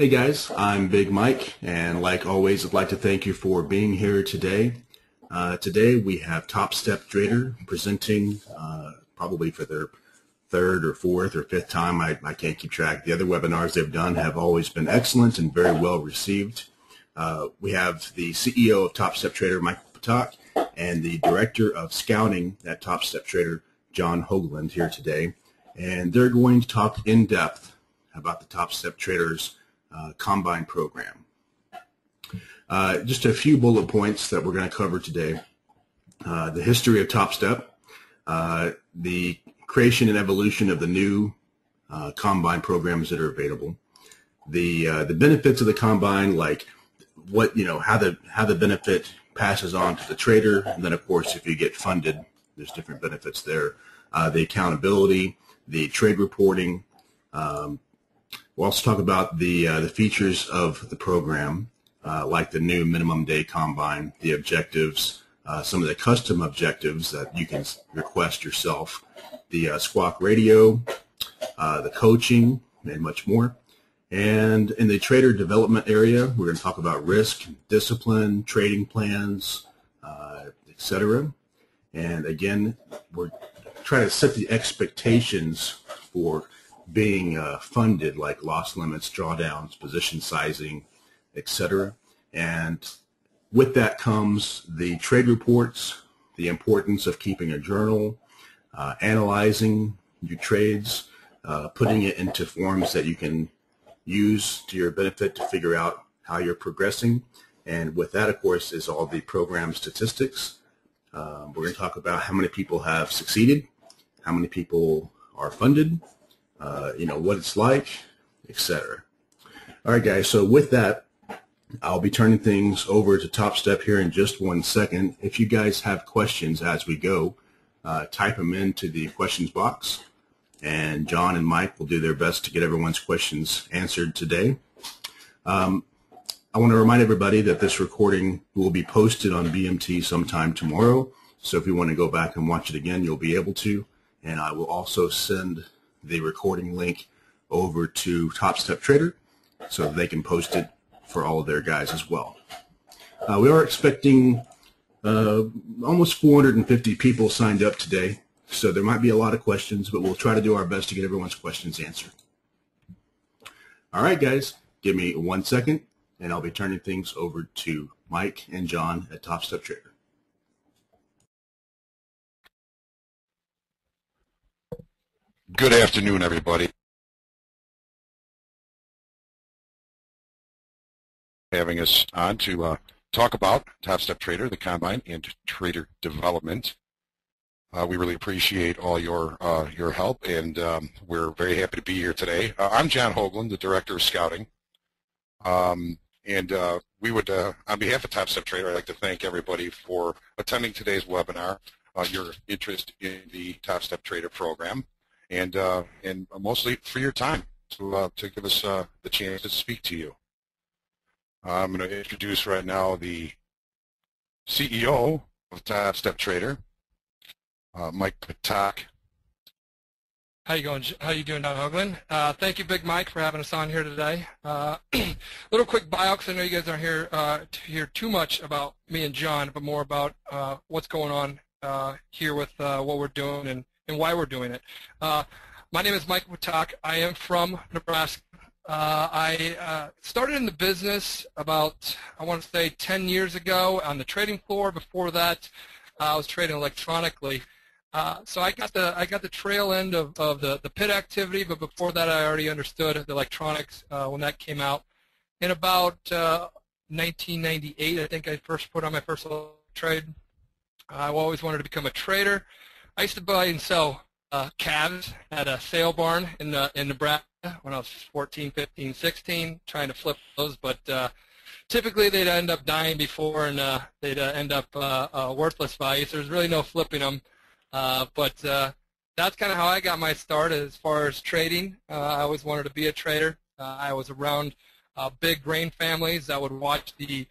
Hey guys, I'm Big Mike, and like always, I'd like to thank you for being here today. Today we have TopstepTrader presenting, probably for their third or fourth or fifth time. I can't keep track. The other webinars they've done have always been excellent and very well received. We have the CEO of TopstepTrader, Michael Patak, and the Director of Scouting at TopstepTrader, John Hoagland, here today. And they're going to talk in depth about the TopstepTrader's Combine program. Just a few bullet points that we're going to cover today. The history of TopStep, the creation and evolution of the new Combine programs that are available, the benefits of the Combine, like how the benefit passes on to the trader, and then of course if you get funded, there's different benefits there. The accountability, the trade reporting. We'll also talk about the features of the program, like the new minimum day combine, the objectives, some of the custom objectives that you can request yourself, the squawk radio, the coaching, and much more. And in the trader development area, we're going to talk about risk, discipline, trading plans, etc. And again, we're trying to set the expectations for being funded, like loss limits, drawdowns, position sizing, etc. And with that comes the trade reports, the importance of keeping a journal, analyzing your trades, putting it into forms that you can use to your benefit to figure out how you're progressing. And with that, of course, is all the program statistics. We're going to talk about how many people have succeeded, how many people are funded, what it's like, etc. All right, guys, so with that, I'll be turning things over to TopStep here in just 1 second. If you guys have questions as we go, type them into the questions box, and John and Mike will do their best to get everyone's questions answered today. I want to remind everybody that this recording will be posted on BMT sometime tomorrow, so if you want to go back and watch it again, you'll be able to, and I will also send the recording link over to TopstepTrader so that they can post it for all of their guys as well. We are expecting almost 450 people signed up today, so there might be a lot of questions, but we'll try to do our best to get everyone's questions answered. All right, guys, give me 1 second, and I'll be turning things over to Mike and John at TopstepTrader. Good afternoon, everybody. Having us on to talk about TopstepTrader, the Combine, and trader development. We really appreciate all your help, and we're very happy to be here today. I'm John Hoagland, the Director of Scouting. We would, on behalf of TopstepTrader, I'd like to thank everybody for attending today's webinar, your interest in the TopstepTrader program, and mostly for your time to give us the chance to speak to you. I'm going to introduce right now the CEO of TopstepTrader, Mike Patak. How you going? How you doing, John Hoagland? Thank you, Big Mike, for having us on here today. Little quick bio, because I know you guys aren't here to hear too much about me and John, but more about what's going on here with what we're doing and why we're doing it. My name is Mike Patak. I am from Nebraska. I started in the business about, I want to say, 10 years ago on the trading floor. Before that, I was trading electronically. So I got the trail end of the pit activity, but before that, I already understood the electronics when that came out. In about 1998, I think I first put on my first trade. I always wanted to become a trader. I used to buy and sell calves at a sale barn in Nebraska when I was 14, 15, 16, trying to flip those, but typically they'd end up dying before, and they'd end up worthless value, so there's really no flipping them. But that's kind of how I got my start as far as trading. I always wanted to be a trader. I was around big grain families that would watch the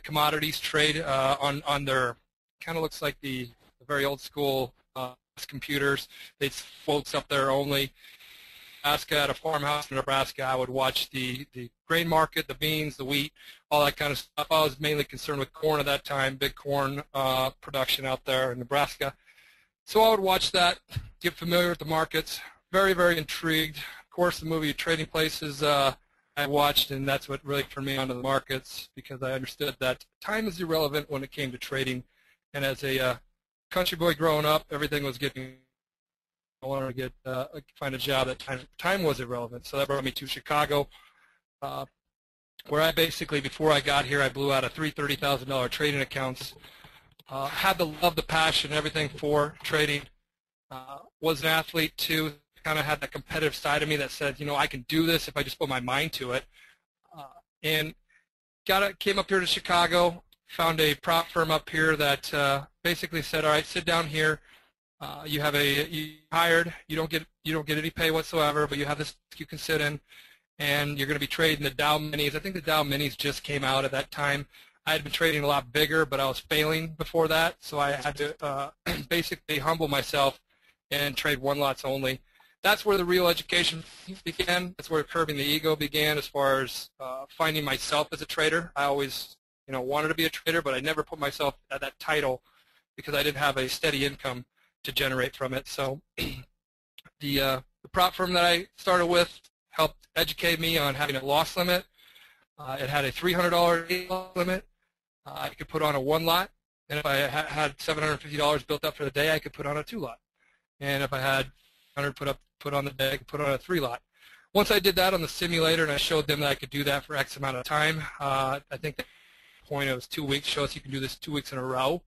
commodities trade on their, kind of looks like the very old school computers. They'd folks up there only. Nebraska, at a farmhouse in Nebraska. I would watch the grain market, the beans, the wheat, all that kind of stuff. I was mainly concerned with corn at that time, big corn production out there in Nebraska. So I would watch that, get familiar with the markets, very, very intrigued. Of course, the movie Trading Places I watched, and that's what really turned me onto the markets, because I understood that time is irrelevant when it came to trading. And as a country boy growing up, everything was getting, I wanted to get find a job that time was irrelevant. So that brought me to Chicago, where I basically, before I got here, I blew out of three $30,000 trading accounts. Had the love, the passion, everything for trading. Was an athlete too. Kind of had that competitive side of me that said, you know, I can do this if I just put my mind to it. And came up here to Chicago, found a prop firm up here that basically said, all right, sit down here. You hired. You don't get any pay whatsoever, but you have this you can sit in, and you're going to be trading the Dow Minis. I think the Dow Minis just came out at that time. I had been trading a lot bigger, but I was failing before that, so I had to basically humble myself and trade one lots only. That's where the real education began. That's where curbing the ego began, as far as finding myself as a trader. I always, you know, wanted to be a trader, but I never put myself at that title because I didn't have a steady income to generate from it. So the prop firm that I started with helped educate me on having a loss limit. It had a $300 loss limit. I could put on a one lot, and if I had $750 built up for the day, I could put on a two lot. And if I had 100 put on the day, I could put on a three lot. Once I did that on the simulator, and I showed them that I could do that for X amount of time, I think the point it was 2 weeks. Show us you can do this 2 weeks in a row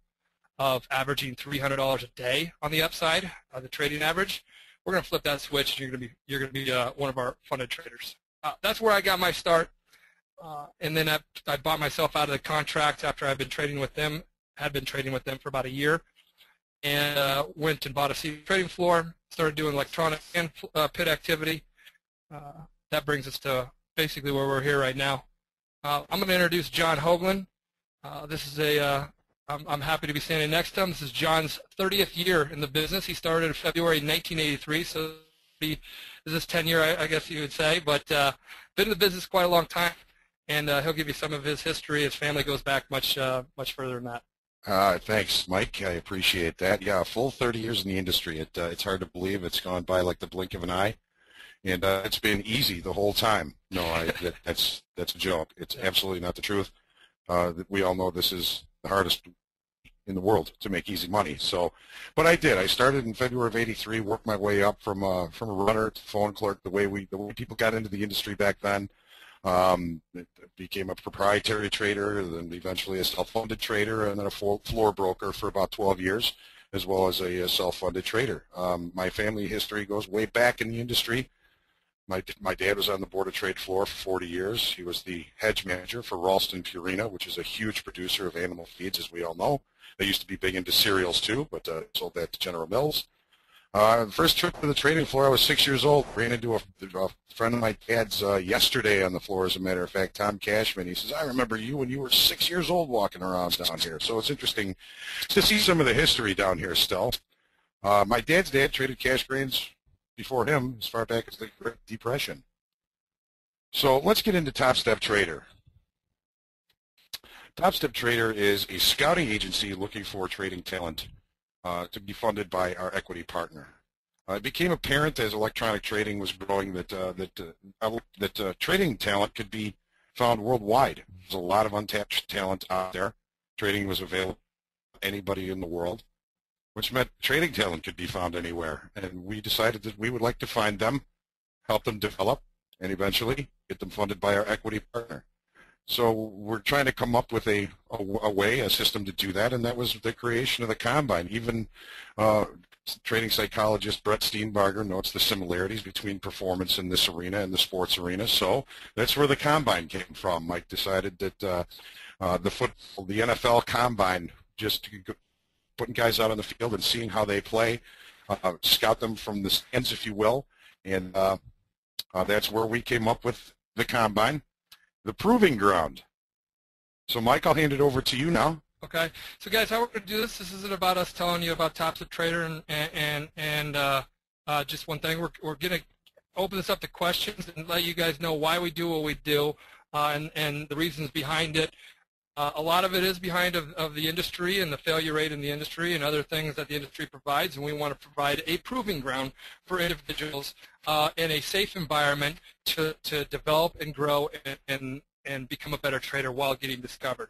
of averaging $300 a day on the upside, the trading average. We're going to flip that switch, and you're going to be one of our funded traders. That's where I got my start, and then I bought myself out of the contract after I've been trading with them. Had been trading with them for about a year, and went and bought a seed trading floor. Started doing electronic and pit activity. That brings us to basically where we're here right now. I'm going to introduce John Hoagland. This is I'm happy to be standing next to him. This is John's 30th year in the business. He started in February 1983, so this is 10 year, I guess you would say, but been in the business quite a long time, and he'll give you some of his history. His family goes back much further than that. Thanks, Mike. I appreciate that. Yeah, a full 30 years in the industry. It's hard to believe. It's gone by like the blink of an eye, and it's been easy the whole time. No, that's a joke. It's absolutely not the truth. We all know this is the hardest in the world to make easy money. So, but I did. I started in February of '83, worked my way up from a runner to phone clerk. The way people got into the industry back then. Became a proprietary trader, then eventually a self-funded trader, and then a floor broker for about 12 years, as well as a self-funded trader. My family history goes way back in the industry. My dad was on the Board of Trade floor for 40 years. He was the hedge manager for Ralston Purina, which is a huge producer of animal feeds, as we all know. They used to be big into cereals too, but sold that to General Mills. First trip to the trading floor, I was 6 years old. Ran into a friend of my dad's yesterday on the floor, as a matter of fact, Tom Cashman. He says, I remember you when you were 6 years old walking around down here. So it's interesting to see some of the history down here still. My dad's dad traded cash grains before him as far back as the Great Depression. So let's get into TopstepTrader. TopstepTrader is a scouting agency looking for trading talent to be funded by our equity partner. It became apparent as electronic trading was growing that trading talent could be found worldwide. There's a lot of untapped talent out there. Trading was available to anybody in the world, which meant trading talent could be found anywhere. And we decided that we would like to find them, help them develop, and eventually get them funded by our equity partner. So we're trying to come up with a way, a system to do that, and that was the creation of the Combine. Even trading psychologist Brett Steenbarger notes the similarities between performance in this arena and the sports arena. So that's where the Combine came from. Mike decided that the NFL Combine, just putting guys out on the field and seeing how they play, scout them from the stands, if you will, and that's where we came up with the Combine. The proving ground. So, Mike, I'll hand it over to you now. Okay. So, guys, how we're going to do this isn't about us telling you about TopstepTrader and just one thing. We're going to open this up to questions and let you guys know why we do what we do and the reasons behind it. A lot of it is behind of the industry and the failure rate in the industry and other things that the industry provides, and we want to provide a proving ground for individuals in a safe environment to develop and grow and become a better trader while getting discovered.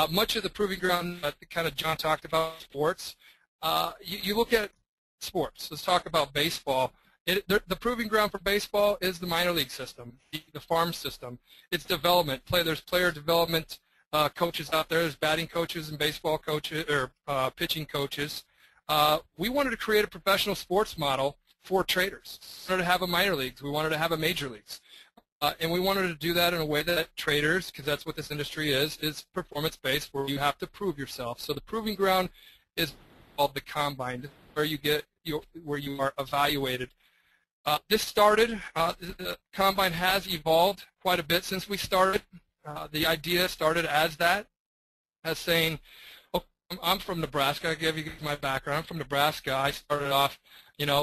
Much of the proving ground that kind of John talked about, sports, you look at sports. Let's talk about baseball. The proving ground for baseball is the minor league system, the farm system. It's development. There's player development coaches out there. There's batting coaches and baseball coaches or pitching coaches. We wanted to create a professional sports model for traders. We wanted to have a minor leagues. We wanted to have a major leagues. And we wanted to do that in a way that traders, because that's what this industry is performance-based, where you have to prove yourself. So the proving ground is called the combine, where where you are evaluated. This started, the combine has evolved quite a bit since we started. The idea started as saying, oh, I'm from Nebraska. I gave you my background. I'm from Nebraska. I started off,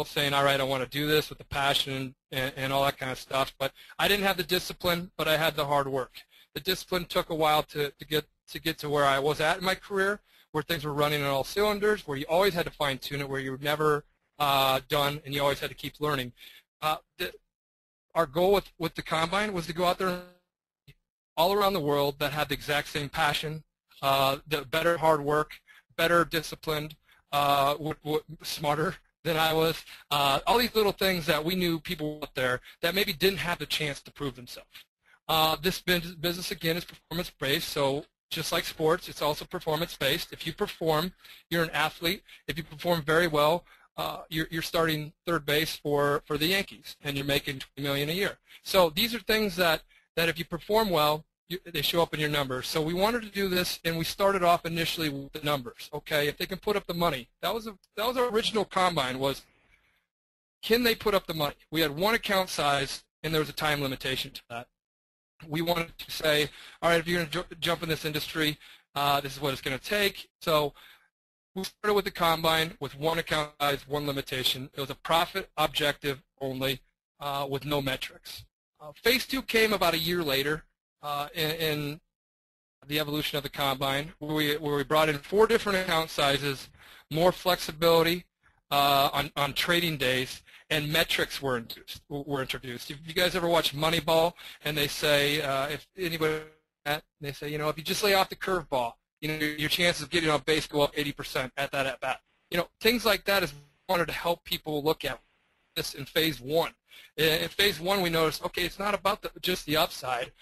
saying, all right, I want to do this with the passion and all that kind of stuff. But I didn't have the discipline, but I had the hard work. The discipline took a while to get to where I was at in my career, where things were running on all cylinders, where you always had to fine-tune it, where you were never done, and you always had to keep learning. Our goal with the combine was to go out there all around the world that had the exact same passion, the better hard work, better disciplined, smarter than I was. All these little things that we knew people out there that maybe didn't have the chance to prove themselves. This business, again, is performance-based, so just like sports, it's also performance-based. If you perform, you're an athlete. If you perform very well, you're starting third base for the Yankees, and you're making $20 million a year. So these are things that if you perform well, they show up in your numbers. So we wanted to do this, and we started off initially with the numbers. Okay, if they can put up the money, that was our original combine. Was can they put up the money? We had one account size, and there was a time limitation to that. We wanted to say, all right, if you're going to jump in this industry, this is what it's going to take. So we started with the combine with one account size, one limitation. It was a profit objective only with no metrics. Phase 2 came about a year later in the evolution of the combine, where we brought in 4 different account sizes, more flexibility on trading days, and metrics were introduced. If you guys ever watch Moneyball, and they say, if anybody, they say, if you just lay off the curveball, your chances of getting on base go up 80% at that at bat. Things like that is wanted to help people look at this in phase 1. In phase 1, we noticed, okay, it's not about just the upside,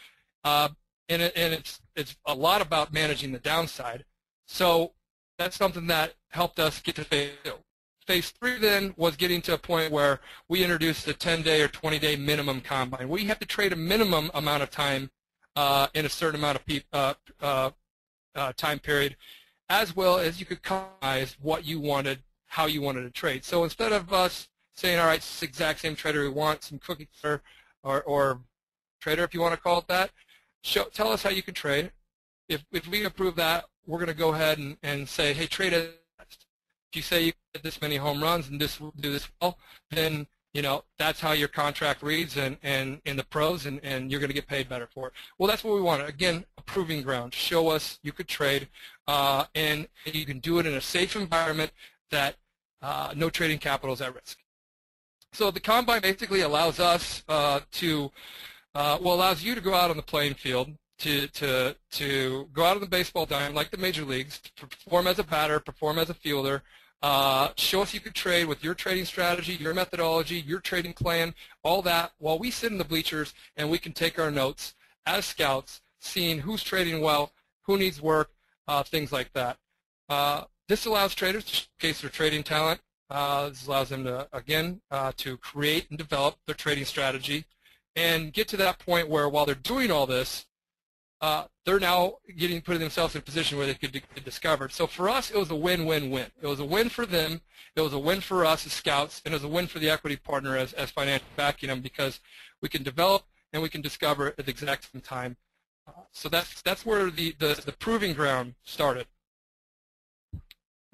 and it's a lot about managing the downside. So that's something that helped us get to phase 2. Phase 3 then was getting to a point where we introduced a 10-day or 20-day minimum combine. We have to trade a minimum amount of time in a certain amount of time period, as well as you could customize what you wanted, how you wanted to trade. So instead of us saying, all right, it's the exact same trader we want, some cookie cutter or trader, if you want to call it that, tell us how you can trade. If we approve that, we're going to go ahead and say, hey, trade it. If you say you get this many home runs and do this well, then that's how your contract reads and in the pros, and you're going to get paid better for it. Well, that's what we wanted. Again, a proving ground. Show us you could trade, and you can do it in a safe environment that no trading capital is at risk. So the combine basically allows us allows you to go out on the playing field, to go out on the baseball diamond like the major leagues, to perform as a batter, perform as a fielder. Show us you could trade with your trading strategy, your methodology, your trading plan, all that, while we sit in the bleachers and we can take our notes as scouts, seeing who's trading well, who needs work, things like that. This allows traders to showcase their trading talent. This allows them to, again, to create and develop their trading strategy and get to that point where, while they're doing all this, they're now putting themselves in a position where they could get discovered. So for us, it was a win-win-win. It was a win for them, it was a win for us as scouts, and it was a win for the equity partner as financial backing them, because we can develop and we can discover at the exact same time. So that's where the proving ground started.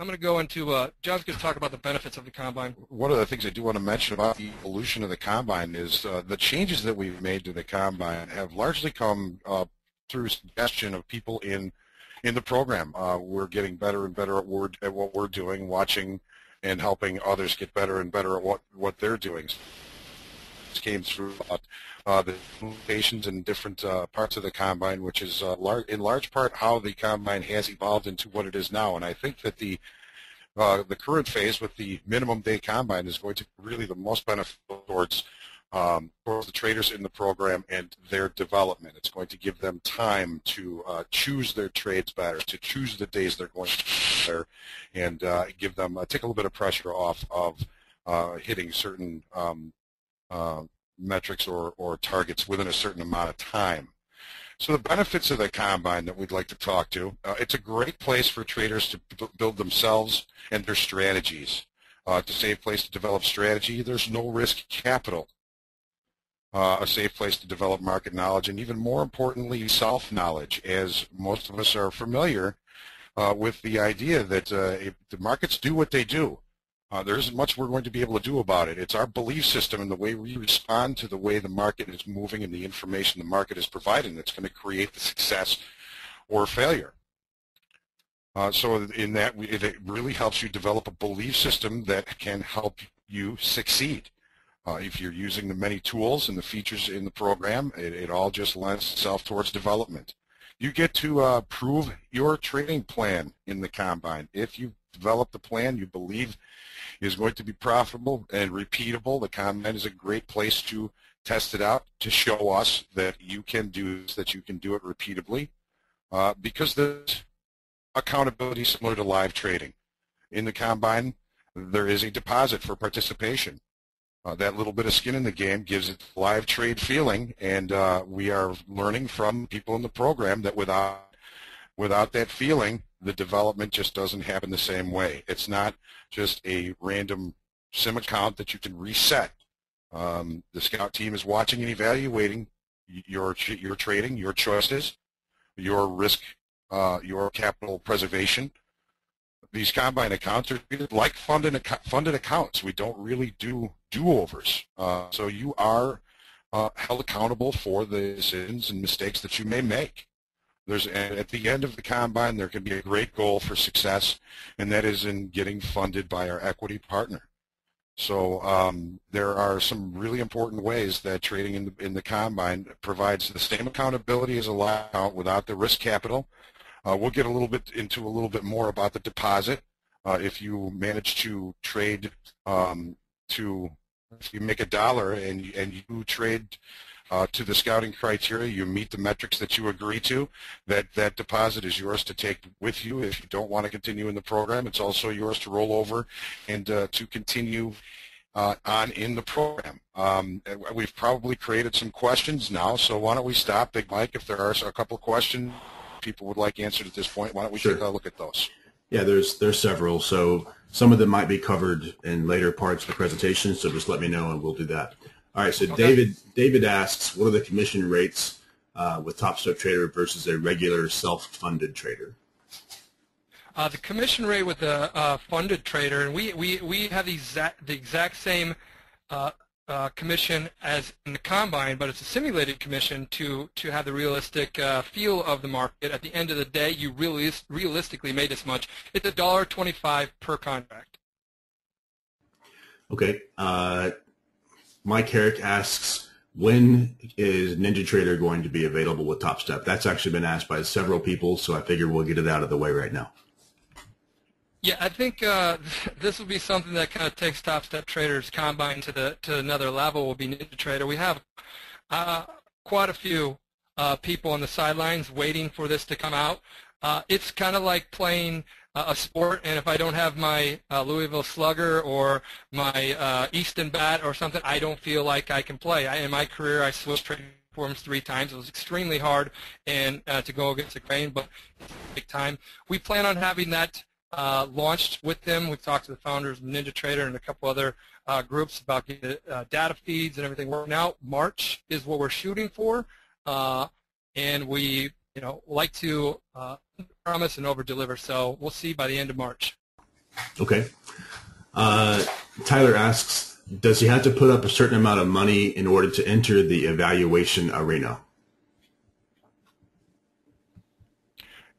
I'm going to go into, John's going to talk about the benefits of the Combine. One of the things I do want to mention about the evolution of the Combine is the changes that we've made to the Combine have largely come through suggestion of people in the program. We're getting better and better at what we're doing, watching and helping others get better and better at what they're doing. This came through the limitations in different parts of the Combine, which is in large part how the Combine has evolved into what it is now. And I think that the current phase with the minimum day Combine is going to be really the most beneficial towards the traders in the program and their development. It's going to give them time to choose their trades better, to choose the days they're going to better, and give them take a little bit of pressure off of hitting certain metrics or targets within a certain amount of time. So the benefits of the Combine that we'd like to talk to, it's a great place for traders to build themselves and their strategies. It's a safe place to develop strategy. There's no risk capital. A safe place to develop market knowledge, and even more importantly, self-knowledge, as most of us are familiar with the idea that the markets do what they do. There isn't much we're going to be able to do about it. It's our belief system and the way we respond to the way the market is moving and the information the market is providing that's going to create the success or failure. So in that, it really helps you develop a belief system that can help you succeed. If you're using the many tools and the features in the program, it all just lends itself towards development. You get to prove your trading plan in the Combine. If you develop the plan you believe is going to be profitable and repeatable, the Combine is a great place to test it out, to show us that you can do this, that you can do it repeatably, because there's accountability similar to live trading. In the Combine, there is a deposit for participation. That little bit of skin in the game gives it live trade feeling, and we are learning from people in the program that without that feeling, the development just doesn't happen the same way. It's not just a random sim account that you can reset. The scout team is watching and evaluating your trading, your choices, your risk, your capital preservation. These Combine accounts are treated like funded accounts. We don't really do do-overs. So you are held accountable for the sins and mistakes that you may make. At the end of the Combine, there can be a great goal for success, and that is in getting funded by our equity partner. So there are some really important ways that trading in the Combine provides the same accountability as a live account without the risk capital. We'll get a little bit more about the deposit. If you manage to trade if you make $1 and you trade to the scouting criteria, you meet the metrics that you agree to, that deposit is yours to take with you. If you don't want to continue in the program, it's also yours to roll over and to continue on in the program. We've probably created some questions now, so why don't we stop, Big Mike, if there are a couple of questions people would like answered at this point. Why don't we take a look at those? Yeah, there's several. So some of them might be covered in later parts of the presentation, so just let me know and we'll do that. All right, so okay. David asks, what are the commission rates with TopstepTrader versus a regular self-funded trader? The commission rate with the funded trader, and we have the exact same commission as in the Combine, but it's a simulated commission to have the realistic feel of the market. At the end of the day, you realistically made this much. It's $1.25 per contract. Okay. Mike Herrick asks, when is NinjaTrader going to be available with TopStep? That's actually been asked by several people, so I figure we'll get it out of the way right now. Yeah, I think this will be something that kind of takes TopstepTrader's Combine to another level. Will be NinjaTrader. We have quite a few people on the sidelines waiting for this to come out. It's kind of like playing a sport, and if I don't have my Louisville Slugger or my Easton bat or something, I don't feel like I can play. In my career, I switched trading platforms 3 times. It was extremely hard and to go against the grain, but it's a big time. We plan on having that launched with them. We've talked to the founders of NinjaTrader and a couple other groups about getting data feeds and everything working out. March is what we're shooting for, and we like to promise and over-deliver. So we'll see by the end of March. Okay. Tyler asks, does he have to put up a certain amount of money in order to enter the evaluation arena?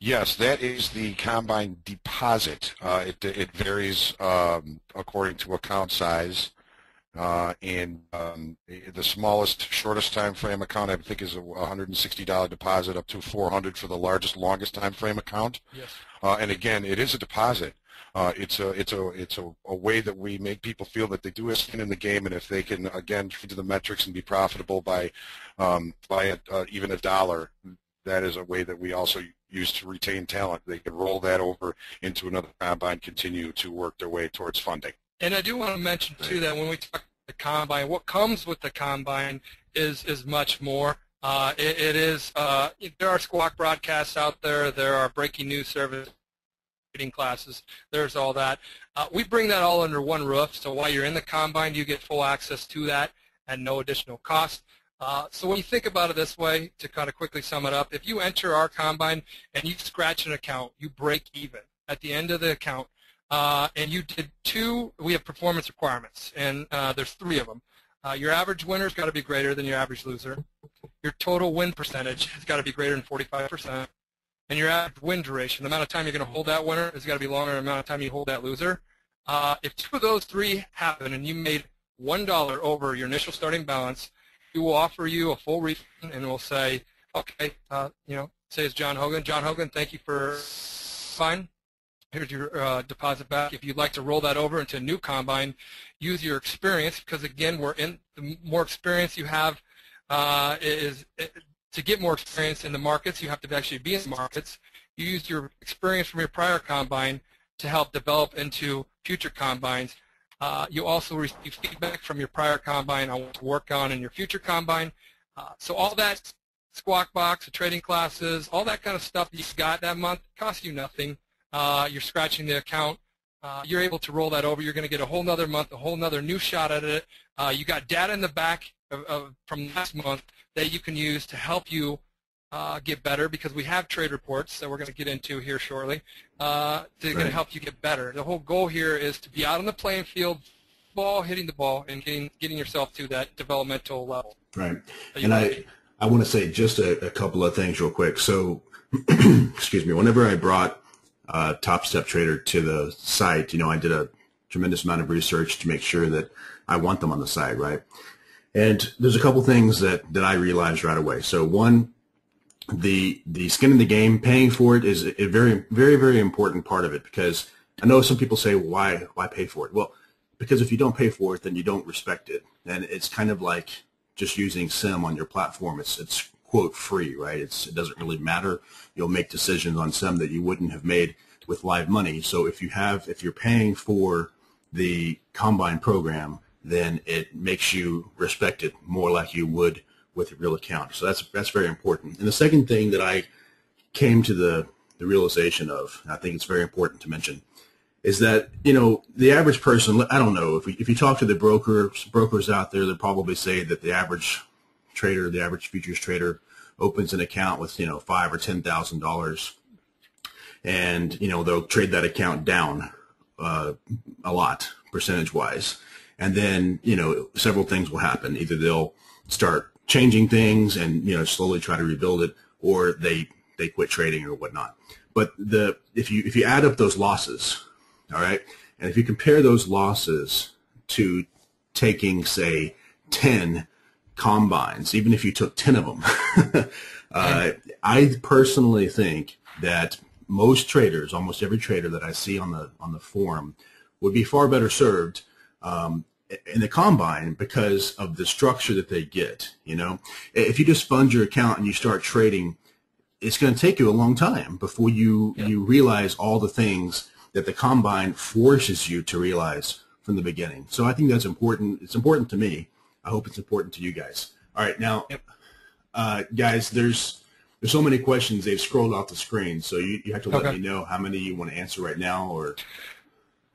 Yes, that is the combine deposit. It varies according to account size. The smallest, shortest time frame account I think is a $160 deposit up to $400 for the largest, longest time frame account. Yes. And again, it is a deposit. It's a way that we make people feel that they do have skin in the game, and if they can again feed to the metrics and be profitable by even $1, that is a way that we also use to retain talent. They can roll that over into another combine, continue to work their way towards funding. And I do want to mention too that when we talk the combine, what comes with the combine is much more. It is there are squawk broadcasts out there. There are breaking news service reading classes. There's all that. We bring that all under one roof. So while you're in the combine, you get full access to that and no additional cost. So when you think about it this way, to kind of quickly sum it up, if you enter our combine and you scratch an account, you break even at the end of the account. And you did we have performance requirements, and there's 3 of them. Your average winner's got to be greater than your average loser. Your total win percentage has got to be greater than 45%. And your average win duration, the amount of time you're going to hold that winner, has got to be longer than the amount of time you hold that loser. If 2 of those 3 happen and you made $1 over your initial starting balance, we will offer you a full refund, and we'll say, okay, say it's John Hogan. John Hogan, thank you for fine. Here's your deposit back. If you'd like to roll that over into a new combine, use your experience, because again, the more experience you have to get more experience in the markets, you have to actually be in the markets. You use your experience from your prior combine to help develop into future combines. You also receive feedback from your prior combine on what to work on in your future combine. So all that squawk box, the trading classes, all that kind of stuff that you got that month costs you nothing. You're scratching the account. You're able to roll that over. You're going to get a whole nother month, a whole nother new shot at it. You got data in the back from last month that you can use to help you get better, because we have trade reports that we're going to get into here shortly. They're going to help you get better. The whole goal here is to be out on the playing field, hitting the ball, and getting yourself to that developmental level. Right. And I want to say just a couple of things real quick. So, excuse me, whenever I brought TopstepTrader to the site, I did a tremendous amount of research to make sure that I want them on the site, right? And there's a couple things that I realized right away. So one, the skin in the game, paying for it is a very, very, very important part of it, because I know some people say, why pay for it? Well, because if you don't pay for it, then you don't respect it. And it's kind of like just using SIM on your platform. It's quote free, right? It doesn't really matter. You'll make decisions on SIM that you wouldn't have made with live money. So if you're paying for the combine program, then it makes you respect it more like you would with a real account. So that's very important. And the second thing that I came to the realization of, and I think it's very important to mention, is that the average person, I don't know, if you talk to the brokers out there, they'll probably say that the average trader, the average futures trader, opens an account with $5,000 or $10,000, and they'll trade that account down a lot percentage wise, and then several things will happen. Either they'll start changing things and slowly try to rebuild it, or they quit trading or whatnot. But if you add up those losses, all right, and if you compare those losses to taking, say, 10 combines, even if you took 10 of them, I personally think that most traders, almost every trader that I see on the forum, would be far better served in the combine because of the structure that they get. If you just fund your account and you start trading, it's going to take you a long time before you realize all the things that the combine forces you to realize from the beginning. So I think that's important. It's important to me. I hope it's important to you guys. All right, now, guys, there's so many questions. They've scrolled off the screen, so you have to let me know how many you want to answer right now. Or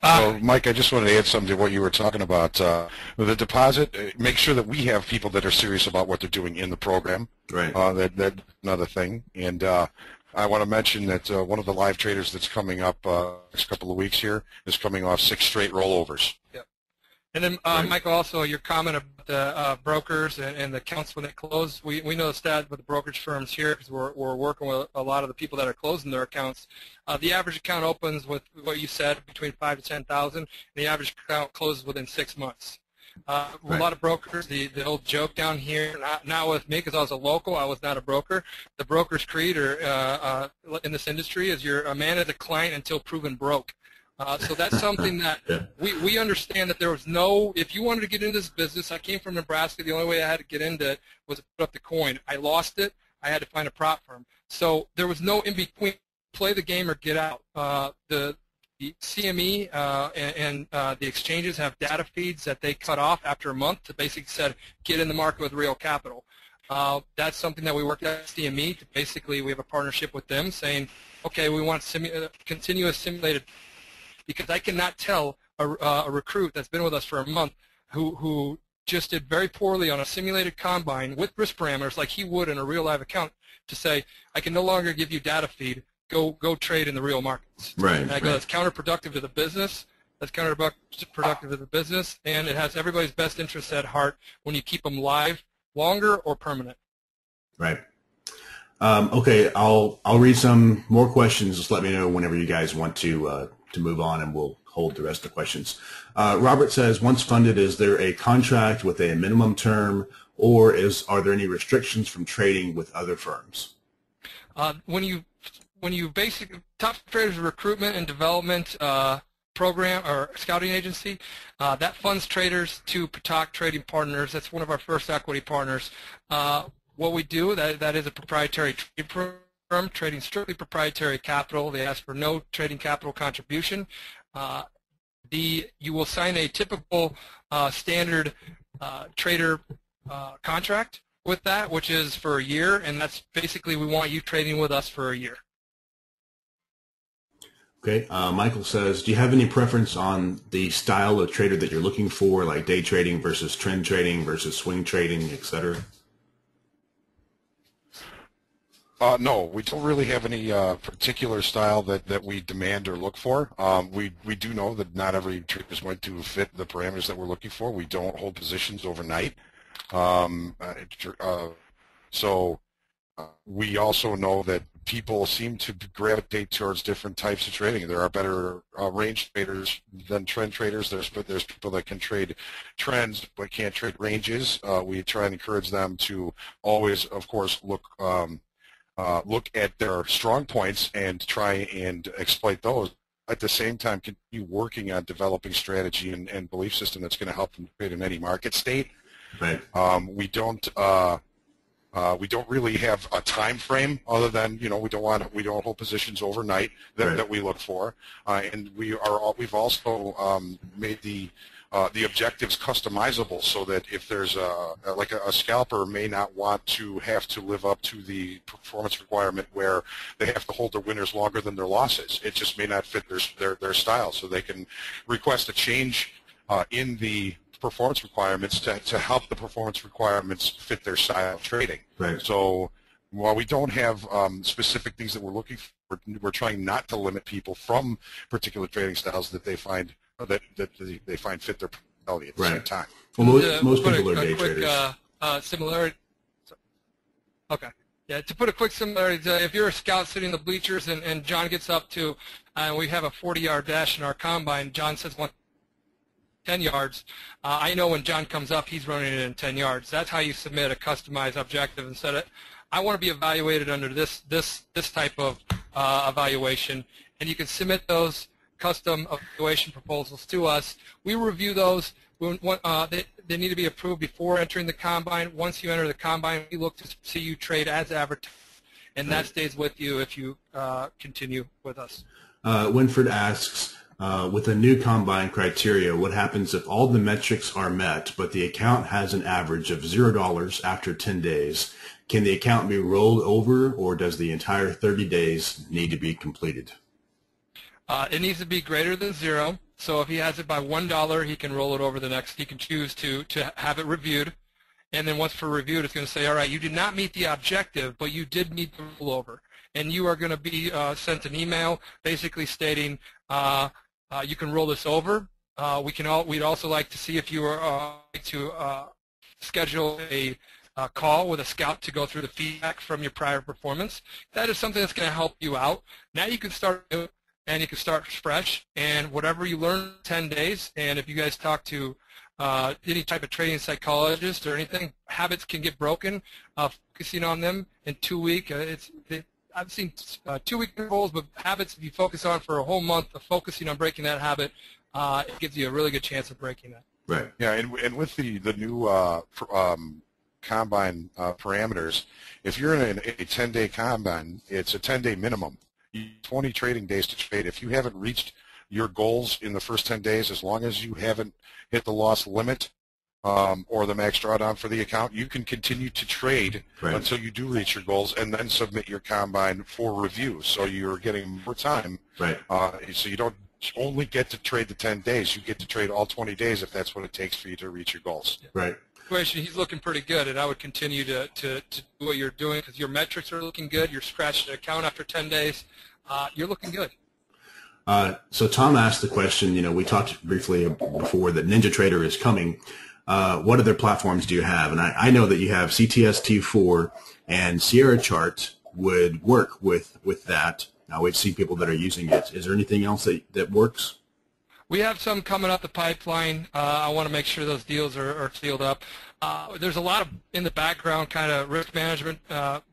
Well, Mike, I just wanted to add something to what you were talking about. With the deposit, make sure that we have people that are serious about what they're doing in the program. Right. That's another thing. And I want to mention that one of the live traders that's coming up next couple of weeks here is coming off 6 straight rollovers. Yep. And then, Michael, also your comment about the brokers and the accounts when they close. We know the stat with the brokerage firms here because we're working with a lot of the people that are closing their accounts. The average account opens with what you said, between 5,000 to 10,000, and the average account closes within 6 months. A lot of brokers, the old joke down here, not with me because I was a local, I was not a broker. The broker's creed in this industry is you're a man as a client until proven broke. So that's something that we understand that there was no, if you wanted to get into this business, I came from Nebraska, the only way I had to get into it was to put up the coin. I lost it, I had to find a prop firm. So there was no in-between, play the game or get out. The CME and the exchanges have data feeds that they cut off after a month to basically said, get in the market with real capital. That's something that we worked at CME to basically, we have a partnership with them saying, okay, we want continuous simulated, because I cannot tell a recruit that's been with us for a month who just did very poorly on a simulated combine with risk parameters like he would in a real live account to say, I can no longer give you data feed, go trade in the real markets. Right. And I go, that's counterproductive to the business. That's counterproductive to the business, and it has everybody's best interests at heart when you keep them live longer or permanent. Right. Okay, I'll read some more questions. Just let me know whenever you guys want to move on, and we'll hold the rest of the questions. Robert says, once funded, is there a contract with a minimum term, or are there any restrictions from trading with other firms? When you basically, TopstepTrader's recruitment and development program or scouting agency, that funds traders to Patak Trading Partners. That's one of our first equity partners. What we do, that is a proprietary trade firm, trading strictly proprietary capital. They ask for no trading capital contribution. You will sign a typical standard trader contract with that, which is for a year, and that's basically we want you trading with us for a year. Okay, Michael says, do you have any preference on the style of trader that you're looking for, like day trading versus trend trading versus swing trading, etc.? No, we don't really have any particular style that we demand or look for. We do know that not every trader is going to fit the parameters that we're looking for. We don't hold positions overnight. We also know that people seem to gravitate towards different types of trading. There are better range traders than trend traders. There's people that can trade trends but can't trade ranges. We try and encourage them to always, of course, look at their strong points and try and exploit those. At the same time, continue working on developing strategy and belief system that's going to help them trade in any market state. Right. We don't really have a time frame other than we don't hold positions overnight that we look for, and we've also made the objectives customizable so that if there's a scalper may not want to have to live up to the performance requirement where they have to hold their winners longer than their losses. It just may not fit their style, so they can request a change in the performance requirements to help the performance requirements fit their style of trading. Right. So while we don't have specific things that we're looking for, we're trying not to limit people from particular trading styles that they find they find fit their personality at the same time. Well, most people are day traders. Similarity. Okay. Yeah, to put a quick similarity, if you're a scout sitting in the bleachers and John gets up to, we have a 40-yard dash in our combine, John says 10 yards. I know when John comes up, he's running it in 10 yards. That's how you submit a customized objective and set it. I want to be evaluated under this type of evaluation, and you can submit those custom evaluation proposals to us. We review those. They need to be approved before entering the combine. Once you enter the combine, we look to see you trade as advertised, and that stays with you if you continue with us. Winfred asks, with a new combine criteria, what happens if all the metrics are met, but the account has an average of $0 after 10 days? Can the account be rolled over, or does the entire 30 days need to be completed? It needs to be greater than 0. So if he has it by $1, he can roll it over the next. He can choose to have it reviewed, and then once for reviewed, it's going to say, all right, you did not meet the objective, but you did meet the rollover. and you are going to be sent an email basically stating you can roll this over. We'd also like to see if you are to schedule a call with a scout to go through the feedback from your prior performance. That is something that's going to help you out. Now you can start new, and you can start fresh, and whatever you learn in 10 days, and if you guys talk to any type of trading psychologist or anything, habits can get broken. Focusing on them in 2 weeks, I've seen 2-week goals, but habits, if you focus on for a whole month of focusing on breaking that habit, it gives you a really good chance of breaking that. Right. Yeah, and with the new combine parameters, if you're in a 10-day combine, it's a 10-day minimum. 20 trading days to trade. If you haven't reached your goals in the first 10 days, as long as you haven't hit the loss limit or the max drawdown for the account, you can continue to trade until you do reach your goals and then submit your combine for review. So you're getting more time. Right. So you don't only get to trade the 10 days. You get to trade all 20 days if that's what it takes for you to reach your goals. Right. He's looking pretty good, and I would continue to do what you're doing because your metrics are looking good. You're scratching an account after 10 days. You're looking good. So Tom asked the question, we talked briefly before that NinjaTrader is coming. What other platforms do you have? And I know that you have CTS T4 and Sierra Chart would work with that. Now we've seen people that are using it. Is there anything else that works? We have some coming up the pipeline. I want to make sure those deals are sealed up. There's a lot of in the background kind of risk management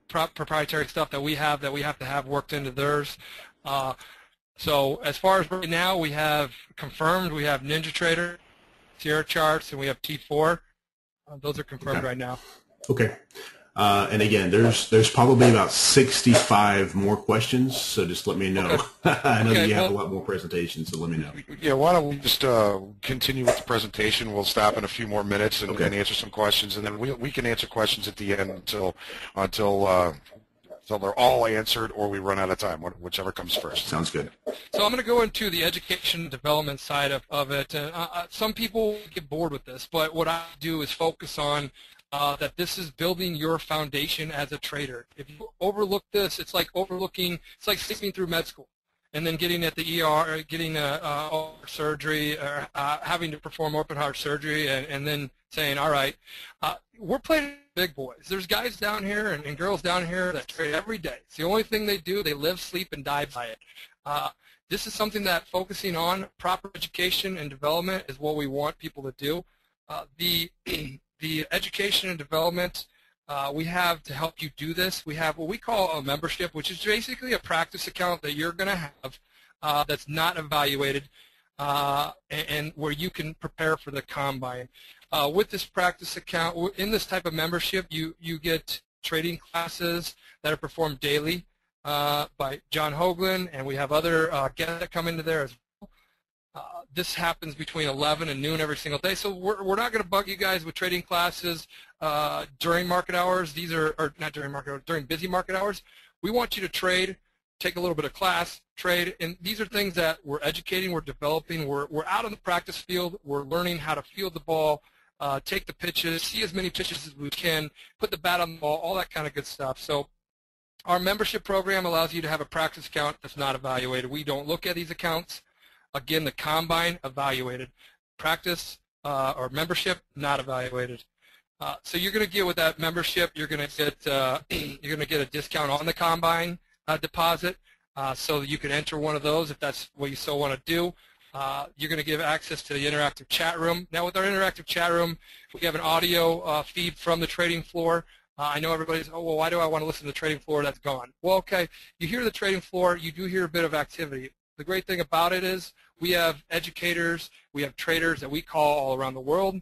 proprietary stuff that we have to have worked into theirs. So as far as right now, we have confirmed. We have NinjaTrader, Sierra Charts, and we have T4. Those are confirmed right now. Okay. And again, there's probably about 65 more questions, so just let me know. Okay. I know that you have a lot more presentations, so let me know. Yeah, why don't we just continue with the presentation? We'll stop in a few more minutes and answer some questions, and then we can answer questions at the end until they're all answered or we run out of time, whichever comes first. Sounds good. So I'm going to go into the education development side of it. And some people get bored with this, but what I do is focus on that this is building your foundation as a trader. If you overlook this, it's like sleeping through med school and then getting at the ER, or getting surgery, or having to perform open heart surgery, and then saying, all right, we're playing big boys. There's guys down here and girls down here that trade every day. It's the only thing they do. They live, sleep, and die by it. This is something that focusing on proper education and development is what we want people to do. The education and development we have to help you do this. We have what we call a membership, which is basically a practice account that you're going to have that's not evaluated and where you can prepare for the combine. With this practice account, in this type of membership, you get trading classes that are performed daily by John Hoagland, and we have other guests that come into there as well. This happens between 11 and noon every single day, so we're not going to bug you guys with trading classes during market hours. These are not during market hours, during busy market hours. We want you to trade, take a little bit of class, trade, and these are things that we're educating, we're developing, we're out on the practice field, we're learning how to field the ball, take the pitches, see as many pitches as we can, put the bat on the ball, all that kind of good stuff. So our membership program allows you to have a practice account that's not evaluated. We don't look at these accounts. Again, the combine evaluated, practice or membership not evaluated. So you're going to get with that membership, you're going to get a discount on the combine deposit, so that you can enter one of those if that's what you so want to do. You're going to give access to the interactive chat room. Now with our interactive chat room, we have an audio feed from the trading floor. I know everybody's, oh, well, why do I want to listen to the trading floor? That's gone. Well, okay, you hear the trading floor, you do hear a bit of activity. The great thing about it is we have educators, we have traders that we call all around the world.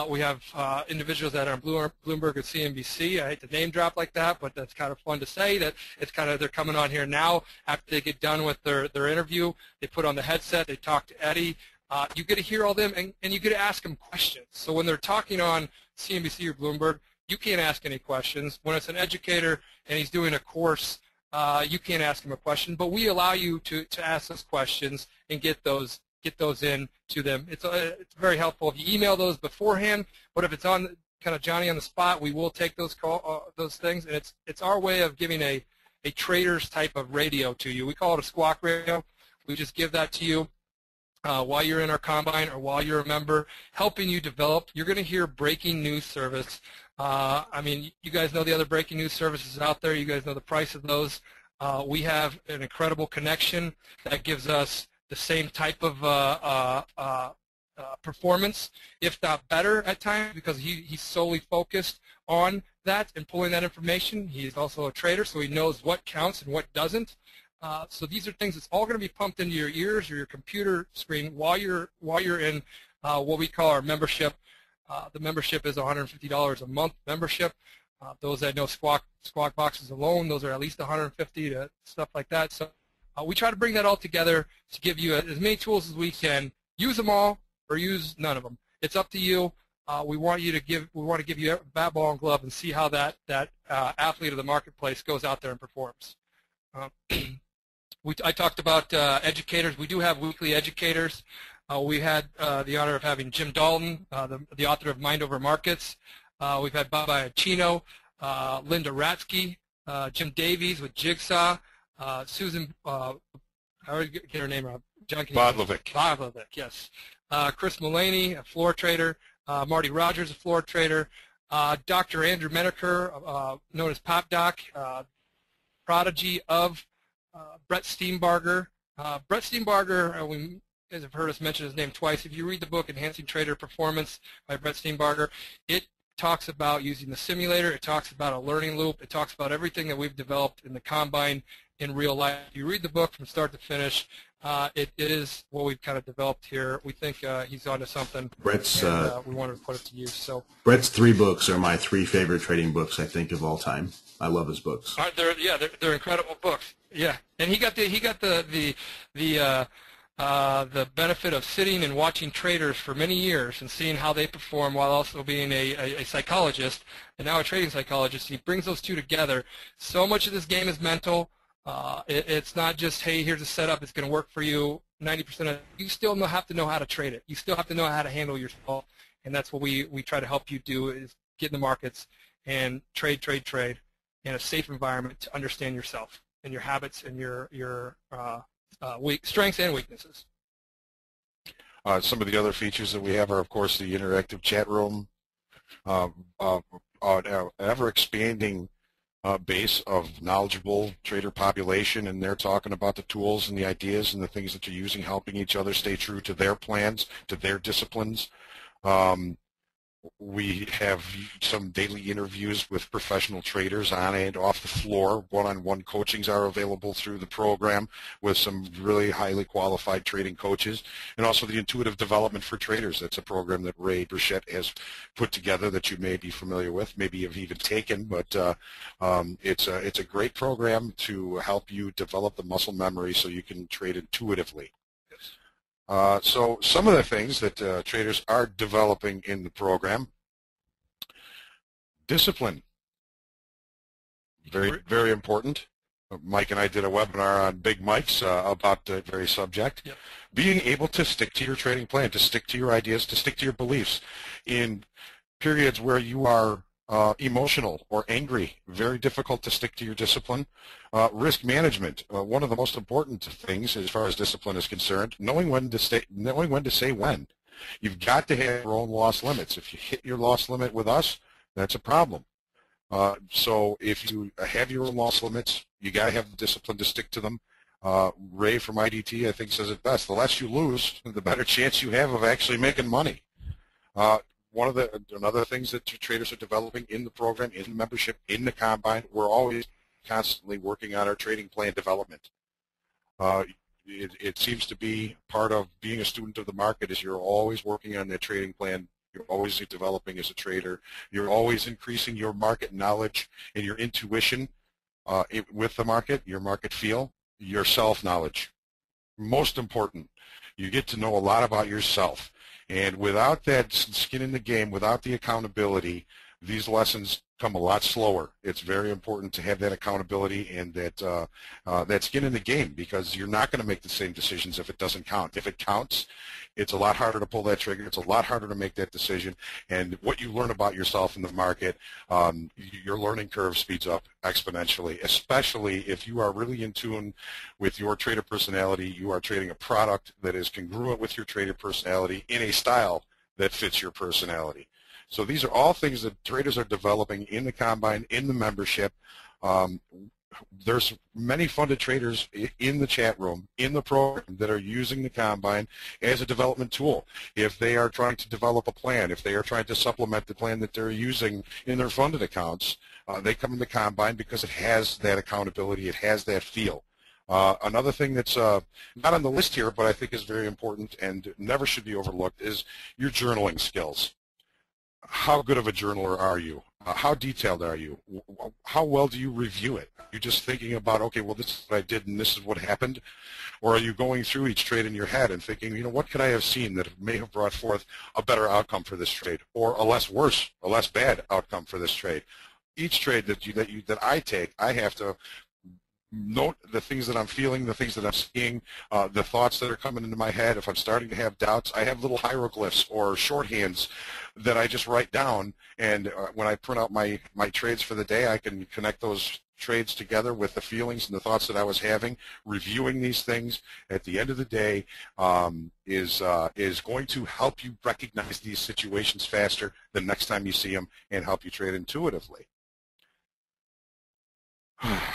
We have individuals that are on Bloomberg or CNBC. I hate to name drop like that, but that's kind of fun to say that it's kind of they're coming on here now after they get done with their interview. They put on the headset, they talk to Eddie. You get to hear all them, and you get to ask them questions. So when they're talking on CNBC or Bloomberg, you can't ask any questions. When it's an educator and he's doing a course, you can't ask him a question, but we allow you to ask those questions and get those in to them. It's very helpful if you email those beforehand, but if it's on kind of Johnny on the spot, we will take those things, and it's our way of giving a a trader's type of radio to you. We call it a squawk radio. We just give that to you while you're in our combine or while you're a member, helping you develop. You're going to hear breaking news service. I mean, you guys know the other breaking news services out there. You guys know the price of those. We have an incredible connection that gives us the same type of performance, if not better at times, because he's solely focused on that and pulling that information. He's also a trader, so he knows what counts and what doesn't. So these are things that's all going to be pumped into your ears or your computer screen while you're in what we call our membership. The membership is $150 a month membership. Those that know Squawk Boxes alone, those are at least $150 to stuff like that. So we try to bring that all together to give you as many tools as we can. Use them all or use none of them. It's up to you. We want to give you a bat, ball, and glove and see how that athlete of the marketplace goes out there and performs. I talked about educators. We do have weekly educators. We had the honor of having Jim Dalton, the author of Mind Over Markets. We've had Bob Iacchino, Linda Ratsky, Jim Davies with Jigsaw, Susan, I already get her name wrong. Bodlovic, yes. Chris Mullaney, a floor trader. Marty Rogers, a floor trader. Dr. Andrew Menaker, known as Pop Doc, prodigy of Brett Steenbarger. Brett Steenbarger, you guys have heard us mention his name twice. If you read the book Enhancing Trader Performance by Brett Steenbarger, it talks about using the simulator. It talks about a learning loop. It talks about everything that we've developed in the combine in real life. If you read the book from start to finish, it is what we've kind of developed here. We think he's onto something. Brett's, we wanted to put it to use. So Brett's 3 books are my 3 favorite trading books, I think, of all time. I love his books. They're incredible books. Yeah, and he got the benefit of sitting and watching traders for many years and seeing how they perform while also being a psychologist and now a trading psychologist. He brings those two together. So much of this game is mental. It's not just, hey, here's a setup, it's going to work for you 90% of it. You still have to know how to trade it. You still have to know how to handle yourself, and that's what we try to help you do, is get in the markets and trade in a safe environment to understand yourself and your habits and your strengths and weaknesses. Some of the other features that we have are, of course, the interactive chat room, ever-expanding base of knowledgeable trader population, and they're talking about the tools and the ideas and the things that you're using, helping each other stay true to their plans, to their disciplines. We have some daily interviews with professional traders on and off the floor. One-on-one coachings are available through the program with some really highly qualified trading coaches, and also the intuitive development for traders. That's a program that Ray Burchett has put together that you may be familiar with, maybe have even taken, but it's a great program to help you develop the muscle memory so you can trade intuitively. So some of the things that traders are developing in the program: discipline, very, very important. Mike and I did a webinar on Big Mike's about that very subject. Yep. Being able to stick to your trading plan, to stick to your ideas, to stick to your beliefs. In periods where you are emotional or angry, very difficult to stick to your discipline. Risk management, one of the most important things as far as discipline is concerned, knowing when to say when. You've got to have your own loss limits. If you hit your loss limit with us, that's a problem. So if you have your own loss limits, you got to have the discipline to stick to them. Ray from IDT, I think, says it best: the less you lose, the better chance you have of actually making money. One of the other things that traders are developing in the program, in the membership, in the combine, we're always constantly working on our trading plan development. It seems to be part of being a student of the market is you're always working on that trading plan. You're always developing as a trader. You're always increasing your market knowledge and your intuition with the market, your market feel, your self-knowledge. Most important, you get to know a lot about yourself. And without that skin in the game, without the accountability, these lessons come a lot slower. It's very important to have that accountability and that skin in the game, because you're not going to make the same decisions if it doesn't count. If it counts, it's a lot harder to pull that trigger. It's a lot harder to make that decision. And what you learn about yourself in the market, your learning curve speeds up exponentially, especially if you are really in tune with your trader personality. You are trading a product that is congruent with your trader personality in a style that fits your personality. So these are all things that traders are developing in the Combine, in the membership. There's many funded traders in the chat room, in the program, that are using the Combine as a development tool. If they are trying to develop a plan, if they are trying to supplement the plan that they're using in their funded accounts, they come in the Combine because it has that accountability, it has that feel. Another thing that's not on the list here, but I think is very important and never should be overlooked, is your journaling skills. How good of a journaler are you? How detailed are you? How well do you review it? Are you just thinking about, okay, well, this is what I did and this is what happened? Or are you going through each trade in your head and thinking, you know, what could I have seen that may have brought forth a better outcome for this trade, or a less bad outcome for this trade? Each trade that I take, I have to note the things that I'm feeling, the things that I'm seeing, the thoughts that are coming into my head. If I'm starting to have doubts, I have little hieroglyphs or shorthands that I just write down, and when I print out my trades for the day, I can connect those trades together with the feelings and the thoughts that I was having. Reviewing these things at the end of the day is going to help you recognize these situations faster the next time you see them, and help you trade intuitively.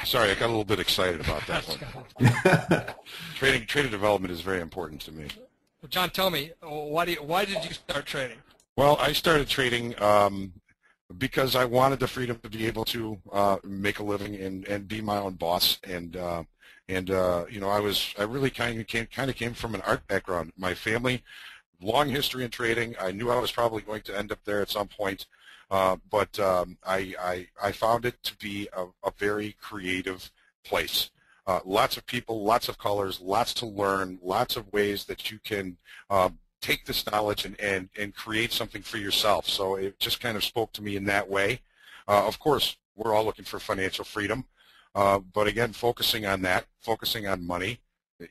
Sorry, I got a little bit excited about that one. Trading development is very important to me. Well, John, tell me, why did you start trading? Well, I started trading because I wanted the freedom to be able to make a living and be my own boss. And you know, I really kind of came from an art background. My family, long history in trading. I knew I was probably going to end up there at some point. But I found it to be a very creative place. Lots of people, lots of colors, lots to learn, lots of ways that you can take this knowledge and create something for yourself. So it just kind of spoke to me in that way. Of course, we're all looking for financial freedom, but again, focusing on that, focusing on money,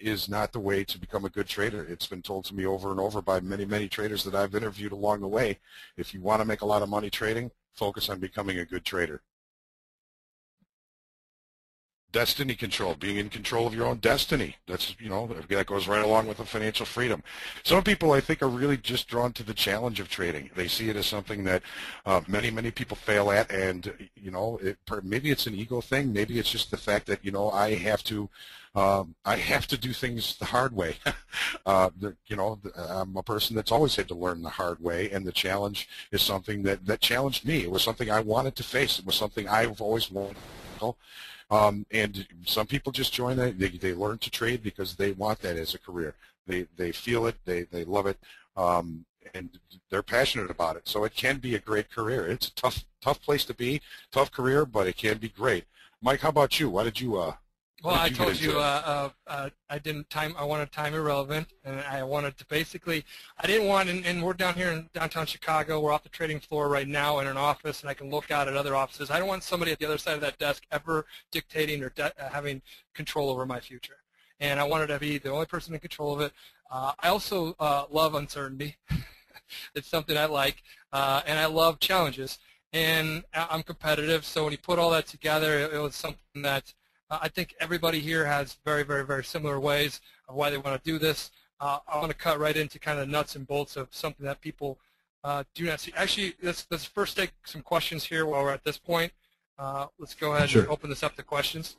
is not the way to become a good trader. It's been told to me over and over by many, many traders that I've interviewed along the way. If you want to make a lot of money trading, focus on becoming a good trader. Destiny control, being in control of your own destiny. That's, you know, that goes right along with the financial freedom. Some people, I think, are really just drawn to the challenge of trading. They see it as something that many, many people fail at, and, you know, maybe it's an ego thing. Maybe it's just the fact that, you know, I have to do things the hard way. You know, I'm a person that's always had to learn the hard way, and the challenge is something that challenged me. It was something I wanted to face. It was something I've always wanted to know. And some people just join that. They learn to trade because they want that as a career. They feel it. They love it. And they're passionate about it. So it can be a great career. It's a tough place to be, tough career, but it can be great. Mike, how about you? Why did you? Well, I told you I wanted time irrelevant, and I wanted to basically, I didn't want, and we're down here in downtown Chicago, we're off the trading floor right now in an office, and I can look out at other offices. I don't want somebody at the other side of that desk ever dictating or having control over my future. And I wanted to be the only person in control of it. I also love uncertainty. It's something I like, and I love challenges. And I'm competitive, so when you put all that together, it was something that I think everybody here has very, very, very similar ways of why they want to do this. I want to cut right into kind of nuts and bolts of something that people do not see. Actually, let's first take some questions here while we're at this point. Let's go ahead and open this up to questions.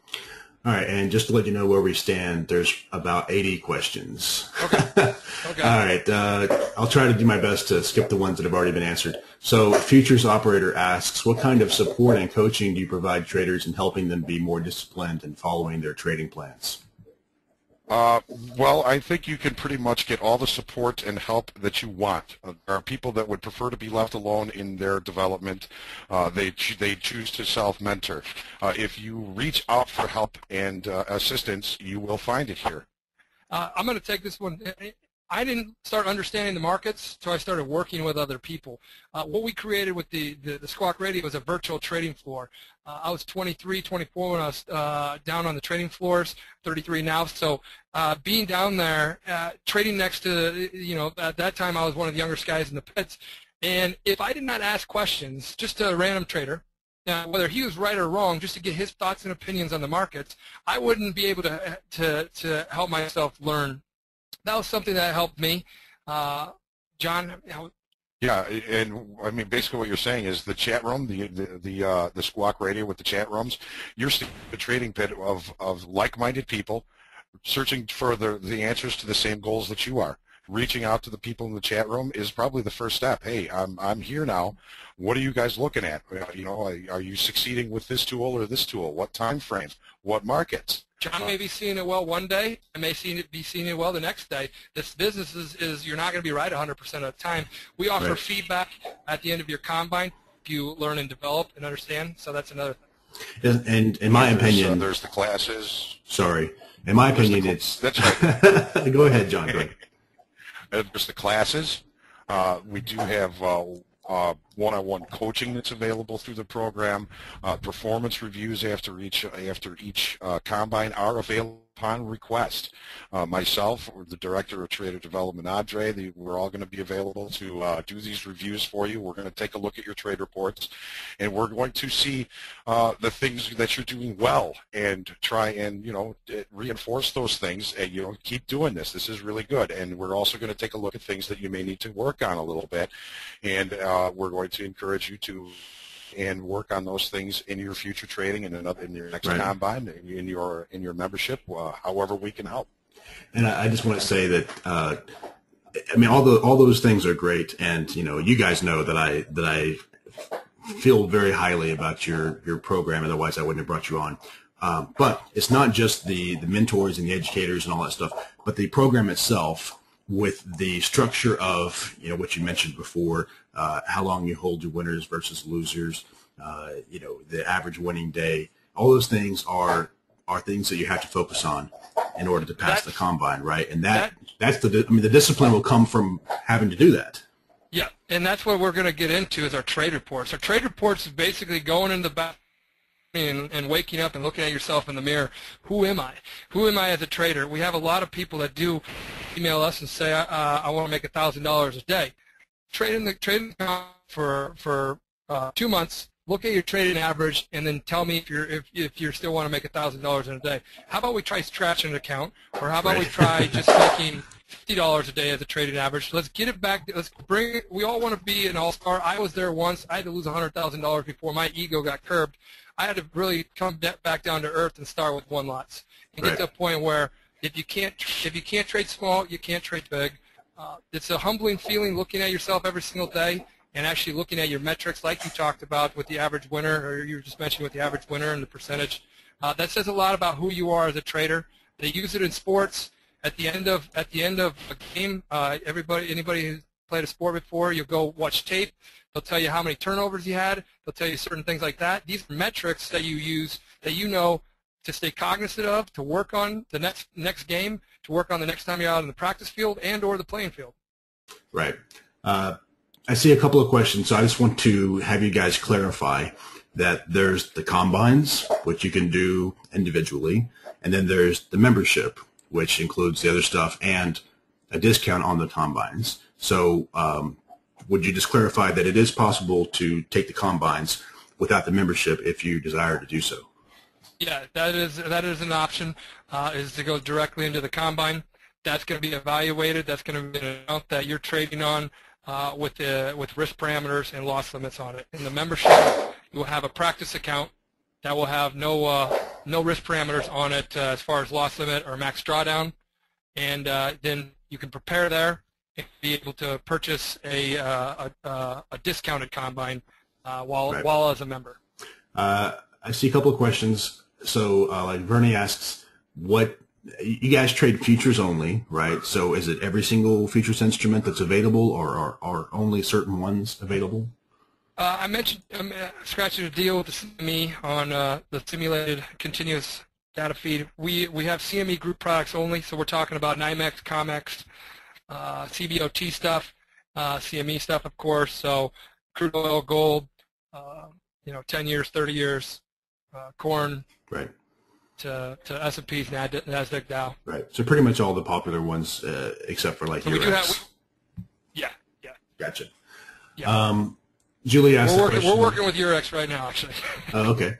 All right, and just to let you know where we stand, there's about 80 questions. Okay. Okay. All right, I'll try to do my best to skip the ones that have already been answered. So Futures Operator asks, what kind of support and coaching do you provide traders in helping them be more disciplined in following their trading plans? Well, I think you can pretty much get all the support and help that you want. There are people that would prefer to be left alone in their development. They choose to self-mentor. If you reach out for help and assistance, you will find it here. I'm going to take this one. I didn't start understanding the markets until I started working with other people. What we created with the Squawk Radio was a virtual trading floor. I was 23, 24 when I was down on the trading floors, 33 now. So being down there, trading next to, at that time I was one of the youngest guys in the pits. And if I did not ask questions, just to a random trader, whether he was right or wrong, just to get his thoughts and opinions on the markets, I wouldn't be able to help myself learn. That was something that helped me. John? Yeah, and I mean, basically what you're saying is the chat room, the Squawk Radio with the chat rooms, you're a trading pit of like-minded people searching for the answers to the same goals that you are. Reaching out to the people in the chat room is probably the first step. Hey, I'm here now. What are you guys looking at? Are you succeeding with this tool or this tool? What time frames? What markets? John may be seeing it well one day. I may be seeing it well the next day. This business is you're not going to be right 100% of the time. We offer feedback at the end of your combine if you learn and develop and understand. So that's another thing. And in my opinion, there's the classes. Sorry, in my opinion, it's that's right. Go ahead, John. Go ahead. There's the classes. We do have one-on-one coaching that's available through the program. Performance reviews after each combine are available upon request. Myself, or the Director of Trader Development, Andre, we're all going to be available to do these reviews for you. We're going to take a look at your trade reports, and we're going to see the things that you're doing well and try and reinforce those things. And keep doing this. This is really good. And we're also going to take a look at things that you may need to work on a little bit, and we're going to encourage you to work on those things in your future trading and in your next combine, in your membership, however we can help. And I just want to say that I mean all those things are great, and you guys know that I feel very highly about your program. Otherwise, I wouldn't have brought you on. But it's not just the mentors and the educators and all that stuff, but the program itself, with the structure of what you mentioned before, how long you hold your winners versus losers, the average winning day. All those things are things that you have to focus on in order to pass the combine, right? And that's the discipline will come from having to do that. Yeah, and that's what we're going to get into is our trade reports. Our trade reports is basically going in the back and waking up and looking at yourself in the mirror. Who am I? Who am I as a trader? We have a lot of people that do email us and say, I want to make $1,000 a day. Trading for 2 months. Look at your trading average, and then tell me if you still want to make $1,000 in a day. How about we try scratching an account, or how about we try just making $50 a day as a trading average? Let's get it back. Let's bring it. We all want to be an all-star. I was there once. I had to lose $100,000 before my ego got curbed. I had to really come back down to earth and start with one lots and get to a point where if you can't trade small, you can't trade big. It's a humbling feeling looking at yourself every single day and actually looking at your metrics like you talked about with the average winner, or you were just mentioning with the average winner and the percentage. That says a lot about who you are as a trader. They use it in sports. At the end of a game, anybody who's played a sport before, you'll go watch tape. They'll tell you how many turnovers you had. They'll tell you certain things like that. These are metrics that you use that to stay cognizant of, to work on the next game, to work on the next time you're out in the practice field and or the playing field. Right. I see a couple of questions, so I just want to have you guys clarify that there's the combines, which you can do individually, and then there's the membership, which includes the other stuff and a discount on the combines. So would you just clarify that it is possible to take the combines without the membership if you desire to do so? Yeah, that is an option, is to go directly into the combine. That's going to be evaluated. That's going to be an account that you're trading on with risk parameters and loss limits on it. In the membership, you will have a practice account that will have no risk parameters on it as far as loss limit or max drawdown, and then you can prepare there and be able to purchase a discounted combine while as a member. I see a couple of questions. So like Vernie asks, what you guys trade futures only, right? So is it every single futures instrument that's available, or are only certain ones available? I mentioned scratching a deal with the CME on the simulated continuous data feed. We have CME group products only, so we're talking about NYMEX, COMEX, CBOT stuff, CME stuff, of course. So crude oil, gold, 10 years, 30 years, corn, Right. to S&P's, NASDAQ, Dow. Right. So pretty much all the popular ones, except for like So we do have, UX. yeah. Gotcha. Yeah. Julie asked the question. We're working with Eurex right now, actually. Oh, okay.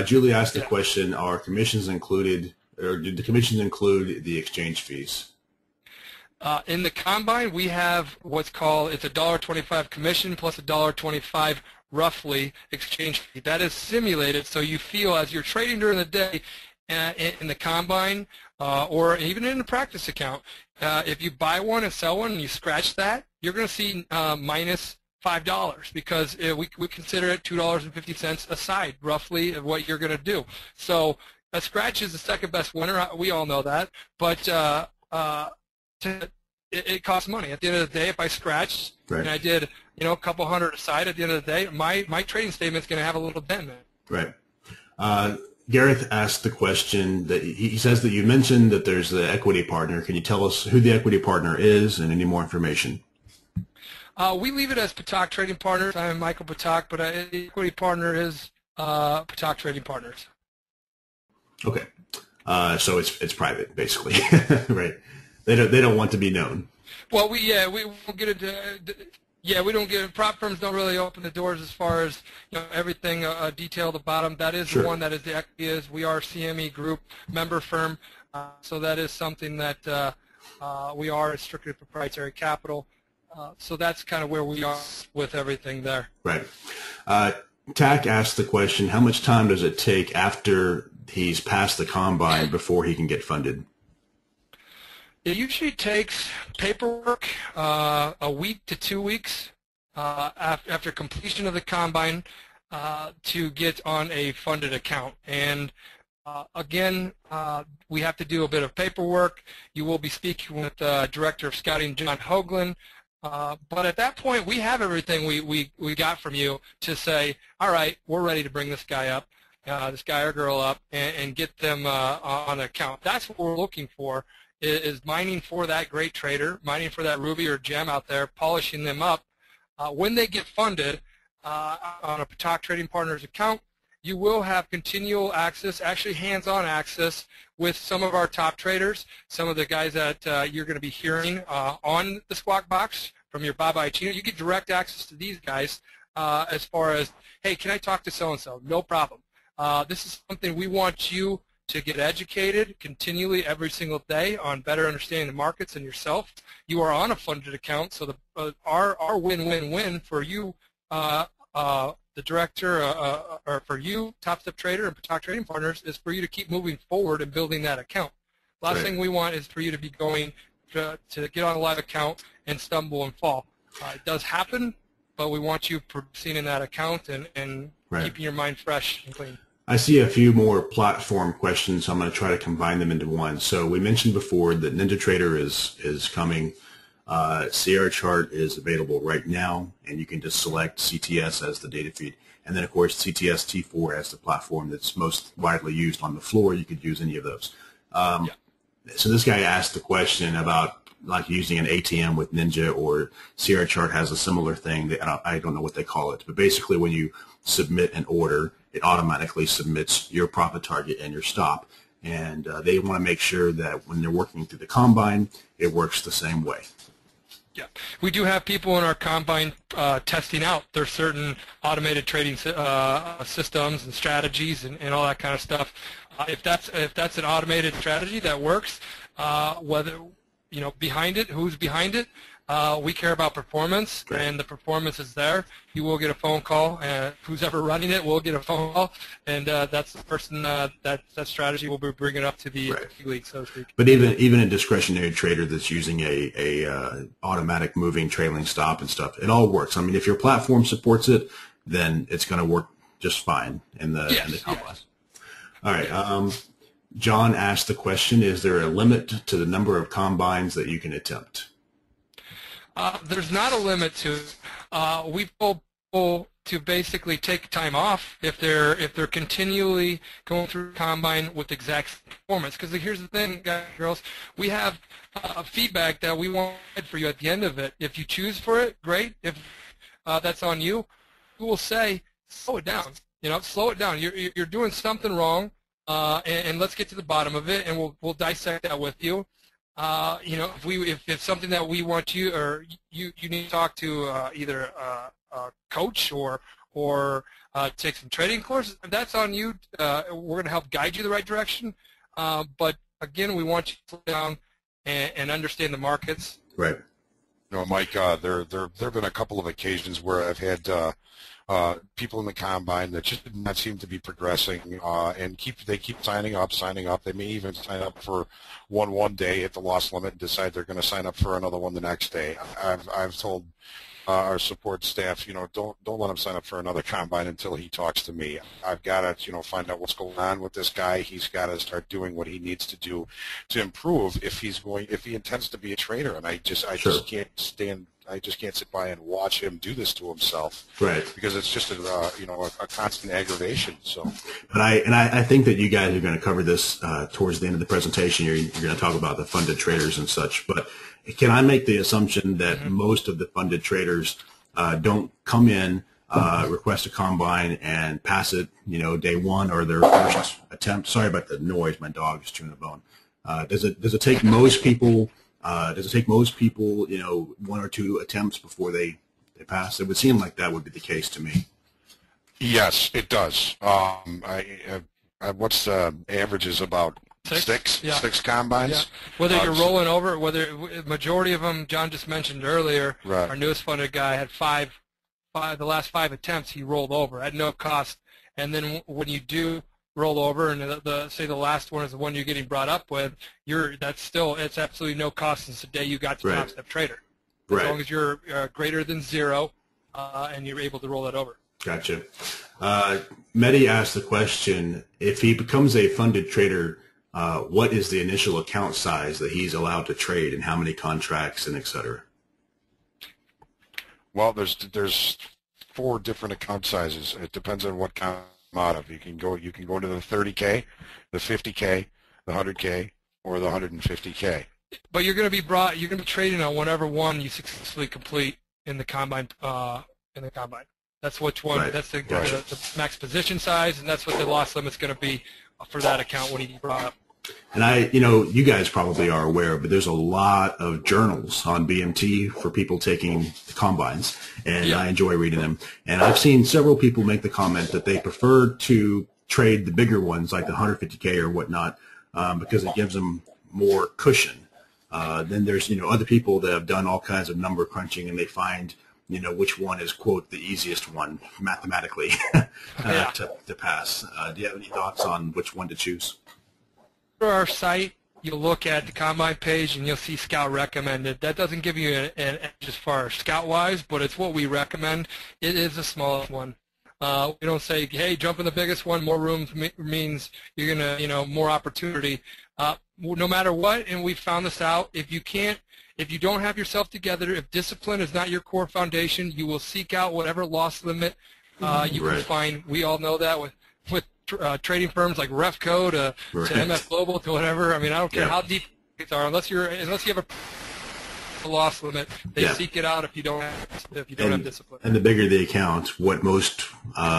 Julie asked the Yeah. question: are commissions included, or did the commissions include the exchange fees? In the combine, we have what's called, it's $1.25 commission plus $1.25 roughly exchange fee. That is simulated, so you feel as you're trading during the day in the combine or even in the practice account, if you buy one and sell one and you scratch that, you're going to see minus $5 because we consider it $2.50 a side, roughly, of what you're going to do. So a scratch is the second best winner. We all know that, but it costs money. At the end of the day, if I scratched Right. and I did, a couple hundred aside, at the end of the day, my trading statement's going to have a little dent in it. Right. Gareth asked the question that he says that you mentioned that there's the equity partner. Can you tell us who the equity partner is and any more information? We leave it as Patak Trading Partners. I'm Michael Patak, but the equity partner is Patak Trading Partners. Okay. So it's private, basically, right? They don't want to be known. Well, we won't get into. We don't get, prop firms don't really open the doors as far as everything detailed about them. That is Sure. the one that is the equity is. We are CME Group member firm, so that is something that we are strictly proprietary capital. So that's kind of where we are with everything there. Right. TAC asked the question: how much time does it take after he's passed the combine before he can get funded? It usually takes paperwork a week to 2 weeks after completion of the combine to get on a funded account. And again, we have to do a bit of paperwork. You will be speaking with Director of Scouting, John Hoagland. But at that point, we have everything we got from you to say, all right, we're ready to bring this guy up, this guy or girl up, and get them on an account. That's what we're looking for. Is mining for that great trader, mining for that ruby or gem out there, polishing them up. When they get funded on a Patak Trading Partners account, you will have continual access, actually hands-on access with some of our top traders, some of the guys that you're going to be hearing on the Squawk Box from your Baba Ichino. You get direct access to these guys as far as, hey, can I talk to so-and-so? No problem. This is something we want you to get educated continually every single day on better understanding the markets and yourself. You are on a funded account, so our win-win-win for you, the director, or for you, TopstepTrader and Patak Trading Partners, is for you to keep moving forward and building that account. Last Right. thing we want is for you to be going to get on a live account and stumble and fall. It does happen, but we want you progressing in that account and Right. keeping your mind fresh and clean. I see a few more platform questions, so I'm going to try to combine them into one. So we mentioned before that NinjaTrader is coming. Sierra Chart is available right now, and you can just select CTS as the data feed. And then, of course, CTS T4 as the platform that's most widely used on the floor. You could use any of those. So this guy asked the question about like using an ATM with Ninja, or Sierra Chart has a similar thing. That, I don't know what they call it, but basically when you submit an order, it automatically submits your profit target and your stop. And they want to make sure that when they're working through the combine, it works the same way. Yeah, we do have people in our combine testing out their certain automated trading systems and strategies and all that kind of stuff. If that's an automated strategy that works, whether behind it, who's behind it, we care about performance, Right. and the performance is there. You will get a phone call, and who's ever running it will get a phone call, and that's the person that strategy will be bringing up to the Right. league, so to speak. But even a discretionary trader that's using a automatic moving trailing stop and stuff, it all works. I mean, if your platform supports it, then it's going to work just fine in the combine. Yes. All right. John asked the question: is there a limit to the number of combines that you can attempt? There's not a limit to it. We've told people to basically take time off if they're continually going through combine with exact performance. Because here's the thing, guys and girls, we have feedback that we want for you at the end of it. If you choose for it, great. If that's on you, we will say slow it down. Slow it down. You're doing something wrong, and let's get to the bottom of it, and we'll dissect that with you. If it's something that we want you, or you need to talk to either a coach or take some trading courses, if that's on you. We're going to help guide you the right direction. But again, we want you to slow down and understand the markets. Right. Mike, there have been a couple of occasions where I've had people in the combine that just did not seem to be progressing, and they keep signing up. They may even sign up for one day at the loss limit and decide they're going to sign up for another one the next day. I've told our support staff, don't let him sign up for another combine until he talks to me. I've got to, find out what's going on with this guy. He's got to start doing what he needs to do to improve if he intends to be a trader. And I just can't stand. I just can't sit by and watch him do this to himself. Right. Because it's just a constant aggravation. So. But I think that you guys are going to cover this towards the end of the presentation. You're going to talk about the funded traders and such. But can I make the assumption that most of the funded traders don't come in, request a combine, and pass it, day one or their first attempt? Sorry about the noise. My dog is chewing a bone. Does it take most people? One or two attempts before they pass? It would seem like that would be the case to me. Yes, it does. What's the average is about six combines? Yeah. Whether you're rolling over, majority of them, John just mentioned earlier, right. Our newest funded guy had the last five attempts he rolled over at no cost. And then when you do roll over, and say the last one is the one you're getting brought up with, it's absolutely no cost since the day you got to TopstepTrader. As long as you're greater than zero, and you're able to roll that over. Gotcha. Mehdi asked the question: if he becomes a funded trader, what is the initial account size that he's allowed to trade, and how many contracts, and et cetera? Well, there's 4 different account sizes. It depends on what kind out of. You can go to the 30K, the 50K, the 100K, or the 150K. But you're going to be trading on whatever one you successfully complete in the combine. That's which one. Right. That's the max position size, and that's what the loss limit's going to be for that account when he brought up. And you guys probably are aware, but there's a lot of journals on BMT for people taking the combines, and I enjoy reading them. And I've seen several people make the comment that they prefer to trade the bigger ones, like the 150K or whatnot, because it gives them more cushion. Then there's, other people that have done all kinds of number crunching, and they find, which one is, quote, the easiest one mathematically to pass. Do you have any thoughts on which one to choose? Our site, you'll look at the combine page and you'll see Scout recommended. That doesn't give you an edge as far as Scout-wise, but it's what we recommend. It is the smallest one. We don't say, hey, jump in the biggest one. More rooms means you're gonna, more opportunity. No matter what, and we found this out. If you don't have yourself together, if discipline is not your core foundation, you will seek out whatever loss limit you can find. We all know that with trading firms like Refco to MF Global to whatever. I mean, I don't care how deep these are, unless you have a loss limit, they seek it out if you don't have discipline. And the bigger the account, what most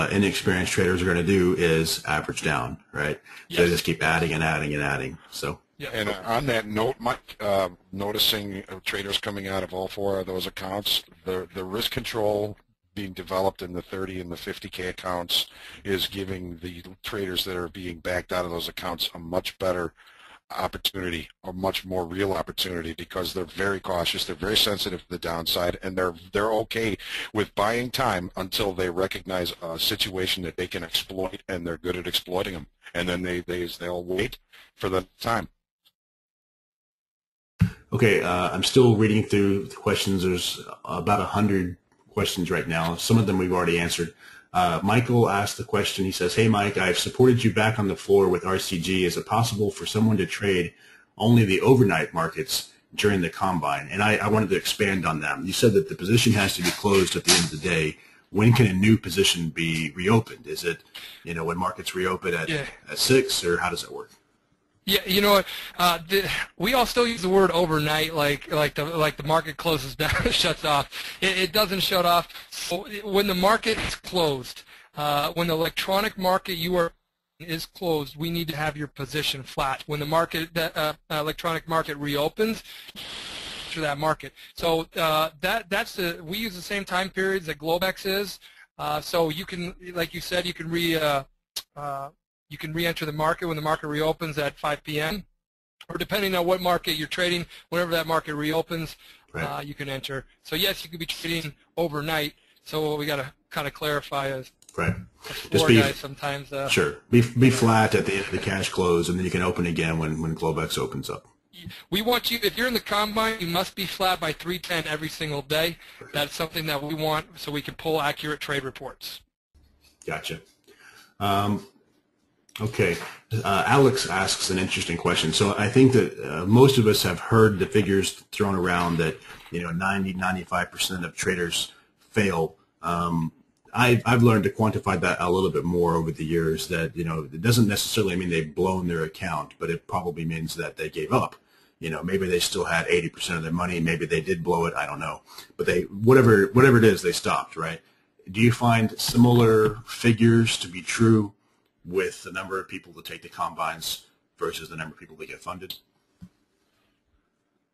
inexperienced traders are going to do is average down, right? Yes. So they just keep adding and adding and adding. So. Yeah. And on that note, Mike, noticing traders coming out of all 4 of those accounts, the risk control being developed in the 30 and the 50K accounts is giving the traders that are being backed out of those accounts a much better opportunity, a much more real opportunity, because they're very cautious, they're very sensitive to the downside, and they're okay with buying time until they recognize a situation that they can exploit, and they're good at exploiting them, and then they'll wait for the time. Okay, I'm still reading through the questions. There's about 100 questions right now. Some of them we've already answered. Michael asked the question. He says, hey, Mike, I've supported you back on the floor with RCG. Is it possible for someone to trade only the overnight markets during the combine? And I wanted to expand on that. You said that the position has to be closed at the end of the day. when can a new position be reopened? Is it, when markets reopen at 6, or how does it work? Yeah, you know what? We all still use the word overnight, like the market closes down, shuts off. It doesn't shut off. So when the market is closed, when the electronic market is closed, we need to have your position flat. When the electronic market reopens, to that market. So we use the same time periods that Globex is. So you can, like you said, you can re-enter the market when the market reopens at 5 p.m. or depending on what market you're trading, whenever that market reopens, right. You can enter. So yes, you could be trading overnight. So what we got to kind of clarify is, right. Just guys sometimes. Sure. Be flat at the end of the cash close, and then you can open again when Globex opens up. We want you, if you're in the combine, you must be flat by 310 every single day. That's something that we want so we can pull accurate trade reports. Gotcha. Okay. Alex asks an interesting question. So I think that most of us have heard the figures thrown around that 90-95% of traders fail. I've learned to quantify that a little bit more over the years. That it doesn't necessarily mean they've blown their account, but it probably means that they gave up. Maybe they still had 80% of their money. Maybe they did blow it. I don't know. But whatever it is, they stopped, right? Do you find similar figures to be true with the number of people that take the combines versus the number of people that get funded?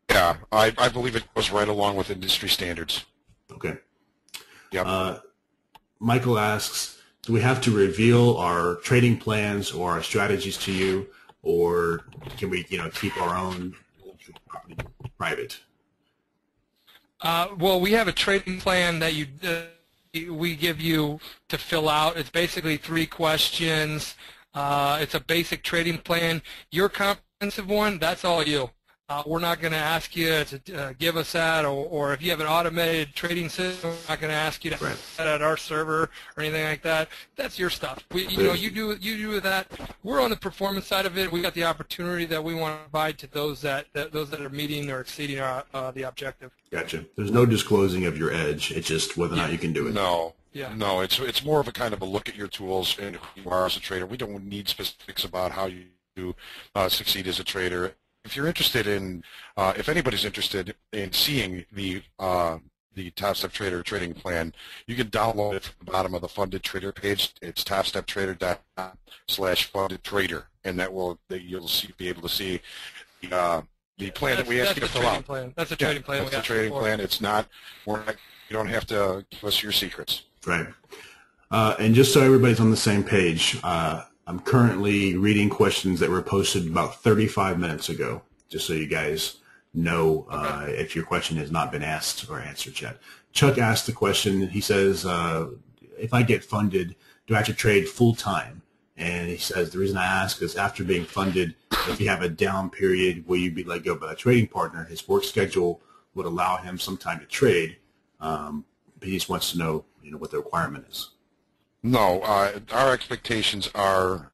Yeah, I believe it goes right along with industry standards. Okay. Yep. Michael asks, do we have to reveal our trading plans or our strategies to you, or can we, keep our own property private? Well, we have a trading plan that we give you to fill out. It's basically 3 questions. It's a basic trading plan. Your comprehensive one, that's all you. We're not going to ask you to give us that, or if you have an automated trading system, we're not going to ask you to have that at our server or anything like that. That's your stuff. You do that. We're on the performance side of it. We got the opportunity that we want to provide to those that are meeting or exceeding the objective. Gotcha. There's no disclosing of your edge. It's just whether or not you can do it. No. Yeah. No, it's more of a kind of a look at your tools and who you are as a trader. We don't need specifics about how you succeed as a trader. If you're interested in, if anybody's interested in seeing the TopstepTrader trading plan, you can download it from the bottom of the Funded Trader page. It's TopstepTrader.com/fundedtrader, and you'll be able to see the plan that we ask you to fill out. That's a trading plan. That's a trading plan. It's not. You don't have to give us your secrets. Right. And just so everybody's on the same page, I'm currently reading questions that were posted about 35 minutes ago, just so you guys know if your question has not been asked or answered yet. Chuck asked the question. He says, if I get funded, do I have to trade full-time? And he says, the reason I ask is after being funded, if you have a down period, will you be let go by a trading partner? His work schedule would allow him some time to trade. But he just wants to know, what the requirement is. No, our expectations are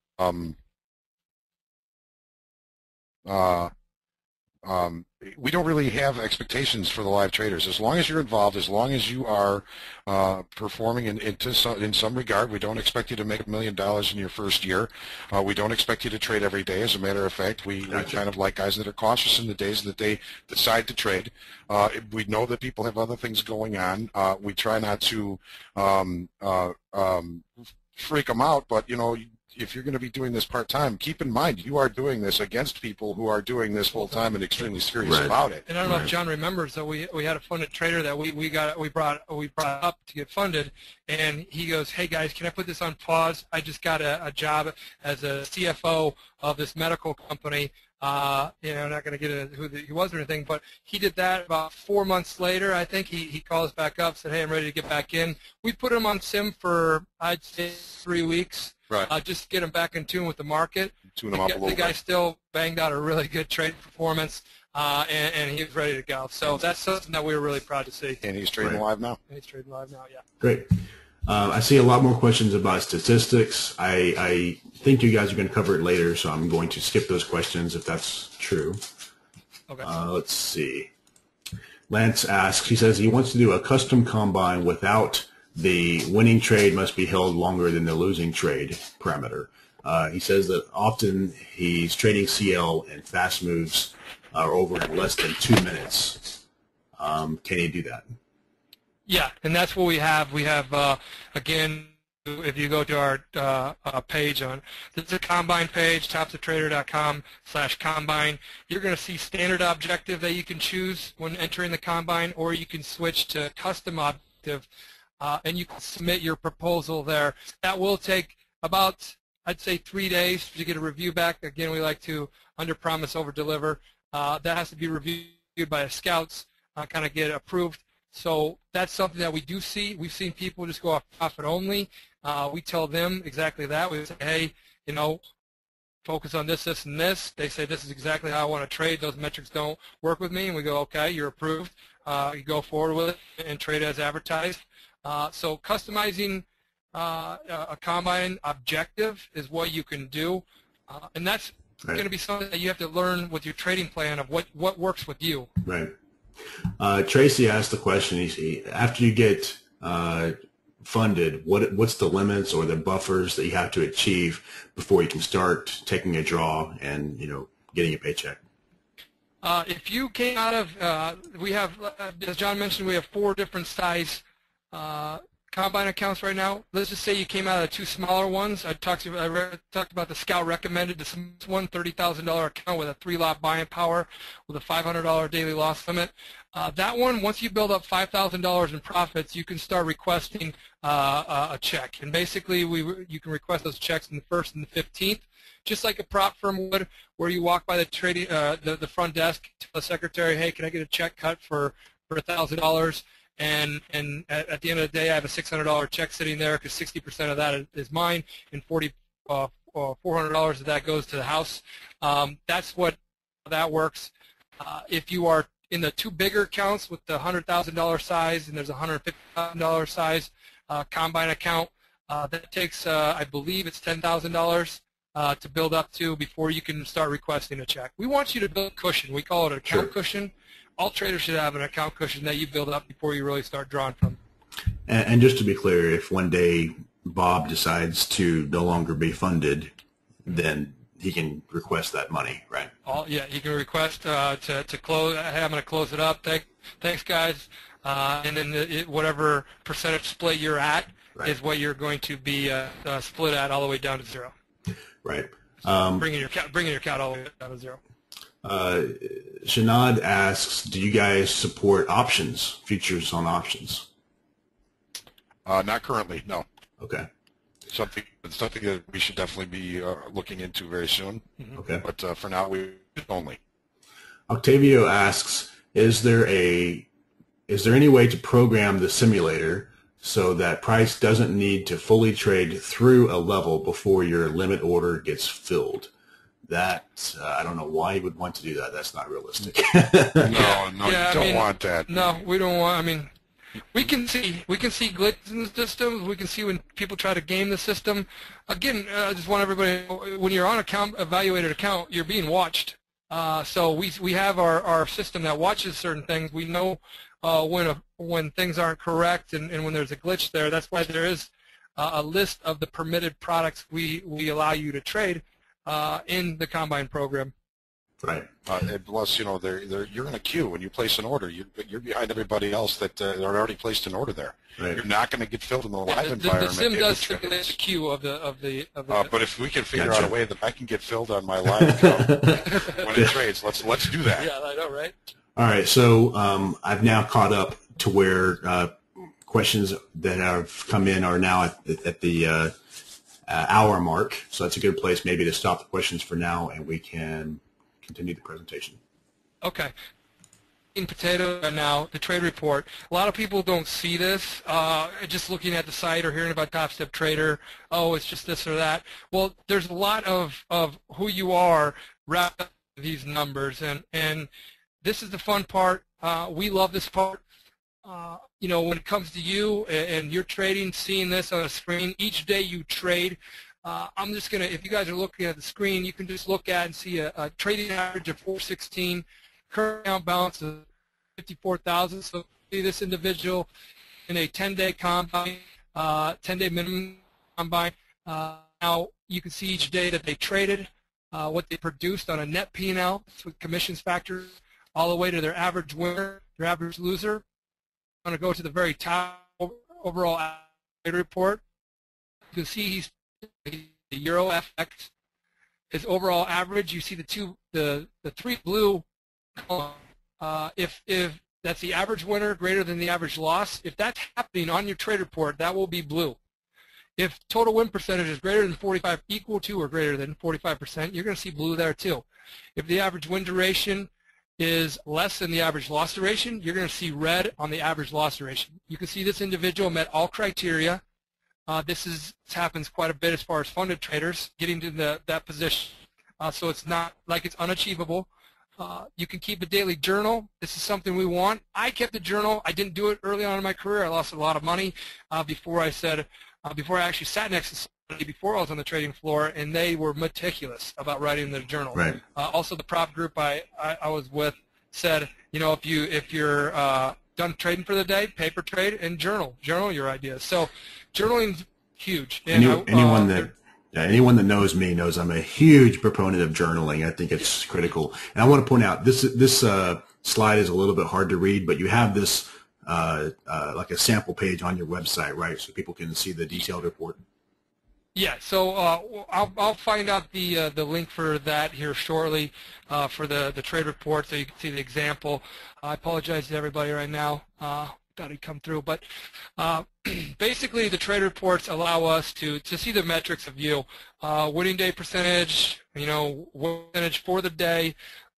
we don't really have expectations for the live traders. As long as you're involved, as long as you are performing in some regard, we don't expect you to make $1 million in your first year. We don't expect you to trade every day. As a matter of fact, we kind of like guys that are cautious in the days that they decide to trade. We know that people have other things going on. We try not to freak them out, but if you're going to be doing this part-time, keep in mind you are doing this against people who are doing this full-time and extremely serious about it. And I don't know if John remembers that we had a funded trader that we brought up to get funded, and he goes, "Hey guys, can I put this on pause? I just got a job as a CFO of this medical company." I'm not going to get into who he was or anything, but he did that about 4 months later. I think he called us back up, said, "Hey, I'm ready to get back in." We put him on sim for, I'd say, 3 weeks. Right. Just to get him back in tune with the market. Tune him up a little bit. The guy still banged out a really good trade performance, and he was ready to go. So that's something that we were really proud to see. And he's trading live now. And he's trading live now, yeah. Great. I see a lot more questions about statistics. I think you guys are going to cover it later, so I'm going to skip those questions if that's true. Okay. Let's see. Lance asks, he says he wants to do a custom combine without the winning trade must be held longer than the losing trade parameter. He says that often he's trading CL and fast moves are over in less than 2 minutes. Can he do that? Yeah, and that's what we have. We have, again, if you go to our page on, this is a Combine page, TopstepTrader.com/Combine. You're going to see standard objective that you can choose when entering the Combine, or you can switch to custom objective, and you can submit your proposal there. That will take about, I'd say, 3 days to get a review back. Again, we like to under-promise, over-deliver. That has to be reviewed by the scouts, kind of get approved. So that's something that we do see. We've seen people just go off profit only. We tell them exactly that. We say, hey, you know, focus on this, this, and this. They say, this is exactly how I want to trade. Those metrics don't work with me. And we go, okay, you're approved. You go forward with it and trade as advertised. So customizing a Combine objective is what you can do. And that's going to be something that you have to learn with your trading plan of what works with you. Right. Tracy asked the question, after you get funded, what's the limits or the buffers that you have to achieve before you can start taking a draw and, you know, getting a paycheck? If you came out of, we have, as John mentioned, we have 4 different size Combine accounts right now. Let's just say you came out of the 2 smaller ones. I talked about the Scout recommended, this one $30,000 account with a 3-lot buying power with a $500 daily loss limit. That one, once you build up $5,000 in profits, you can start requesting a check. And basically, you can request those checks in the 1st and the 15th, just like a prop firm would, where you walk by the trading the front desk, tell the secretary, hey, can I get a check cut for $1,000? And at the end of the day, I have a $600 check sitting there because 60% of that is mine, and $400 of that goes to the house. That's what that works. If you are in the 2 bigger accounts with the $100,000 size, and there's a $150,000 size Combine account, that takes, I believe, it's $10,000 to build up to before you can start requesting a check. We want you to build a cushion. We call it an account cushion. All traders should have an account cushion that you build up before you really start drawing from. And just to be clear, if one day Bob decides to no longer be funded, then he can request that money, right? Yeah, you can request to close. Hey, I'm going to close it up. Thanks, guys. And then whatever percentage split you're at is what you're going to be split at all the way down to 0. Right. Bringing your account all the way down to 0. Shanad asks, do you guys support options, futures on options? Not currently, no. Okay. Something that we should definitely be looking into very soon. Okay. But for now, we only. Octavio asks, is there any way to program the simulator so that price doesn't need to fully trade through a level before your limit order gets filled? That I don't know why you would want to do that. That's not realistic. No, you don't want that. No, we don't want. I mean, we can see glitches in the system. We can see when people try to game the system. Again, I just want everybody, when you're on evaluated account, you're being watched. So we have our system that watches certain things. We know when things aren't correct and when there's a glitch there. That's why there is a list of the permitted products we allow you to trade in the Combine program. Right. And plus, you know, you're in a queue when you place an order. You're behind everybody else that are already placed an order there. Right. You're not going to get filled in the live environment. The sim does stipulate the queue of the. But if we can figure out a way that I can get filled on my live account when it trades, let's do that. Yeah, I know, right? All right. So I've now caught up to where questions that have come in are now at the hour mark. So that's a good place maybe to stop the questions for now, and we can continue the presentation. Okay. In potato now, the trade report. A lot of people don't see this. Just looking at the site or hearing about TopstepTrader, oh, it's just this or that. Well, there's a lot of who you are wrapped up in these numbers, and this is the fun part. We love this part. You know, when it comes to you and you're trading, seeing this on a screen, each day you trade, I'm just going to, if you guys are looking at the screen, you can just look at and see a trading average of 416, current account balance of 54,000. So see this individual in a 10-day combine, 10-day minimum combine. Now you can see each day that they traded, what they produced on a net P&L with commissions factors, all the way to their average winner, their average loser. I'm going to go to the very top overall trade report. You can see he's the Euro FX. His overall average, you see the three blue columns. If that's the average winner greater than the average loss, if that's happening on your trade report, that will be blue. If total win percentage is greater than 45, equal to or greater than 45%, you're going to see blue there too. If the average win duration is less than the average loss duration, you're going to see red on the average loss duration. You can see this individual met all criteria. This happens quite a bit as far as funded traders getting to that position. So it's not like it's unachievable. You can keep a daily journal. This is something we want. I kept a journal. I didn't do it early on in my career. I lost a lot of money before I actually sat next to somebody before I was on the trading floor, and they were meticulous about writing their journal. Right. Also, the prop group I was with said, if you're done trading for the day, paper trade and journal your ideas. So journaling's huge. And anyone that knows me knows I'm a huge proponent of journaling. I think it's critical. And I want to point out this slide is a little bit hard to read, but you have this like a sample page on your website, right? So people can see the detailed report. Yeah, so I'll find out the link for that here shortly for the trade report, so you can see the example. I apologize to everybody right now. Thought it'd come through, but basically the trade reports allow us to see the metrics of you, winning day percentage, win percentage for the day,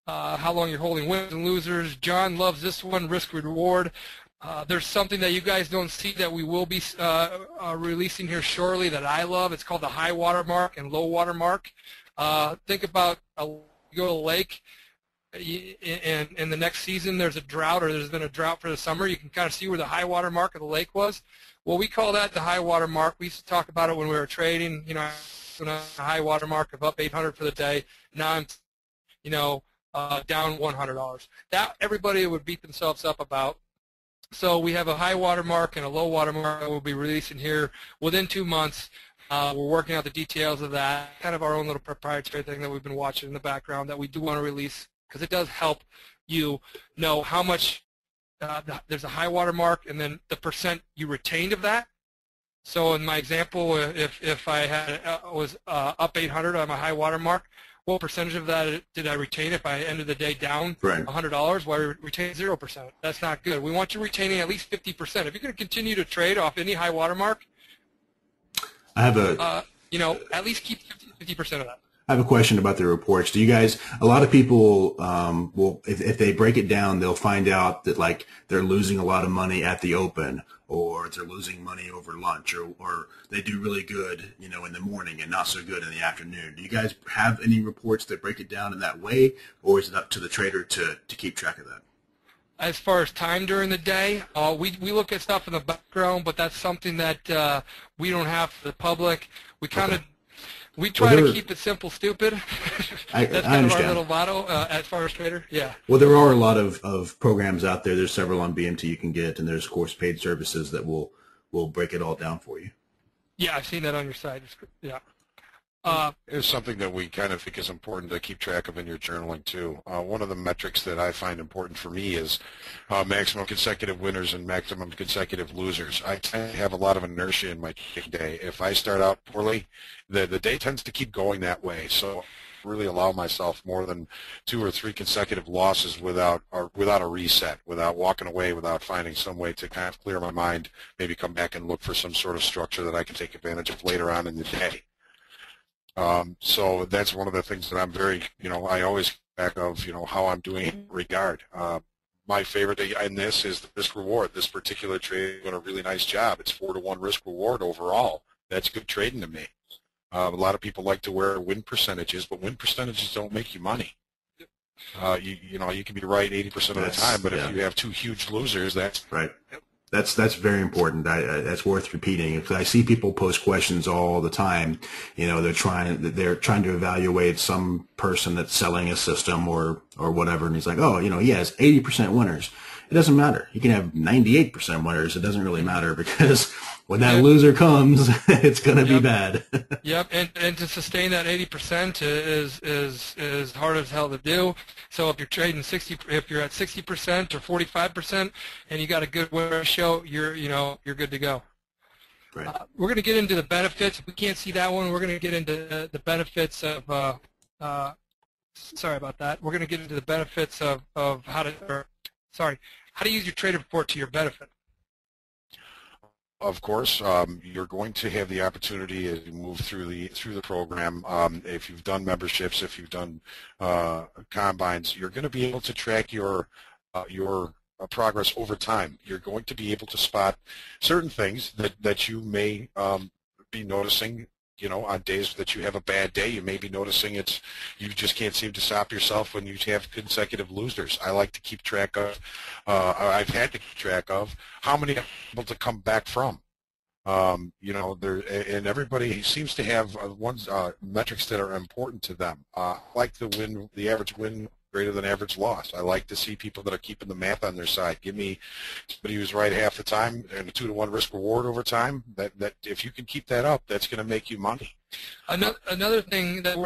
how long you're holding wins and losers. John loves this one, risk reward. There's something that you guys don't see that we will be releasing here shortly that I love. It's called the high water mark and low water mark. Think about you go to a lake, and in the next season there's a drought, or there's been a drought for the summer. You can kind of see where the high water mark of the lake was. Well, we call that the high water mark. We used to talk about it when we were trading. A high water mark of up 800 for the day. Now I'm, down $100. That everybody would beat themselves up about. So we have a high water mark and a low water mark that we'll be releasing here within 2 months. We're working out the details of that, kind of our own little proprietary thing that we've been watching in the background that we do want to release, because it does help you know how much there's a high water mark and then the percent you retained of that. So in my example, if I had was up 800 on my high water mark, what percentage of that did I retain if I ended the day down $100? Well, I retained 0%. That's not good. We want you retaining at least 50%. If you're going to continue to trade off any high water mark, I have at least keep 50% of that. I have a question about the reports. Do you guys, a lot of people will, if they break it down, they'll find out that like they're losing a lot of money at the open, or they're losing money over lunch, or they do really good, in the morning and not so good in the afternoon. Do you guys have any reports that break it down in that way, or is it up to the trader to keep track of that? As far as time during the day, we look at stuff in the background, but that's something that we don't have for the public. We kind of We try to keep it simple, stupid. That's kind of our little motto as far as trader. Yeah. Well, there are a lot of programs out there. There's several on BMT you can get, and there's, of course, paid services that will break it all down for you. Yeah, I've seen that on your site. Yeah. It's something that we kind of think is important to keep track of in your journaling too. One of the metrics that I find important for me is maximum consecutive winners and maximum consecutive losers. I tend to have a lot of inertia in my day. If I start out poorly, the day tends to keep going that way. So I really allow myself more than 2 or 3 consecutive losses without a reset, without walking away, without finding some way to kind of clear my mind, maybe come back and look for some sort of structure that I can take advantage of later on in the day. So that's one of the things that I'm very, I always keep track of, how I'm doing in regard. My favorite in this is the risk reward. This particular trade is doing a really nice job. It's 4-to-1 risk reward overall. That's good trading to me. A lot of people like to wear win percentages, but win percentages don't make you money. You can be right 80% of the time, but if you have 2 huge losers, that's right. That's very important. That's worth repeating, because I see people post questions all the time. They're trying to evaluate some person that's selling a system or whatever, and he's like, oh, he has 80% winners, it doesn't matter. You can have 98% winners. It doesn't really matter because when that Yep. loser comes, it's going to be Yep. bad. Yep, and to sustain that 80% is hard as hell to do. So if you're trading 60, if you're at 60% or 45%, and you got a good win ratio, you're good to go. Right. We're going to get into the benefits. If we can't see that one, we're going to get into the benefits of. Sorry about that. We're going to get into the benefits of how to use your trader report to your benefit. Of course, you're going to have the opportunity as you move through the program. If you've done memberships, if you've done combines, you're going to be able to track your progress over time. You're going to be able to spot certain things that you may be noticing. On days that you have a bad day, you may be noticing you just can't seem to stop yourself when you have consecutive losers. I like to keep track of, I've had to keep track of how many I'm able to come back from. And everybody seems to have metrics that are important to them. I like the average win greater than average loss. I like to see people that are keeping the math on their side. Give me somebody who's right half the time and a 2-to-1 risk reward over time. That if you can keep that up, that's going to make you money. Another thing that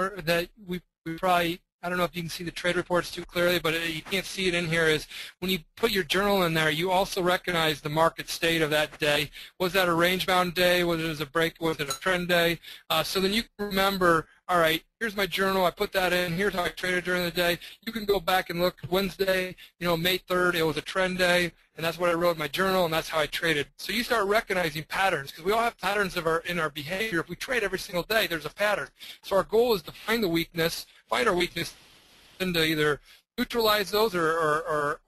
we probably, I don't know if you can see the trade reports too clearly, but you can't see it in here, is when you put your journal in there, you also recognize the market state of that day. Was that a range-bound day? Was it a break? Was it a trend day? So then you can remember, all right, here's my journal. I put that in. Here's how I traded during the day. You can go back and look. Wednesday, May 3rd, it was a trend day, and that's what I wrote in my journal, and that's how I traded. So you start recognizing patterns, because we all have patterns in our behavior. If we trade every single day, there's a pattern. So our goal is to find our weakness, and to either neutralize those or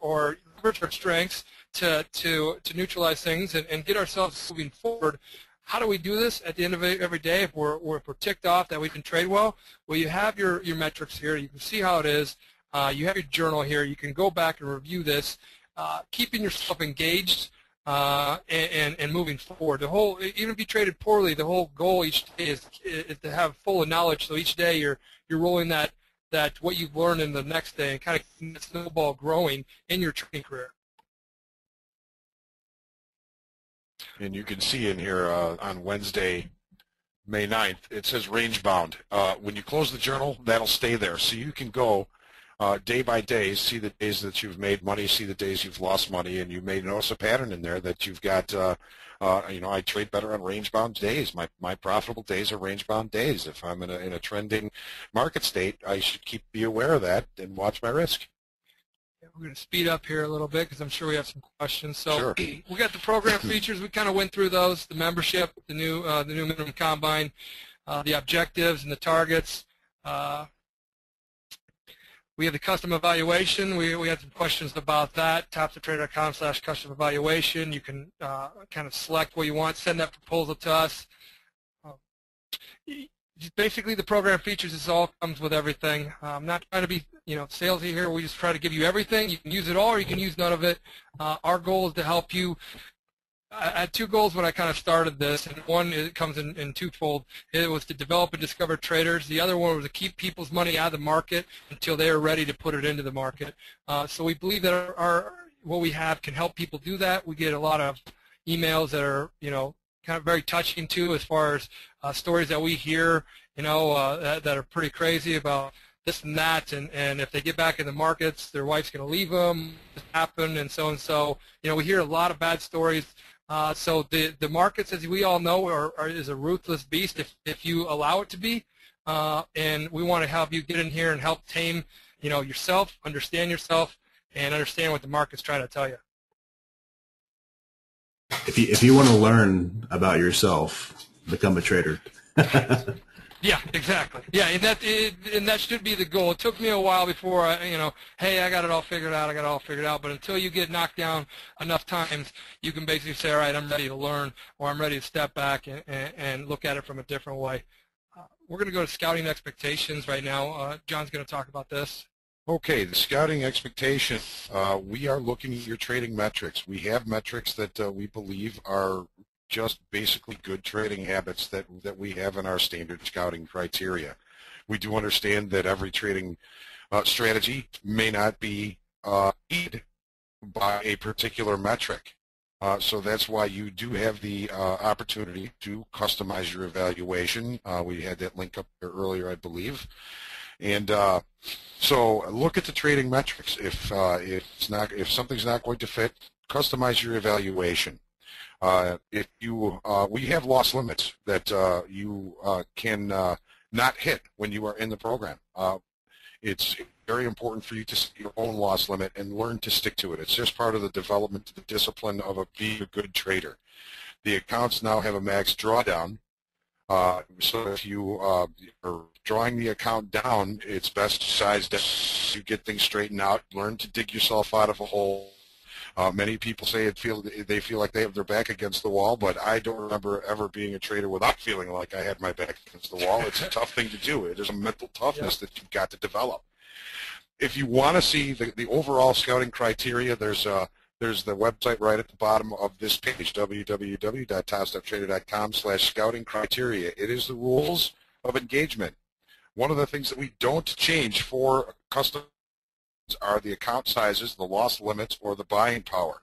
leverage our strengths to neutralize things and get ourselves moving forward. How do we do this at the end of every day if we're ticked off that we can trade well? Well, you have your metrics here. You can see how it is. You have your journal here. You can go back and review this, keeping yourself engaged and moving forward. Even if you traded poorly, the whole goal each day is to have full of knowledge. So each day you're rolling that what you've learned in the next day and kind of keeping the snowball growing in your trading career. And you can see in here on Wednesday, May 9th, it says range bound. When you close the journal, that'll stay there. So you can go day by day, see the days that you've made money, see the days you've lost money, and you may notice a pattern in there that you've got, I trade better on range-bound days. My profitable days are range-bound days. If I'm in a trending market state, I should be aware of that and watch my risk. We're going to speed up here a little bit because I'm sure we have some questions. So sure. We got the program features. We kind of went through those: the membership, the new minimum combine, the objectives and the targets. We have the custom evaluation. We had some questions about that. TopstepTrader.com/custom evaluation. You can kind of select what you want, send that proposal to us. Basically, the program features, this all comes with everything. I'm not trying to be salesy here. We just try to give you everything. You can use it all or you can use none of it. Our goal is to help you. I had two goals when I kind of started this, and one, it comes in twofold. It was to develop and discover traders. The other one was to keep people's money out of the market until they are ready to put it into the market. So we believe that what we have can help people do that. We get a lot of emails that are kind of very touching too, as far as stories that we hear that are pretty crazy about this and that, and if they get back in the markets, their wife's going to leave them, this happened, and so. We hear a lot of bad stories. So the markets, as we all know, is a ruthless beast if you allow it to be, and we want to help you get in here and help tame yourself, understand yourself, and understand what the market's trying to tell you. If you want to learn about yourself, become a trader. Yeah, exactly. Yeah, and that should be the goal. It took me a while before hey, I got it all figured out. But until you get knocked down enough times, you can basically say, all right, I'm ready to learn, or I'm ready to step back and look at it from a different way. We're going to go to scouting expectations right now. John's going to talk about this. Okay, the scouting expectation, we are looking at your trading metrics. We have metrics that we believe are just basically good trading habits that we have in our standard scouting criteria. We do understand that every trading strategy may not be needed, by a particular metric. So that's why you do have the opportunity to customize your evaluation. We had that link up there earlier, I believe. And so look at the trading metrics. If something's not going to fit, customize your evaluation. If you we have loss limits that you can not hit when you are in the program. It's very important for you to set your own loss limit and learn to stick to it. It's just part of the development, the discipline of being a good trader. The accounts now have a max drawdown. So if you are drawing the account down, it's best sized down. You get things straightened out. Learn to dig yourself out of a hole. Many people say they feel like they have their back against the wall, but I don't remember ever being a trader without feeling like I had my back against the wall. It's a tough thing to do. It is a mental toughness that you've got to develop. If you want to see the overall scouting criteria, there's the website right at the bottom of this page, www.TopstepTrader.com/scouting criteria. It is the rules of engagement. One of the things that we don't change for customers are the account sizes, the loss limits, or the buying power.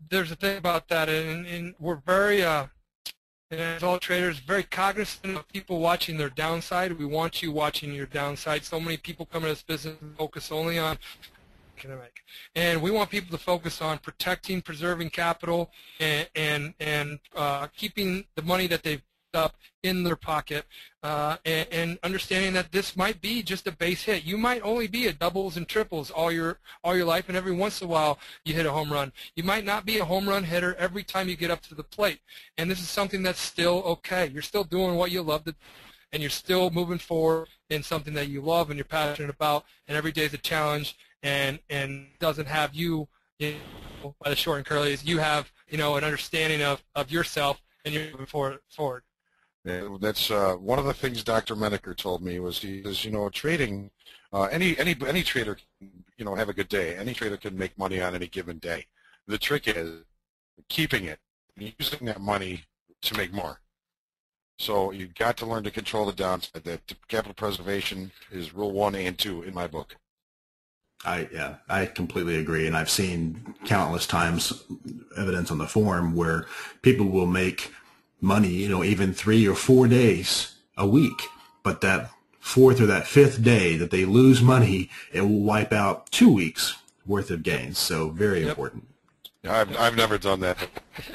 There's a thing about that, and we're very, as all traders, very cognizant of people watching their downside. We want you watching your downside. So many people come into this business and focus only on can I make, and we want people to focus on protecting, preserving capital, and keeping the money that they've up in their pocket, and understanding that this might be just a base hit. You might only be at doubles and triples all your life, and every once in a while you hit a home run. You might not be a home run hitter every time you get up to the plate, and this is something that's still okay. You're still doing what you love to, and you're still moving forward in something that you love and you're passionate about, and every day is a challenge, and doesn't have you, by the short and curlies, you have an understanding of yourself, and you're moving forward. Yeah, that's one of the things Dr. Menaker told me was he says, trading, any trader can, have a good day. Any trader can make money on any given day. The trick is keeping it, using that money to make more. So you've got to learn to control the downside. That capital preservation is rule 1 and 2 in my book. I completely agree, and I've seen countless times evidence on the forum where people will make money, even 3 or 4 days a week, but that 4th or that 5th day that they lose money, it will wipe out 2 weeks worth of gains. So very important. I've never done that.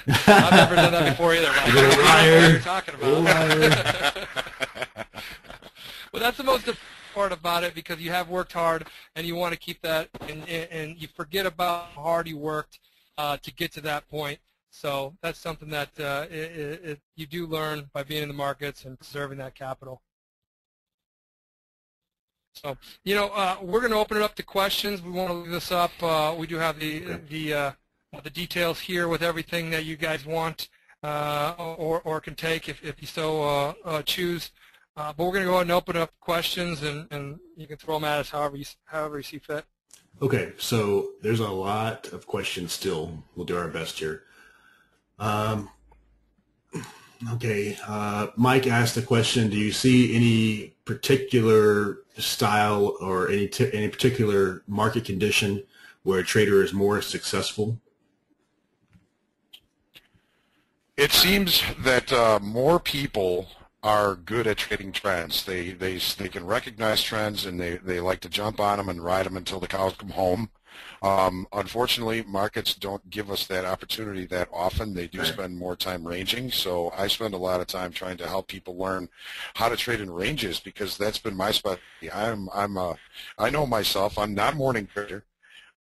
I've never done that before either. You're a liar. What you're talking about. Well, that's the most important part about it, because you have worked hard and you want to keep that, and you forget about how hard you worked to get to that point. So that's something that you do learn by being in the markets and preserving that capital. So, we're going to open it up to questions. We want to leave this up. We do have the details here with everything that you guys want or can take if you so choose. But we're going to go ahead and open up questions, and you can throw them at us however you see fit. Okay, so there's a lot of questions still. We'll do our best here. Okay, Mike asked the question, do you see any particular style or any particular market condition where a trader is more successful? It seems that more people are good at trading trends. They can recognize trends, and they like to jump on them and ride them until the cows come home. Unfortunately, markets don't give us that opportunity that often. They do spend more time ranging, so I spend a lot of time trying to help people learn how to trade in ranges, because that's been my specialty. I know myself. I'm not a morning trader.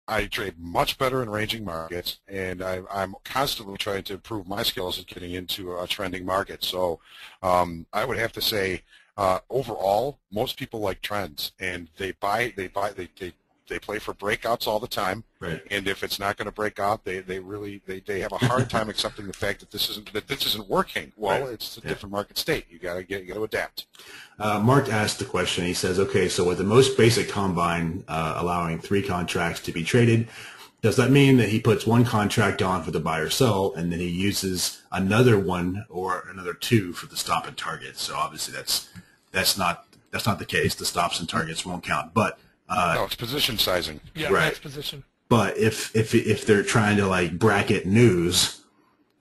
I trade much better in ranging markets, and I'm constantly trying to improve my skills at getting into a trending market. So I would have to say, overall, most people like trends, and they play for breakouts all the time. Right. And if it's not going to break out, they have a hard time accepting the fact that this isn't working. Well, it's a different market state. You got to adapt. Mark asked the question. He says, okay, so with the most basic combine allowing 3 contracts to be traded, does that mean that he puts 1 contract on for the buy or sell, and then he uses another 1 or another 2 for the stop and target? So obviously that's not the case. The stops and targets won't count. But no, it's position sizing. Yeah, right. That's position. But if they're trying to like bracket news,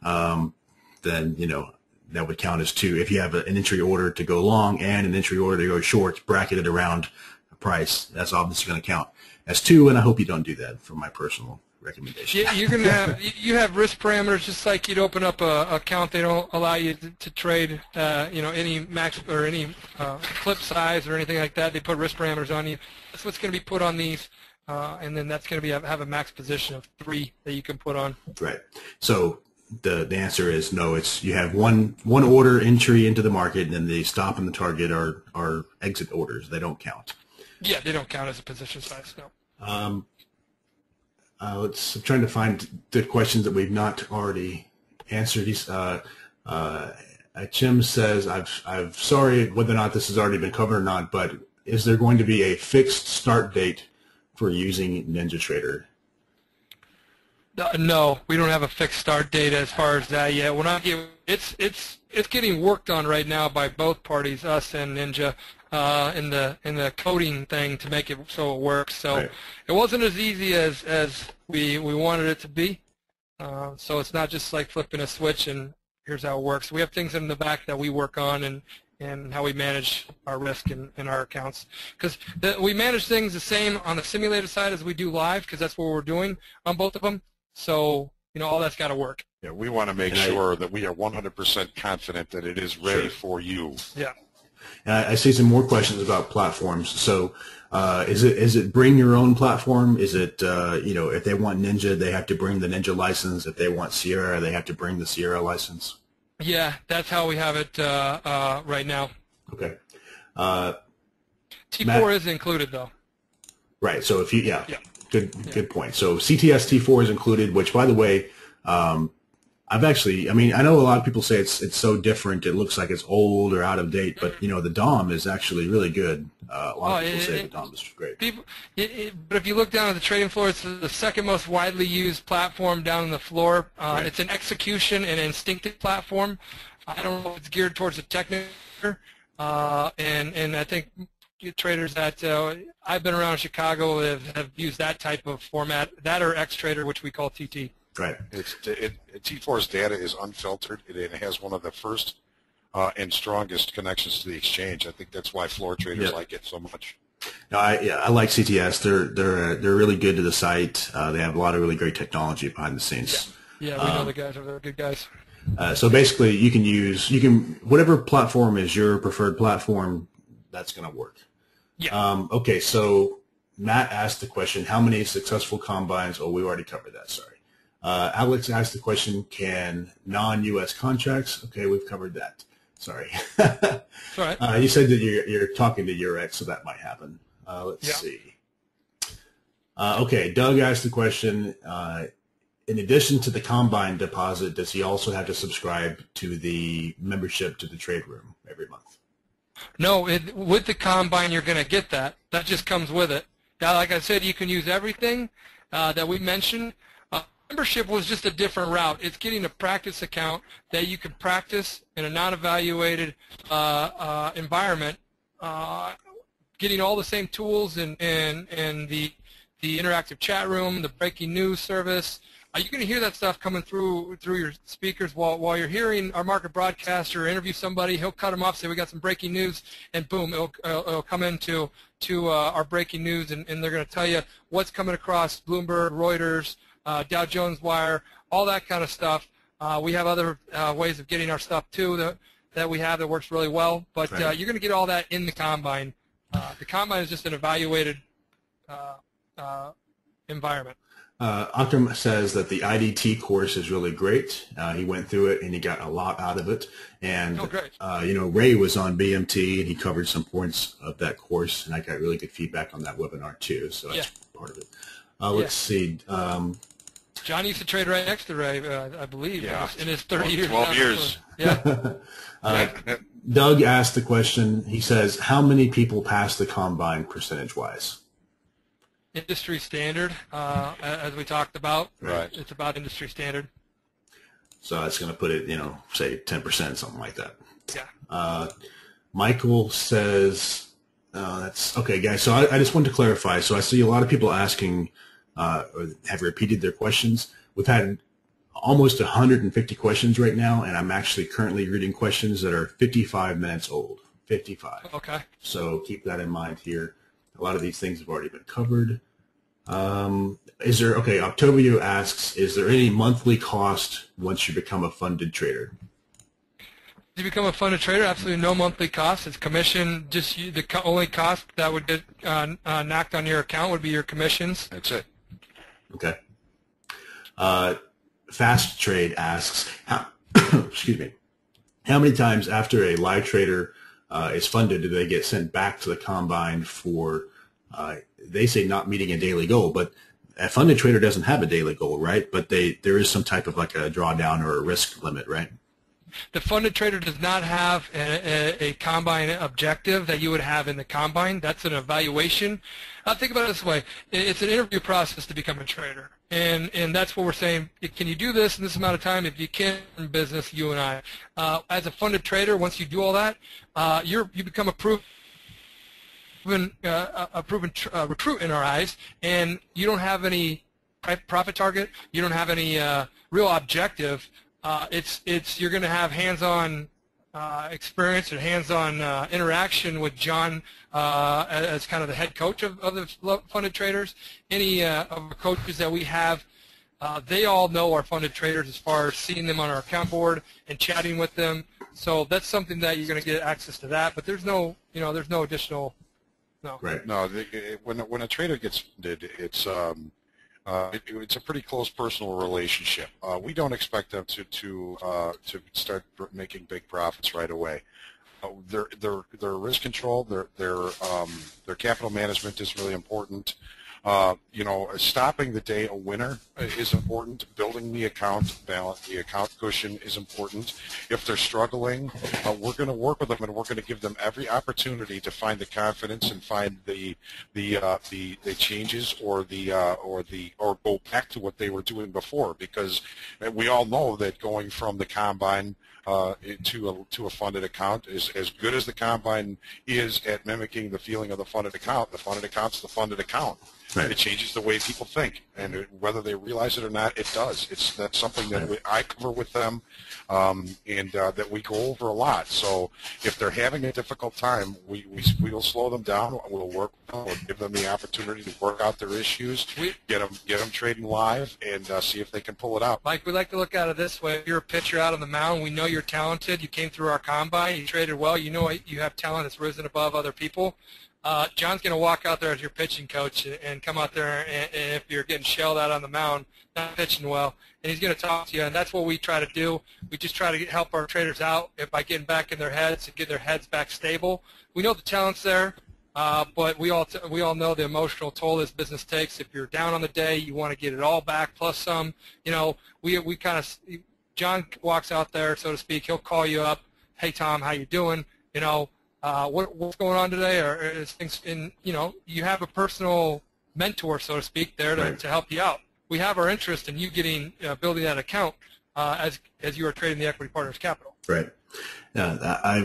then that would count as two. If you have an entry order to go long and an entry order to go short, bracketed around a price, that's obviously going to count as two. And I hope you don't do that, for my personal recommendation. Yeah, you're gonna have risk parameters, just like you'd open up a account. They don't allow you to trade, any max or any clip size or anything like that. They put risk parameters on you. That's what's going to be put on these, and then that's going to be have a max position of 3 that you can put on. Right. So the answer is no. It's you have one order entry into the market, and then the stop and the target are exit orders. They don't count. Yeah, they don't count as a position size. No. I'm trying to find the questions that we've not already answered. Jim says, I'm sorry whether or not this has already been covered or not, but is there going to be a fixed start date for using NinjaTrader? No, we don't have a fixed start date as far as that yet. It's getting worked on right now by both parties, us and Ninja, in the coding thing to make it so it works. So right. It wasn't as easy as we wanted it to be. So it's not just like flipping a switch and here's how it works. We have things in the back that we work on and how we manage our risk in our accounts. Because we manage things the same on the simulated side as we do live, because that's what we're doing on both of them. So, all that's got to work. Yeah, we want to make sure that we are 100% confident that it is ready for you. Yeah. And I see some more questions about platforms. So, is it bring your own platform? Is it if they want Ninja, they have to bring the Ninja license. If they want Sierra, they have to bring the Sierra license. Yeah, that's how we have it right now. Okay. T4 Matt, is included though. Right. So if you Good point. So CTS T4 is included, which, by the way, I know a lot of people say it's so different. It looks like it's old or out of date, but the DOM is actually really good. A lot of people say the DOM is great. But if you look down at the trading floor, it's the second most widely used platform down on the floor. Right. It's an execution and instinctive platform. I don't know if it's geared towards the technical, and I think traders that I've been around Chicago have used that type of format, that or XTrader, which we call TT. Right. T4's data is unfiltered. It has one of the first and strongest connections to the exchange. I think that's why floor traders like it so much. No, I like CTS. They're really good to the site. They have a lot of really great technology behind the scenes. Yeah, we know the guys. They're good guys. So basically, you can whatever platform is your preferred platform, that's going to work. Yeah. Okay, so Matt asked the question, how many successful combines? Oh, we already covered that, sorry. Alex asked the question, can non-U.S. contracts? Okay, we've covered that. Sorry. That's all right. You said that you're talking to your ex, so that might happen. Let's see. Okay, Doug asked the question, in addition to the combine deposit, does he also have to subscribe to the membership to the trade room every month? No, with the combine, you're going to get that. That just comes with it. Now, like I said, you can use everything that we mentioned. Membership was just a different route. It's getting a practice account that you can practice in a non-evaluated environment, getting all the same tools and the interactive chat room, the breaking news service. You're going to hear that stuff coming through your speakers while you're hearing our market broadcaster interview somebody. He'll cut them off, say we got some breaking news, and boom, it'll come into our breaking news, and they're going to tell you what's coming across Bloomberg, Reuters, Dow Jones Wire, all that kind of stuff. We have other ways of getting our stuff too that we have that works really well, but right. You're going to get all that in the combine. The combine is just an evaluated environment. Akram says that the IDT course is really great. He went through it and he got a lot out of it. And Ray was on BMT and he covered some points of that course, and I got really good feedback on that webinar too. So that's part of it. Let's see. John used to trade right next to Ray, I believe, in his 30 years. 12 years. Yeah. Doug asked the question. He says, how many people pass the combine percentage-wise? Industry standard, as we talked about. Right. It's about industry standard. So that's going to put it, say 10%, something like that. Yeah. Michael says, that's okay, guys. So I just wanted to clarify. So I see a lot of people asking or have repeated their questions. We've had almost 150 questions right now, and I'm actually currently reading questions that are 55 minutes old. 55. Okay. So keep that in mind here. A lot of these things have already been covered. Octavio asks, is there any monthly cost once you become a funded trader? You become a funded trader, absolutely no monthly cost. It's commission. Just the only cost that would get knocked on your account would be your commissions. That's it. Okay. Fast Trade asks, excuse me, how many times after a live trader is funded do they get sent back to the combine for, they say not meeting a daily goal, but a funded trader doesn't have a daily goal, right? But there is some type of like a drawdown or a risk limit, right? The funded trader does not have a combine objective that you would have in the combine. That's an evaluation. Think about it this way. It's an interview process to become a trader. And that's what we're saying. Can you do this in this amount of time? If you can in business, you and I. As a funded trader, once you do all that, you become a proven recruit in our eyes, and you don't have any profit target. You don't have any real objective. You're going to have hands-on experience and hands-on interaction with John as kind of the head coach of the funded traders. Any of the coaches that we have, they all know our funded traders as far as seeing them on our account board and chatting with them. So that's something that you're going to get access to that. But there's no additional. No. Right. No. When a trader gets funded, it's a pretty close personal relationship. We don't expect them to start making big profits right away. Their risk control, their capital management is really important. Stopping the day a winner is important. Building the account balance, the account cushion is important. If they're struggling, we're going to work with them, and we're going to give them every opportunity to find the confidence and find the changes or go back to what they were doing before. Because we all know that going from the combine to a funded account is as good as the combine is at mimicking the feeling of the funded account. The funded account's the funded account. Right. It changes the way people think, and whether they realize it or not, it does. That's something that I cover with them, and that we go over a lot. So if they're having a difficult time, we will slow them down. We'll work with them. We'll give them the opportunity to work out their issues, get them trading live, and see if they can pull it out. Mike, we like to look at it this way. If you're a pitcher out on the mound, we know you're talented. You came through our combine. You traded well. You know you have talent that's risen above other people. John's going to walk out there as your pitching coach and come out there, and if you're getting shelled out on the mound, not pitching well, and he's going to talk to you, and that's what we try to do. We just try to help our traders out by getting back in their heads and get their heads back stable. We know the talent's there, but we all know the emotional toll this business takes. If you're down on the day, you want to get it all back plus some. We kind of, John walks out there, so to speak. He'll call you up. Hey, Tom, how you doing? What's going on today, or is things you have a personal mentor, so to speak, there to help you out. We have our interest in you getting building that account as you are trading the equity partners capital. Right. Yeah,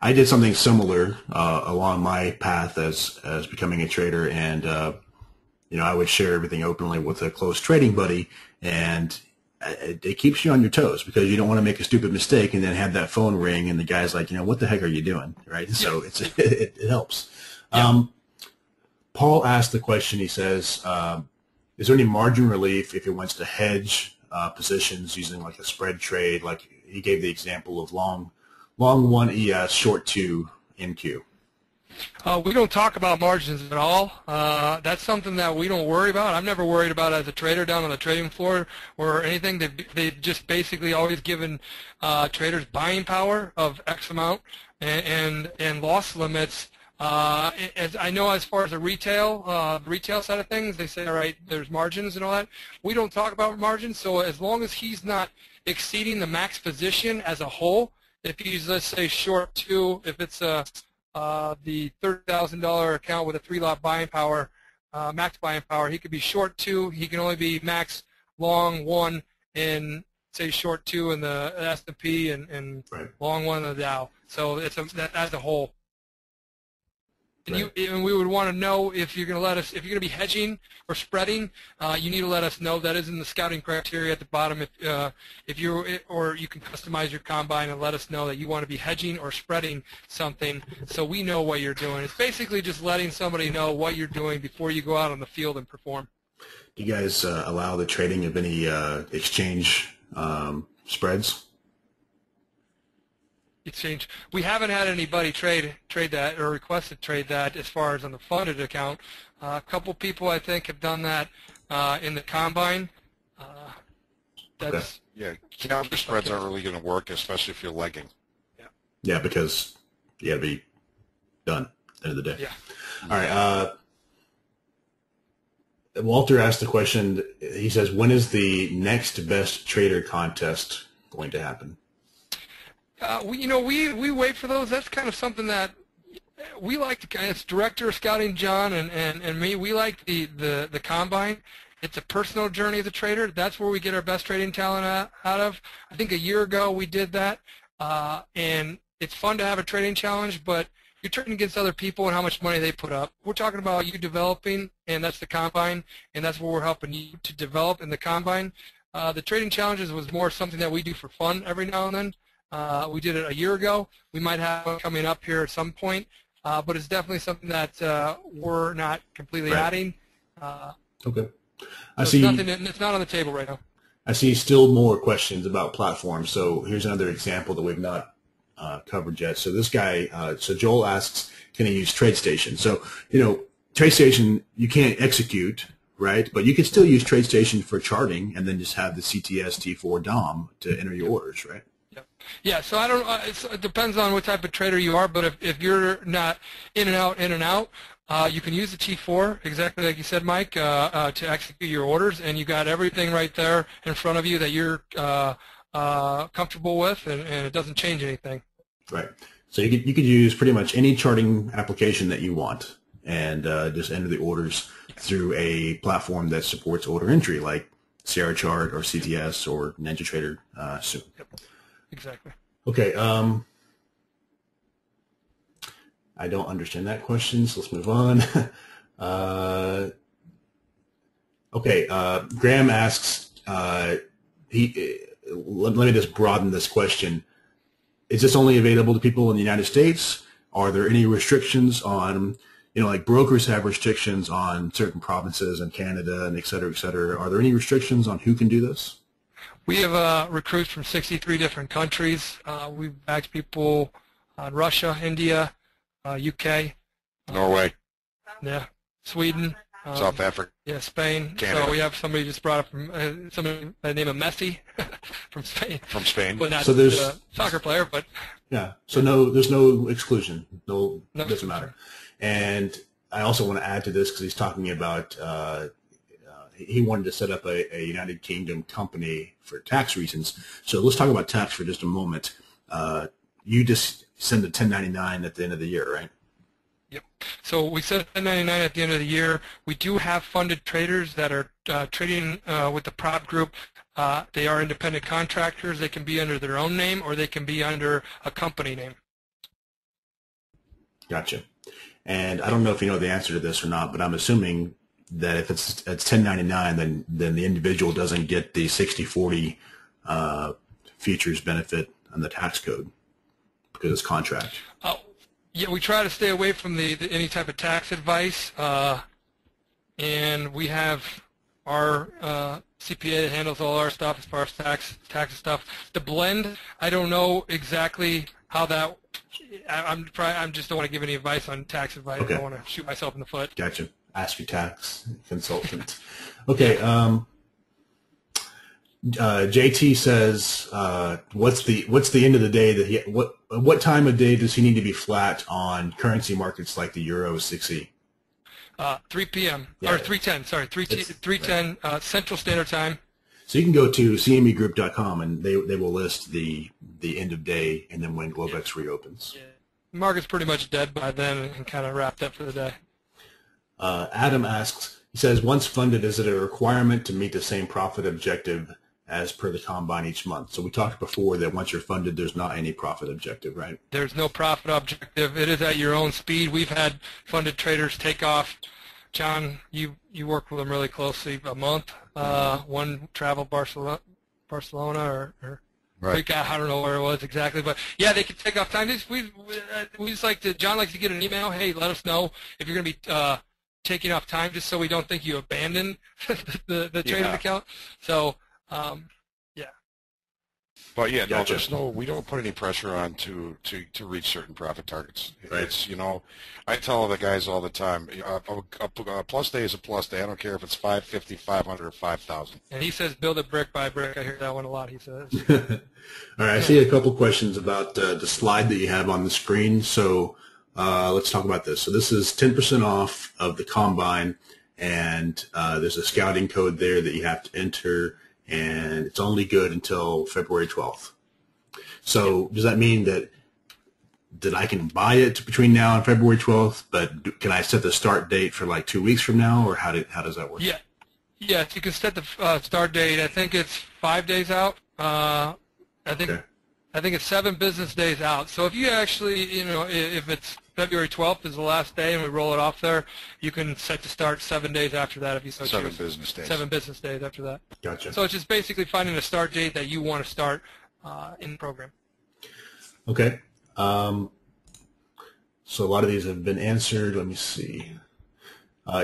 I did something similar along my path as becoming a trader, and I would share everything openly with a close trading buddy, and it keeps you on your toes because you don't want to make a stupid mistake and then have that phone ring and the guy's like, what the heck are you doing, right? So it helps. Yeah. Paul asked the question. He says, is there any margin relief if he wants to hedge positions using like a spread trade? Like he gave the example of long 1 ES, short 2 NQ. We don't talk about margins at all. That's something that we don't worry about. I've never worried about as a trader down on the trading floor or anything. They've just basically always given traders buying power of X amount and loss limits. As I know, as far as the retail side of things, they say, all right, there's margins and all that. We don't talk about margins. So as long as he's not exceeding the max position as a whole, if he's, let's say, short 2, if it's the $30,000 account with a 3-lot buying power, max buying power, he could be short 2. He can only be max long 1 in, say, short 2 in the S&P and long 1 in the Dow. So it's as a whole. And we would want to know if you're going to let us, if you're going to be hedging or spreading, you need to let us know. That is in the scouting criteria at the bottom. If you, or you can customize your combine and let us know that you want to be hedging or spreading something, so we know what you're doing. It's basically just letting somebody know what you're doing before you go out on the field and perform. Do you guys allow the trading of any exchange spreads? Exchange. We haven't had anybody trade that or request to trade that as far as on the funded account. A couple people I think have done that in the combine. That's yeah. Counter spreads aren't really going to work, especially if you're legging. Yeah. Yeah, because you got to be done at the end of the day. Yeah. All right. Walter asked the question. He says, "When is the next best trader contest going to happen?" We wait for those. That's kind of something that we like to. It's director of scouting John and me. We like the combine. It's a personal journey of the trader. That's where we get our best trading talent out of. I think a year ago we did that, and it's fun to have a trading challenge, but you're trading against other people and how much money they put up. We're talking about you developing, and that's the combine, and that's what we're helping you to develop in the combine. The trading challenges was more something that we do for fun every now and then. We did it a year ago. We might have one coming up here at some point, but it's definitely something that we're not completely adding. Okay. I see. It's not on the table right now. I see still more questions about platforms. So here's another example that we've not covered yet. So this guy, so Joel asks, can he use TradeStation? So, TradeStation, you can't execute, right? But you can still use TradeStation for charting and then just have the CTS T4 DOM to enter your orders, right? Yeah, so I don't. It depends on what type of trader you are, but if you're not in and out, you can use the T4 exactly like you said, Mike, to execute your orders, and you got everything right there in front of you that you're comfortable with, and it doesn't change anything. Right. So you could use pretty much any charting application that you want, and just enter the orders through a platform that supports order entry, like Sierra Chart or CTS or NinjaTrader soon. Yep. Exactly. Okay. I don't understand that question, so let's move on. Okay. Graham asks, let me just broaden this question. Is this only available to people in the United States? Are there any restrictions on, like brokers have restrictions on certain provinces in Canada and et cetera, et cetera. Are there any restrictions on who can do this? We have recruits from 63 different countries. We've backed people in Russia, India, UK, Norway, yeah, Sweden, South Africa, yeah, Spain. Canada. So we have somebody just brought up from somebody by the name of Messi from Spain. From Spain. But not so there's a soccer player, but yeah. So there's no exclusion. No, doesn't matter. And I also want to add to this because he's talking about. He wanted to set up a United Kingdom company for tax reasons. So let's talk about tax for just a moment. You just send a 1099 at the end of the year, right? Yep. So we send 1099 at the end of the year. We do have funded traders that are trading with the prop group. They are independent contractors. They can be under their own name or they can be under a company name. Gotcha. And I don't know if you know the answer to this or not, but I'm assuming that if it's 1099, then the individual doesn't get the 60/40 futures benefit on the tax code because it's contract. Yeah, we try to stay away from any type of tax advice, and we have our CPA that handles all our stuff as far as tax and stuff. The blend, I don't know exactly how that. I just don't want to give any advice on tax advice. Okay. I don't want to shoot myself in the foot. Gotcha. Ask your tax consultant. Okay. JT says, what's the end of the day that what time of day does he need to be flat on currency markets like the Euro 6E? 3 p.m. or 3:10. Sorry, 3:10 right. Central Standard Time. So you can go to cmegroup.com and they will list the end of day and then when Globex reopens. Yeah. The market's pretty much dead by then and kind of wrapped up for the day. Adam asks, he says, once funded, is it a requirement to meet the same profit objective as per the combine each month. So we talked before that once you're funded, there's not any profit objective, right? There's no profit objective. It is at your own speed. We've had funded traders take off. John, you work with them really closely. A month, one travel Barcelona or Right. I don't know where it was exactly, but yeah, they could take off time. We just like to. John likes to get an email. Hey, let us know if you're going to be taking off time, just so we don't think you abandon the trading account. So, yeah. But yeah, Gotcha. we don't put any pressure on to reach certain profit targets. Right. It's, I tell the guys all the time, a plus day is a plus day. I don't care if it's 550, 500, or 5,000. And he says build it brick by brick. I hear that one a lot, he says. All right, I see a couple questions about the slide that you have on the screen. So let's talk about this. So this is 10% off of the combine, and there's a scouting code there that you have to enter, and it's only good until February 12th. So does that mean that I can buy it between now and February 12th, but can I set the start date for like 2 weeks from now, or how does that work? Yeah. Yes, you can set the start date. I think it's 5 days out. I think it's 7 business days out. So if you actually, if it's February 12th is the last day and we roll it off there, you can set to start 7 days after that if you so choose. 7 business days. 7 business days after that. Gotcha. So it's just basically finding a start date that you want to start in the program. Okay. So a lot of these have been answered. Let me see.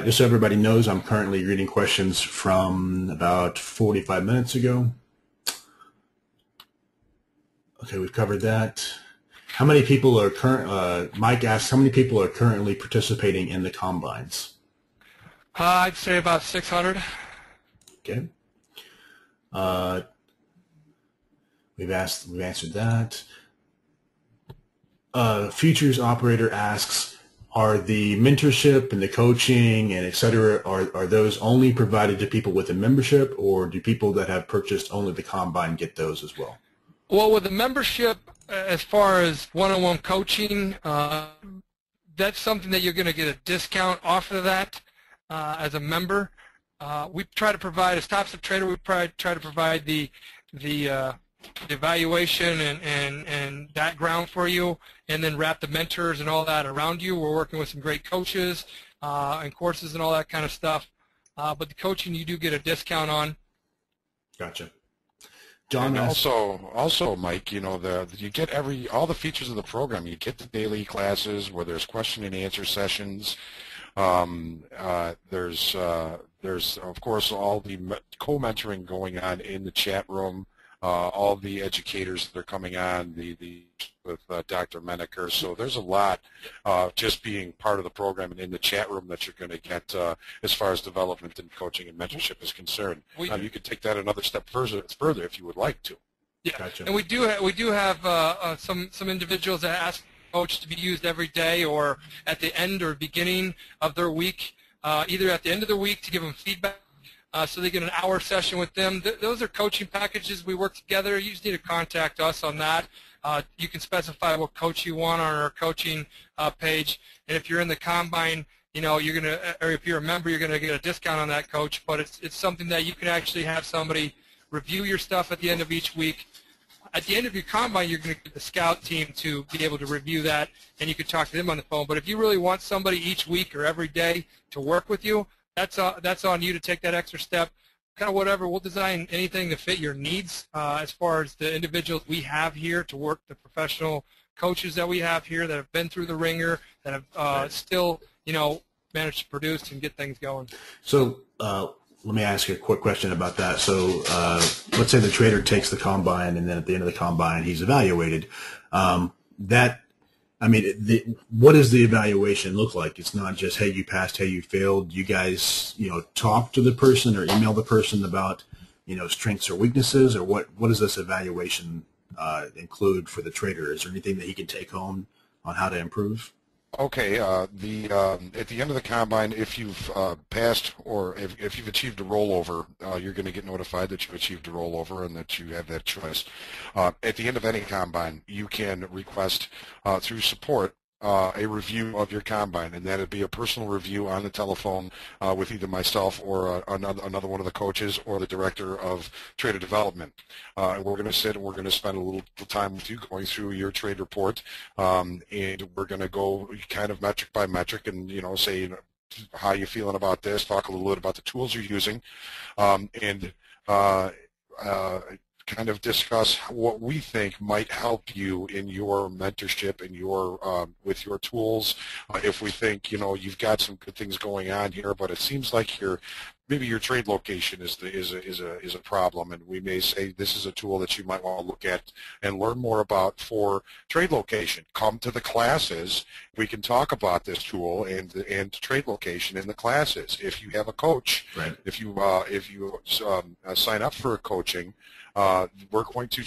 Just so everybody knows, I'm currently reading questions from about 45 minutes ago. Okay, we've covered that. How many people are Mike asks, how many people are currently participating in the combines? I'd say about 600. Okay. We've answered that. Futures operator asks, are the mentorship and the coaching and et cetera, are those only provided to people with a membership, or do people that have purchased only the combine get those as well? Well, with the membership, as far as one-on-one coaching, that's something that you're going to get a discount off of that as a member. We try to provide, as TopstepTrader, we try to provide the evaluation and background for you, and then wrap the mentors and all that around you. We're working with some great coaches and courses and all that kind of stuff. But the coaching you do get a discount on. Gotcha. John, and also, Mike, you get all the features of the program. You get the daily classes where there's question and answer sessions. There's of course all the co-mentoring going on in the chat room. All the educators that are coming on with Dr. Menaker. So there's a lot just being part of the program and in the chat room that you're going to get as far as development and coaching and mentorship is concerned. You could take that another step further if you would like to. Yeah, gotcha. And we do have some individuals that ask coach to be used every day or at the end or beginning of their week, either at the end of the week to give them feedback. So they get an hour session with them. Those are coaching packages. We work together. You just need to contact us on that. You can specify what coach you want on our coaching page. And if you're in the combine, you're gonna, or if you're a member, you're gonna get a discount on that coach. But it's something that you can actually have somebody review your stuff at the end of each week. At the end of your combine, you're going to get the scout team to be able to review that, and you can talk to them on the phone. But if you really want somebody each week or every day to work with you, that's on you to take that extra step. Kind of whatever, we'll design anything to fit your needs as far as the individuals we have here to work, the professional coaches that we have here that have been through the ringer, that have still, managed to produce and get things going. So let me ask you a quick question about that. So let's say the trader takes the combine, and then at the end of the combine, he's evaluated. What does the evaluation look like? It's not just, hey, you passed, hey, you failed. You guys, talk to the person or email the person about, strengths or weaknesses, or what does this evaluation include for the trader? Is there anything that he can take home on how to improve? Okay, at the end of the combine, if you've passed or if you've achieved a rollover, you're going to get notified that you've achieved a rollover and that you have that choice. At the end of any combine, you can request through support a review of your combine, and that would be a personal review on the telephone with either myself or another one of the coaches or the director of trader development. And we're going to sit and we're going to spend a little time with you going through your trade report, and we're going to go kind of metric by metric and, you know, say how you feeling about this, talk a little bit about the tools you're using, and kind of discuss what we think might help you in your mentorship and your with your tools. If we think, you know, you've got some good things going on here, but it seems like maybe your trade location is a problem, and we may say this is a tool that you might want to look at and learn more about for trade location. Come to the classes. We can talk about this tool and trade location in the classes. If you have a coach, right. if you sign up for a coaching, we're going to,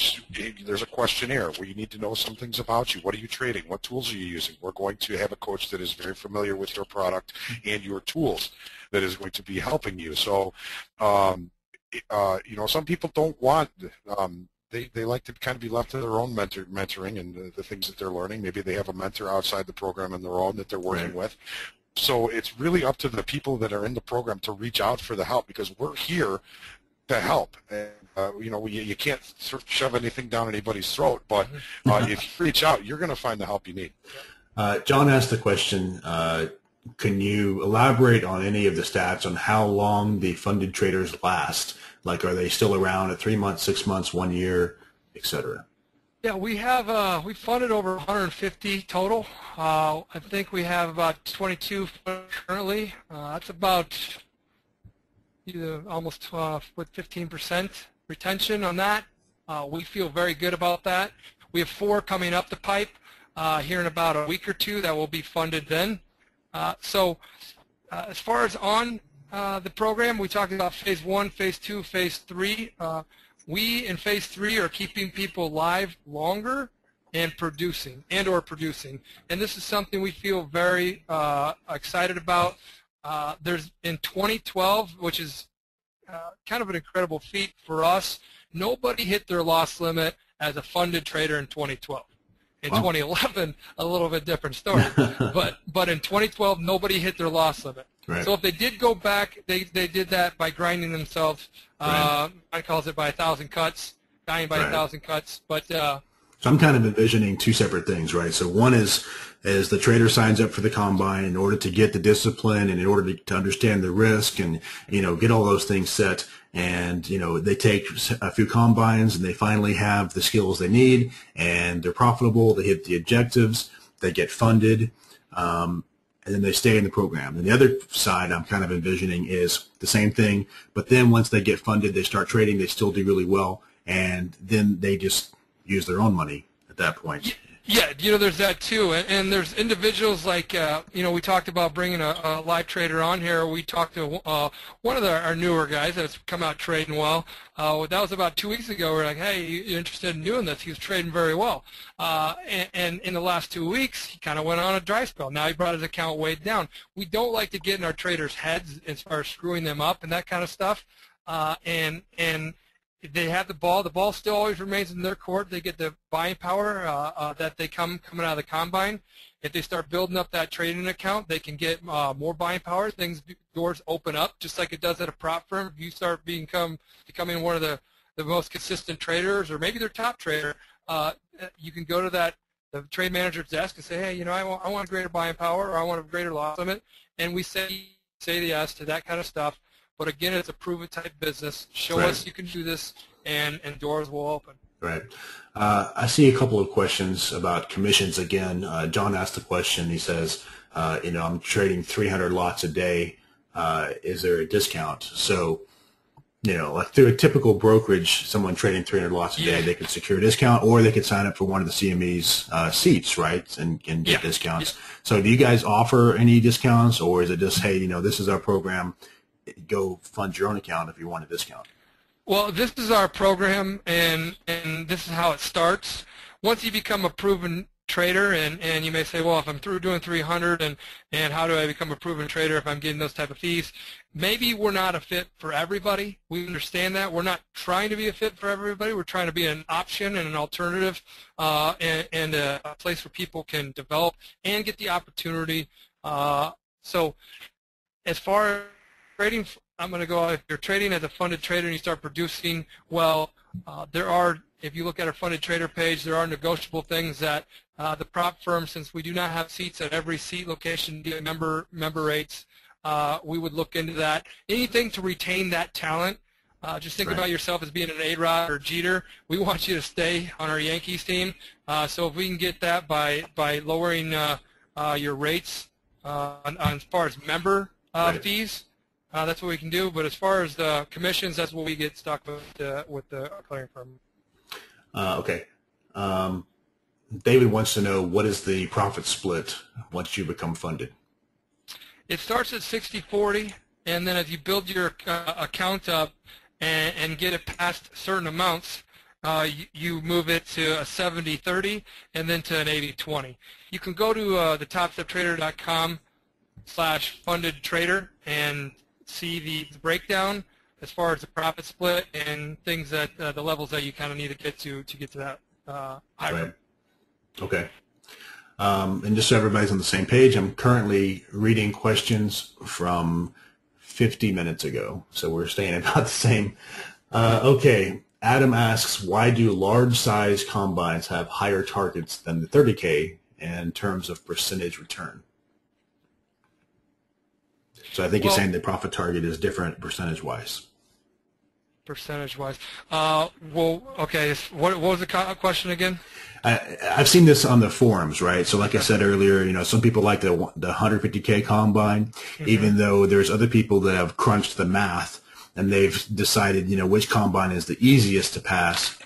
there's a questionnaire where you need to know some things about you. What are you trading? What tools are you using? We're going to have a coach that is very familiar with your product and your tools that is going to be helping you. So, you know, some people don't want, they like to kind of be left to their own mentoring and the things that they're learning. Maybe they have a mentor outside the program on their own that they're working with. So it's really up to the people that are in the program to reach out for the help, because we're here to help. And, you know, you can't sort of shove anything down anybody's throat, but if you reach out, you're going to find the help you need. John asked the question, can you elaborate on any of the stats on how long the funded traders last? Like, are they still around at 3 months, 6 months, 1 year, et cetera? Yeah, we have we funded over 150 total. I think we have about 22 currently. That's about almost with 15% retention on that. We feel very good about that. We have 4 coming up the pipe here in about a week or 2 that will be funded then. So as far as on the program, we talked about phase 1, phase 2, phase 3. We in phase 3 are keeping people live longer and producing, and this is something we feel very excited about. There's in 2012, which is kind of an incredible feat for us, nobody hit their loss limit as a funded trader in 2012. In 2011, a little bit different story. but in 2012, nobody hit their loss limit. Right. So if they did go back, they did that by grinding themselves. I calls it by 1,000 cuts, dying by 1,000 cuts. But so I'm kind of envisioning 2 separate things, right? So one is the trader signs up for the combine in order to get the discipline and in order to understand the risk and, you know, get all those things set. And, you know, they take a few combines and they finally have the skills they need and they're profitable. They hit the objectives. They get funded. And then they stay in the program. And the other side I'm kind of envisioning is the same thing, but then once they get funded, they start trading, they still do really well, and then they just use their own money at that point. Yeah, you know, there's that too, and there's individuals like, you know, we talked about bringing a live trader on here. We talked to one of our newer guys that's come out trading well. That was about 2 weeks ago. We're like, hey, you interested in doing this? He was trading very well. And in the last 2 weeks, he kind of went on a dry spell. Now he brought his account way down. We don't like to get in our traders' heads as far as screwing them up and that kind of stuff. And they have the ball still always remains in their court. They get the buying power that they coming out of the combine. If they start building up that trading account, they can get more buying power. Doors open up just like it does at a prop firm. If you start becoming one of the most consistent traders, or maybe their top trader, you can go to the trade manager's desk and say, hey, you know, I want a greater buying power, or I want a greater loss limit, and we say yes to that kind of stuff. But again, it's a prove it type business. Show us you can do this, and doors will open. Right. I see a couple of questions about commissions again. John asked the question. He says, you know, I'm trading 300 lots a day. Is there a discount? So, you know, like through a typical brokerage, someone trading 300 lots a day, they could secure a discount, or they could sign up for one of the CME's seats, right, and get discounts. So do you guys offer any discounts, or is it just, hey, you know, this is our program, go fund your own account if you want a discount? Well, this is our program, and this is how it starts. Once you become a proven trader, and you may say, well, if I'm through doing 300, and how do I become a proven trader if I'm getting those type of fees? Maybe we're not a fit for everybody. We understand that. We're not trying to be a fit for everybody. We're trying to be an option and an alternative, and a place where people can develop and get the opportunity. So as far as trading, I'm going to go, if you're trading as a funded trader and you start producing, well, if you look at our funded trader page, there are negotiable things that the prop firm, since we do not have seats at every seat location, member rates, we would look into that. Anything to retain that talent. Just think about yourself as being an A-Rod or Jeter. We want you to stay on our Yankees team. So if we can get that by lowering your rates as far as member fees, that's what we can do. But as far as the commissions, that's what we get stuck with the clearing firm. Okay. David wants to know, what is the profit split once you become funded? It starts at 60-40, and then as you build your account up and get it past certain amounts, you move it to a 70-30 and then to an 80-20. You can go to the TopstepTrader.com/fundedtrader and see the breakdown as far as the profit split and things that the levels that you kind of need to get to that high rate. Okay. And just so everybody's on the same page, I'm currently reading questions from 50 minutes ago, so we're staying about the same. Okay. Adam asks, why do large size combines have higher targets than the 30K in terms of percentage return? So I think you're saying the profit target is different percentage-wise. Percentage-wise. Well, okay. What was the question again? I've seen this on the forums, right? So like I said earlier, some people like the 150K combine, even though there's other people that have crunched the math and they've decided, which combine is the easiest to pass.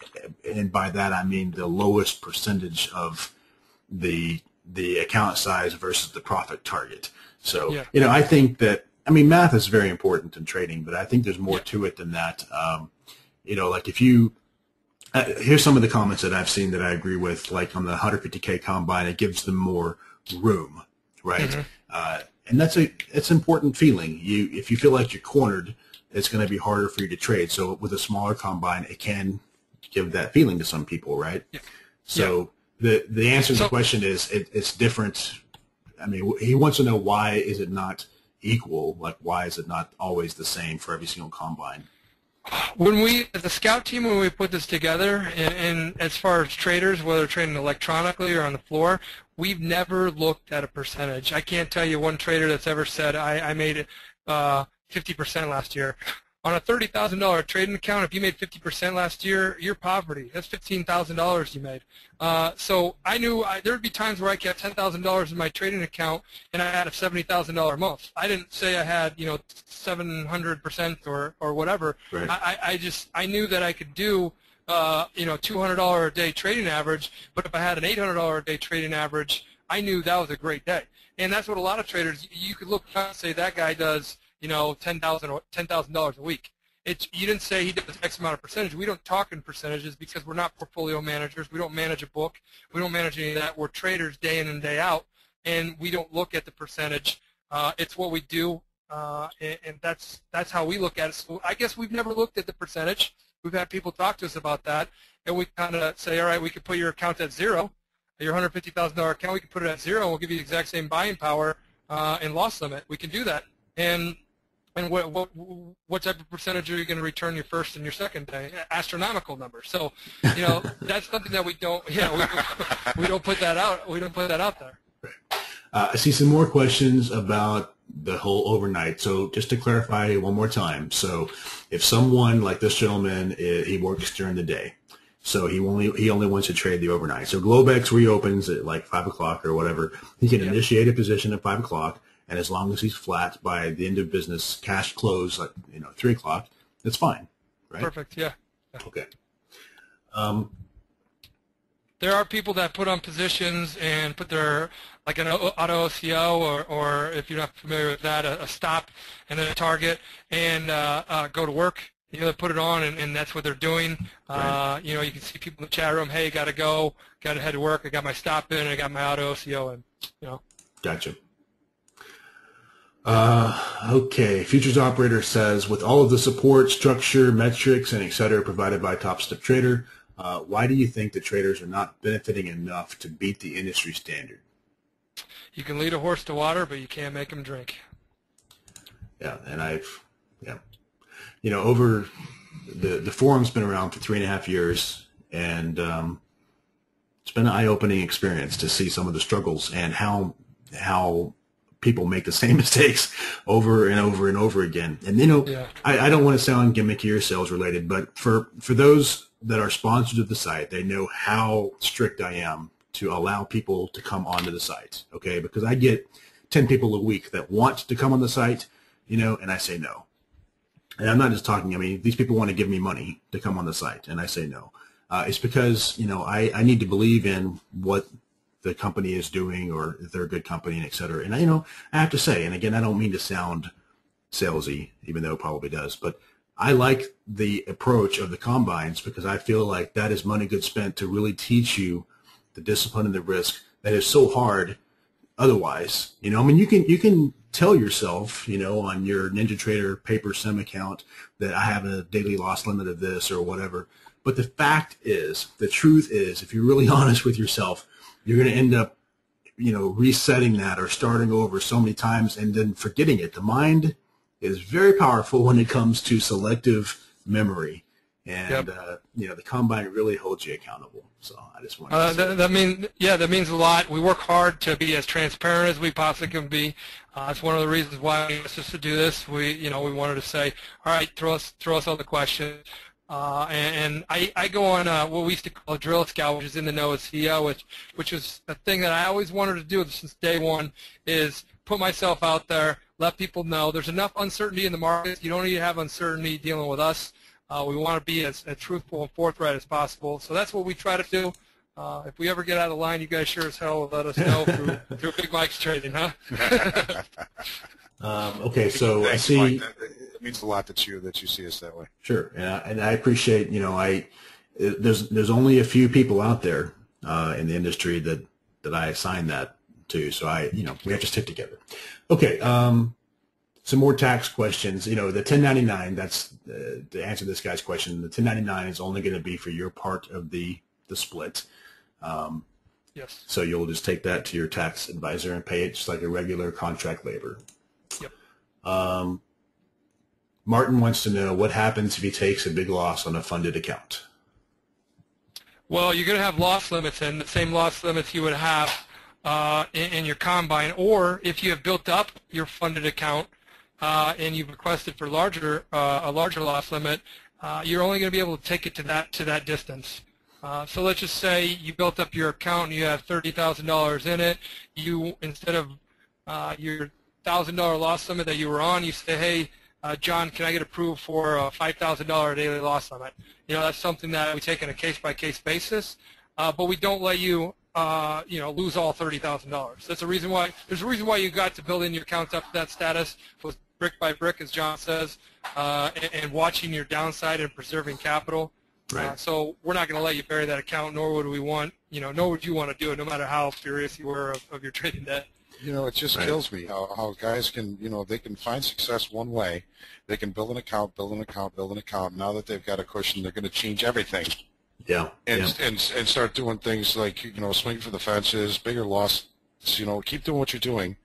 And by that, I mean the lowest percentage of the account size versus the profit target. So, I think that, math is very important in trading, but I think there's more to it than that. Like if you, here's some of the comments that I've seen that I agree with, like on the 150K combine, it gives them more room, right? And it's an important feeling. If you feel like you're cornered, it's going to be harder for you to trade. So with a smaller combine, it can give that feeling to some people, right? So the answer to the question is it's different. He wants to know, why is it not equal? Like, why is it not always the same for every single combine? When the scout team, when we put this together, and as far as traders, whether trading electronically or on the floor, we've never looked at a percentage. I can't tell you one trader that's ever said, I made it 50% last year. On a $30,000 trading account, if you made 50% last year, you're poverty. That's $15,000 you made. So I knew there would be times where I kept $10,000 in my trading account and I had a $70,000 month. I didn't say I had 700% or whatever. Right. I knew that I could do $200 a day trading average, but if I had an $800 a day trading average, I knew that was a great day. And that's what a lot of traders, you could look and say that guy does $10,000 a week. You didn't say he does X amount of percentage. We don't talk in percentages because we're not portfolio managers. We don't manage a book. We don't manage any of that. We're traders day in and day out, and we don't look at the percentage. It's what we do, and that's how we look at it. So I guess we've never looked at the percentage. We've had people talk to us about that, and we kind of say, all right, we could put your account at zero, your $150,000 account. We could put it at zero, and we'll give you the exact same buying power and loss limit. We can do that, and what type of percentage are you going to return your first and your second day? Astronomical number. So, that's something that we don't. We don't put that out. We don't put that out there. I see some more questions about the whole overnight. So just to clarify one more time. So if someone like this gentleman, he works during the day, so he only wants to trade the overnight. So Globex reopens at like 5 o'clock or whatever. He can initiate a position at 5 o'clock. And as long as he's flat by the end of business, cash close, 3 o'clock, that's fine, right? Perfect. Yeah. Okay. There are people that put on positions and put their, like an auto OCO, or if you're not familiar with that, a stop and then a target, and go to work you know, they put it on and that's what they're doing. Right. You know, you can see people in the chat room, hey, got to go, got to head to work, I got my stop in, I got my auto OCO in, you know. Gotcha. Okay, futures operator says, with all of the support, structure, metrics, and et cetera provided by TopstepTrader, why do you think the traders are not benefiting enough to beat the industry standard? You can lead a horse to water, but you can't make him drink. Yeah, and you know, over the forum's been around for 3.5 years, and it's been an eye-opening experience to see some of the struggles and how people make the same mistakes over and over and over again. And you know, Yeah. I don't want to sound gimmicky or sales related, but for those that are sponsors of the site, they know how strict I am to allow people to come onto the site. Okay, because I get 10 people a week that want to come on the site, you know, and I say no. And I'm not just talking, I mean, these people want to give me money to come on the site, and I say no. It's because, you know, I need to believe in what the company is doing, or if they're a good company, and et cetera. And, you know, I have to say, and again, I don't mean to sound salesy, even though it probably does, but I like the approach of the combines because I feel like that is money good spent to really teach you the discipline and the risk that is so hard otherwise. You know, I mean, you can tell yourself, you know, on your NinjaTrader paper sim account that I have a daily loss limit of this or whatever. But the fact is, the truth is, if you're really honest with yourself, you're going to end up, you know, resetting that or starting over so many times and then forgetting it. The mind is very powerful when it comes to selective memory. And, you know, the combine really holds you accountable. So I just want to say that means a lot. We work hard to be as transparent as we possibly can be. It's one of the reasons why we asked us to do this. We wanted to say, all right, throw us all the questions. And I go on what we used to call a drill scout, which is in the know as CEO, which was a thing that I always wanted to do since day one, is put myself out there, let people know there's enough uncertainty in the market. You don't need to have uncertainty dealing with us. We want to be as truthful and forthright as possible. So that's what we try to do. If we ever get out of line, you guys sure as hell will let us know through Big Mike's trading, huh? Okay, so I see. Mike, that means a lot that you see us that way. Sure, and I appreciate. You know, there's only a few people out there in the industry that I assign that to. So we have to stick together. Okay. Some more tax questions. You know, the 1099, that's to answer this guy's question, the 1099 is only going to be for your part of the split. Yes. So you'll just take that to your tax advisor and pay it just like a regular contract labor. Yep. Martin wants to know what happens if he takes a big loss on a funded account. Well, you're going to have loss limits, and the same loss limits you would have in your combine, or if you have built up your funded account and you've requested for a larger loss limit, you're only going to be able to take it to that distance. So let's just say you built up your account and you have $30,000 in it. You, instead of your $1,000 loss limit that you were on, you say, hey, John, can I get approved for a $5,000 daily loss limit? You know, that's something that we take on a case-by-case basis, but we don't let you, lose all $30,000. That's a reason why. There's a reason why you got to build in your accounts up to that status, was brick by brick, as John says, and watching your downside and preserving capital. Right. So we're not going to let you bury that account, nor would we want, nor would you want to do it, no matter how furious you were of your trading debt. You know, it just kills me how guys can, they can find success one way. They can build an account. Now that they've got a cushion, they're going to change everything. Yeah. And start doing things like, swing for the fences, bigger loss. Keep doing what you're doing.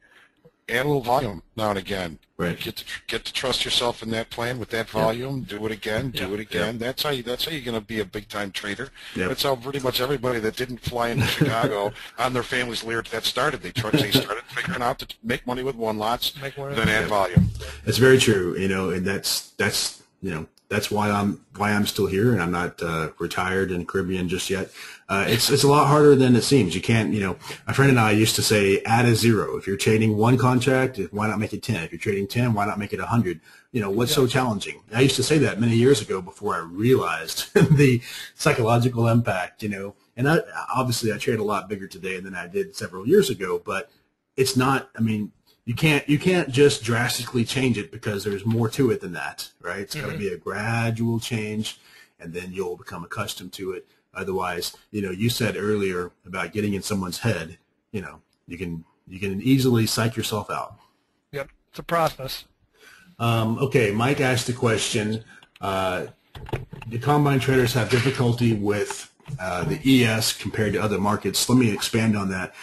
Add a little volume now and again. Right. Get to trust yourself in that plan with that volume. Do it again. Do it again. That's how you're going to be a big time trader. Yep. That's how pretty much everybody that didn't fly into Chicago on their family's Lear that started. They started figuring out to make money with one lots, then add volume. That's very true. And that's why I'm still here, and I'm not retired in the Caribbean just yet. It's a lot harder than it seems. You can't, a friend and I used to say, add a zero. If you're trading one contract, why not make it 10? If you're trading 10, why not make it 100? What's so challenging? I used to say that many years ago before I realized the psychological impact, And obviously I trade a lot bigger today than I did several years ago, but it's not, you can't just drastically change it because there's more to it than that, right? It's got to be a gradual change, and then you'll become accustomed to it. Otherwise, you said earlier about getting in someone's head, you can easily psych yourself out. Yep, it's a process. Okay, Mike asked a question. Do combine traders have difficulty with the ES compared to other markets? Let me expand on that.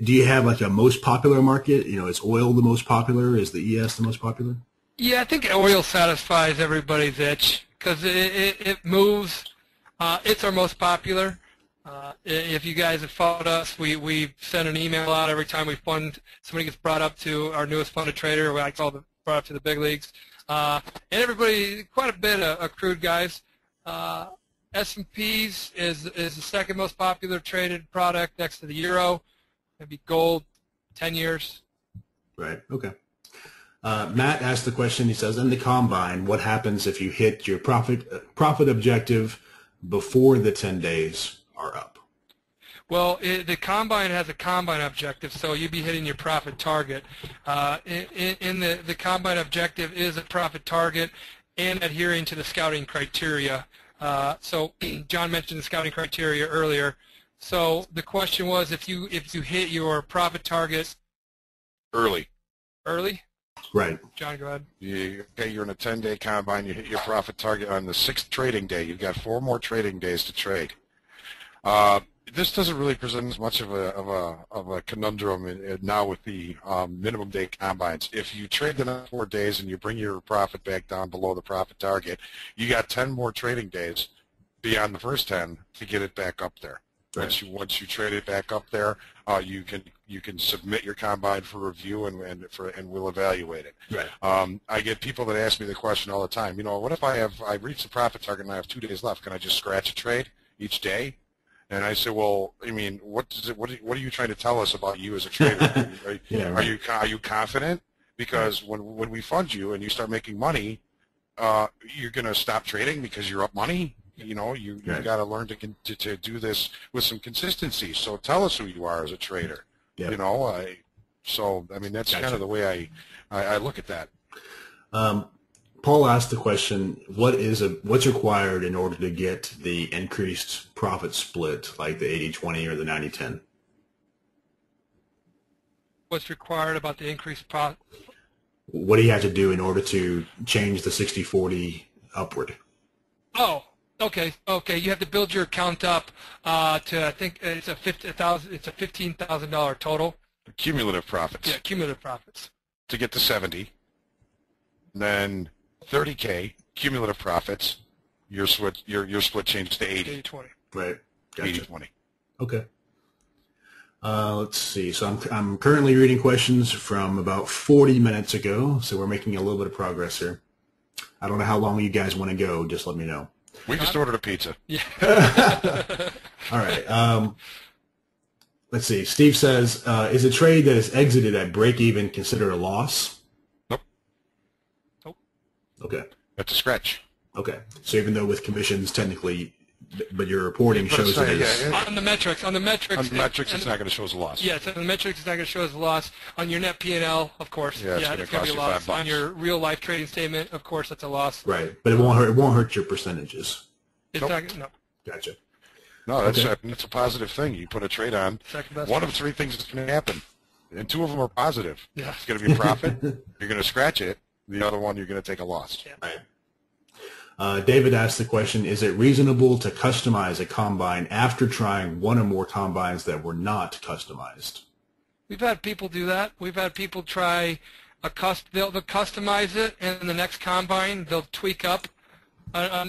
Do you have like a most popular market? Is oil the most popular? Is the ES the most popular? Yeah, I think oil satisfies everybody's itch because it moves. It's our most popular. If you guys have followed us, we send an email out every time somebody gets brought up to our newest funded trader, or I call it brought up to the big leagues. And everybody, quite a bit of crude guys. S&Ps is the second most popular traded product next to the euro. Maybe gold, 10 years. Right. Okay. Matt asked the question. He says, in the combine, what happens if you hit your profit objective before the 10 days are up? Well, the combine has a combine objective, so you'd be hitting your profit target. In the combine objective is a profit target and adhering to the scouting criteria. So John mentioned the scouting criteria earlier. So the question was, if you hit your profit target early. Right. John, go ahead. You're in a 10-day combine. You hit your profit target on the 6th trading day. You've got 4 more trading days to trade. This doesn't really present as much of a conundrum now with the minimum day combines. If you trade the next 4 days and you bring your profit back down below the profit target, you got 10 more trading days beyond the first 10 to get it back up there. Right. Once you trade it back up there, you can submit your combine for review and we'll evaluate it. Right. I get people that ask me the question all the time. What if I reached the profit target and I have 2 days left? Can I just scratch a trade each day? And I say, well, I mean, what are you trying to tell us about you as a trader? Are you confident? Because when we fund you and you start making money, you're going to stop trading because you're up money. You got to learn to do this with some consistency. So tell us who you are as a trader. Yep. So I mean that's kind of the way I look at that. Paul asked the question, what's required in order to get the increased profit split, like the 80-20 or the 90-10? What's required about the increased profit? What do you have to do in order to change the 60-40 upward? Oh, okay. You have to build your account up to, I think it's a $15,000 total. Cumulative profits. Yeah, cumulative profits. To get to 70, then 30K cumulative profits. Your split changes to 80. 80-20. Right. Gotcha. 80-20. Okay. Let's see. So I'm currently reading questions from about 40 minutes ago. So we're making a little bit of progress here. I don't know how long you guys want to go. Just let me know. We just ordered a pizza. Yeah. All right. Let's see. Steve says, is a trade that is exited at break even considered a loss? Okay. That's a scratch. Okay. So even though with commissions, technically, but your reporting shows it as... On the metrics, it's not going to show as a loss. Yes, on the metrics, it's not going to show as a loss. On your net P&L, of course, it's going to be a loss. On your real-life trading statement, of course, that's a loss. Right, but it won't hurt your percentages. It's not. No. Gotcha. No, that's a positive thing. You put a trade on. One of 3 things is going to happen, and 2 of them are positive. Yeah. It's going to be a profit. You're going to scratch it. The other one, you're going to take a loss. Yeah. Right. David asked the question, is it reasonable to customize a combine after trying one or more combines that were not customized? We've had people do that. We've had people try they'll customize it, and in the next combine, they'll tweak up,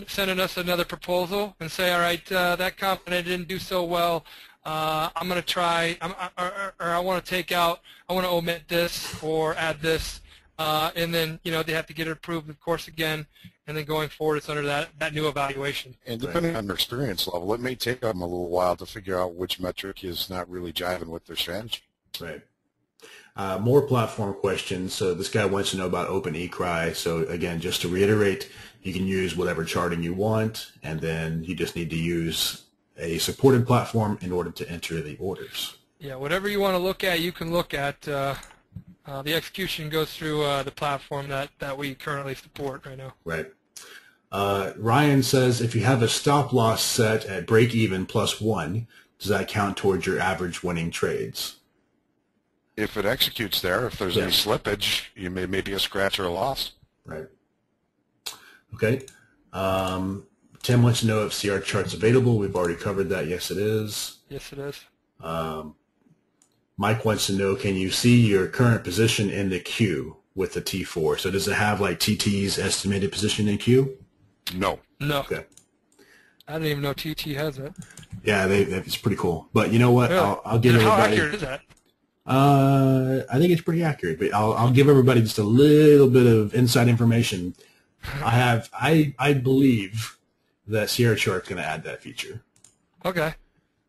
sending us another proposal and say, all right, that combine didn't do so well. I'm going to try, or I want to take out, I want to omit this or add this. And then, they have to get it approved, of course, again, and then going forward, it's under that new evaluation. And depending on their experience level, it may take them a little while to figure out which metric is not really jiving with their strategy. Right. More platform questions. So this guy wants to know about Open eCry. So again, just to reiterate, you can use whatever charting you want, and then you just need to use a supported platform in order to enter the orders. Yeah, whatever you want to look at, you can look at. The execution goes through the platform that we currently support right now. Right. Ryan says, if you have a stop loss set at break even +1, does that count towards your average winning trades? If it executes there, if there's any slippage, you may be a scratch or a loss. Right. Okay. Tim wants to know if CR chart's available. We've already covered that. Yes, it is. Yes, it is. Mike wants to know, can you see your current position in the queue with the T4? So does it have like TT's estimated position in queue? No. No. Okay. I didn't even know TT has it. Yeah, it's pretty cool. But you know what? Really? I'll give everybody. How accurate is that? I think it's pretty accurate, but I'll give everybody just a little bit of inside information. I believe that Sierra Chart's going to add that feature. Okay.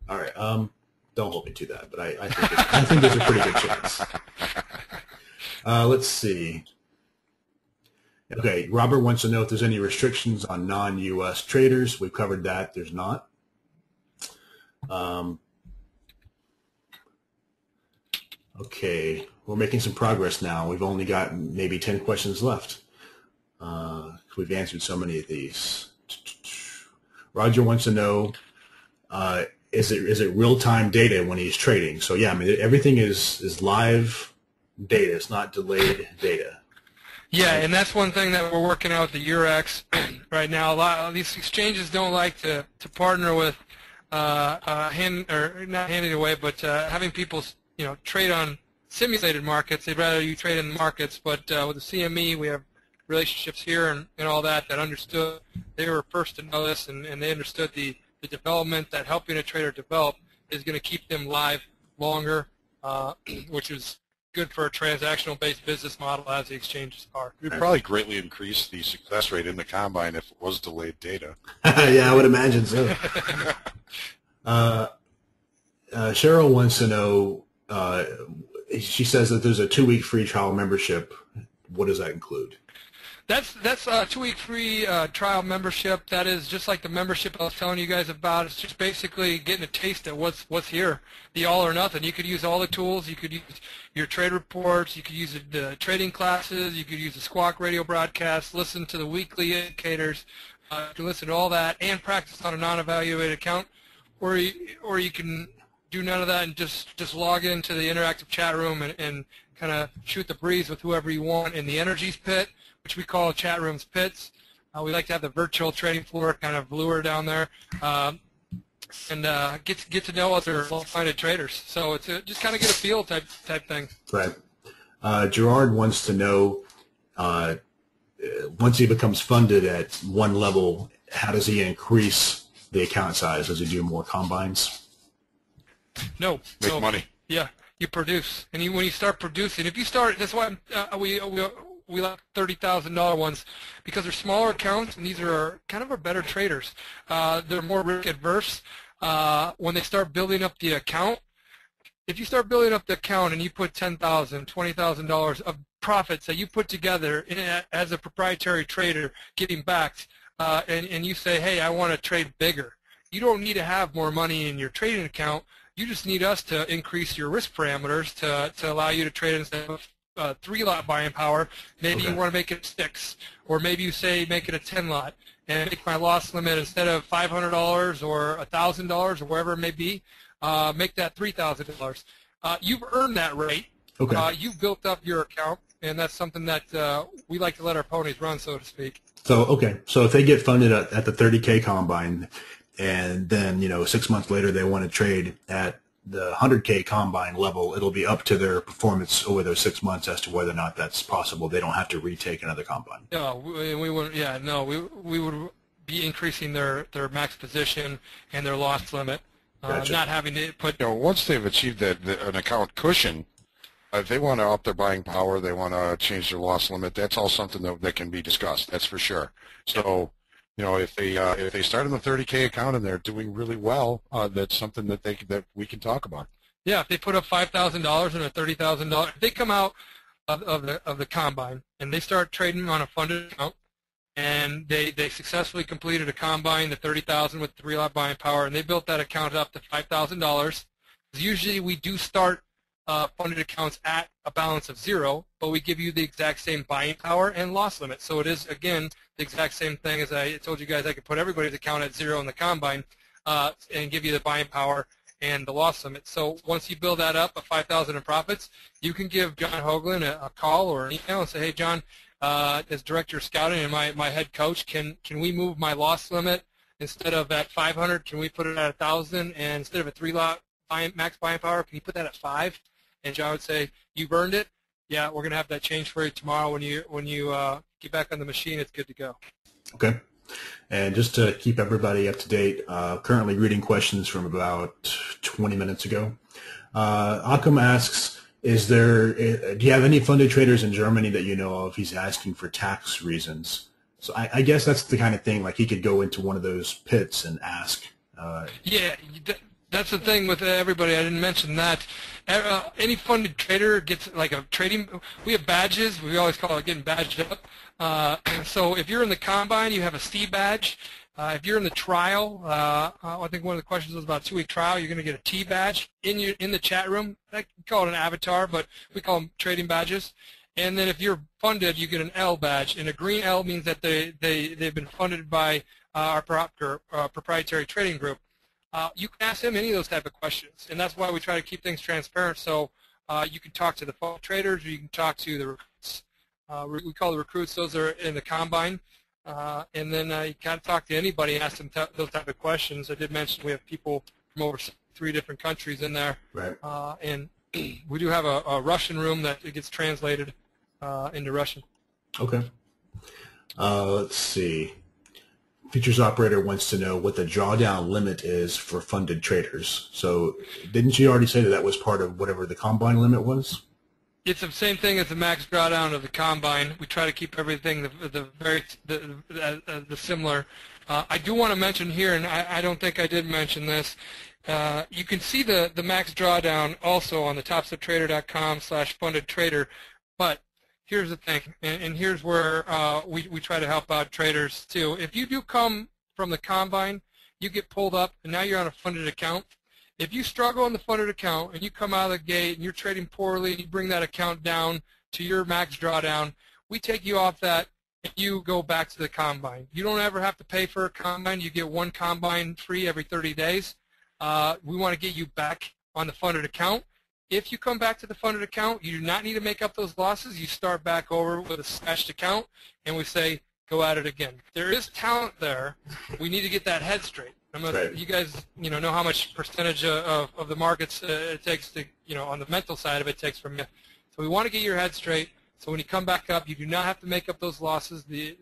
All right. Don't hold me to that, but I think there's a pretty good chance. Let's see. Okay, Robert wants to know if there's any restrictions on non-U.S. traders. We've covered that. There's not. Okay, we're making some progress now. We've only got maybe 10 questions left. We've answered so many of these. Roger wants to know, is it real-time data when he's trading? So yeah, I mean everything is live data. It's not delayed data. Yeah, and that's one thing that we're working out with the Eurex right now. A lot of these exchanges don't like to partner with not handing it away, but having people trade on simulated markets. They'd rather you trade in the markets. But with the CME, we have relationships here and all that understood. They were first to know this, and they understood the development that helping a trader develop is going to keep them live longer, which is good for a transactional-based business model as the exchanges are. We'd probably greatly increase the success rate in the combine if it was delayed data. Yeah, I would imagine so. Cheryl wants to know, she says that there's a 2-week free trial membership. What does that include? That's a 2-week free trial membership. That is just like the membership I was telling you guys about. It's just basically getting a taste of what's here, the all or nothing. You could use all the tools. You could use your trade reports. You could use the trading classes. You could use the Squawk radio broadcast, listen to the weekly indicators. You can listen to all that and practice on a non-evaluated account. Or you can do none of that and just log into the interactive chat room and kind of shoot the breeze with whoever you want in the energies pit, which we call chat rooms pits. We like to have the virtual trading floor kind of lure down there and get to know other well-minded traders. So it's just kind of get a feel type thing. Right. Gerard wants to know, once he becomes funded at one level, how does he increase the account size? Does he do more combines? No. Make money. Yeah, you produce, and when you start producing, if you start, that's why we like $30,000 ones, because they're smaller accounts, and these are kind of our better traders. They're more risk adverse. When they start building up the account, if you start building up the account and you put $10,000, $20,000 of profits that you put together as a proprietary trader, getting backed, and you say, hey, I want to trade bigger. You don't need to have more money in your trading account. You just need us to increase your risk parameters to allow you to trade instead of 3-lot buying power. Maybe you want to make it 6, or maybe you say make it a 10-lot and make my loss limit instead of $500 or $1,000 or wherever it may be, make that $3,000. You've earned that rate. Okay. You've built up your account, and that's something that we like to let our ponies run, so to speak. So so if they get funded at the 30K combine, and then 6 months later they want to trade at the 100K combine level, it'll be up to their performance over those 6 months as to whether or not that's possible. They don't have to retake another combine. No, we wouldn't. Yeah, no, we would be increasing their max position and their loss limit, Gotcha. not having to put. Once they've achieved an account cushion, if they want to up their buying power, they want to change their loss limit. That's all something that can be discussed. That's for sure. So. If they start in the 30K account and they're doing really well, that's something that we can talk about. Yeah, if they put up $5,000 and a $30,000, if they come out of the combine and they start trading on a funded account, and they successfully completed a combine, the 30,000 with 3-lot buying power, and they built that account up to $5,000. Usually we do start funded accounts at a balance of 0, but we give you the exact same buying power and loss limit. So it is, again, the exact same thing as I told you guys. I could put everybody's account at 0 in the combine and give you the buying power and the loss limit. So once you build that up, a 5,000 in profits, you can give John Hoagland a call or an email and say, hey, John, as director of scouting and my head coach, can we move my loss limit instead of at 500? Can we put it at 1,000? And instead of a 3-lot max buying power, can you put that at 5? And John would say, you've earned it. Yeah, we're going to have that change for you tomorrow when you get back on the machine. It's good to go. Okay. And just to keep everybody up to date, currently reading questions from about 20 minutes ago. Akam asks, do you have any funded traders in Germany that you know of? He's asking for tax reasons. So I guess that's the kind of thing, like he could go into one of those pits and ask. Yeah, that's the thing with everybody. I didn't mention that. Any funded trader gets like a trading. We have badges. We always call it getting badged up. So if you're in the combine, you have a C badge. If you're in the trial, I think one of the questions was about a 2-week trial. You're going to get a T badge in the chat room. I call it an avatar, but we call them trading badges. And then if you're funded, you get an L badge. And a green L means that they've been funded by our proprietary trading group. You can ask him any of those type of questions, and that's why we try to keep things transparent. So you can talk to the fund traders, or you can talk to the recruits. We call the recruits; those are in the combine. And then you kind of talk to anybody and ask them those type of questions. I did mention we have people from over 3 different countries in there, right? And we do have a Russian room that it gets translated into Russian. Okay. Let's see. Futures operator wants to know what the drawdown limit is for funded traders. So didn't you already say that was part of whatever the combine limit was? It's the same thing as the max drawdown of the combine. We try to keep everything the similar. I do want to mention here, and I don't think I did mention this. You can see the max drawdown also on the TopstepTrader.com/funded-trader. But here's the thing, and here's where we try to help out traders too. If you do come from the combine, you get pulled up, and now you're on a funded account. If you struggle on the funded account and you come out of the gate and you're trading poorly and you bring that account down to your max drawdown, we take you off that and you go back to the combine. You don't ever have to pay for a combine. You get 1 combine free every 30 days. We want to get you back on the funded account. If you come back to the funded account, you do not need to make up those losses. You start back over with a smashed account, and we say, go at it again. There is talent there. We need to get that head straight. Right. You guys, know how much percentage of the markets it takes to, on the mental side of it takes from you. So we want to get your head straight. So when you come back up, you do not have to make up those losses. The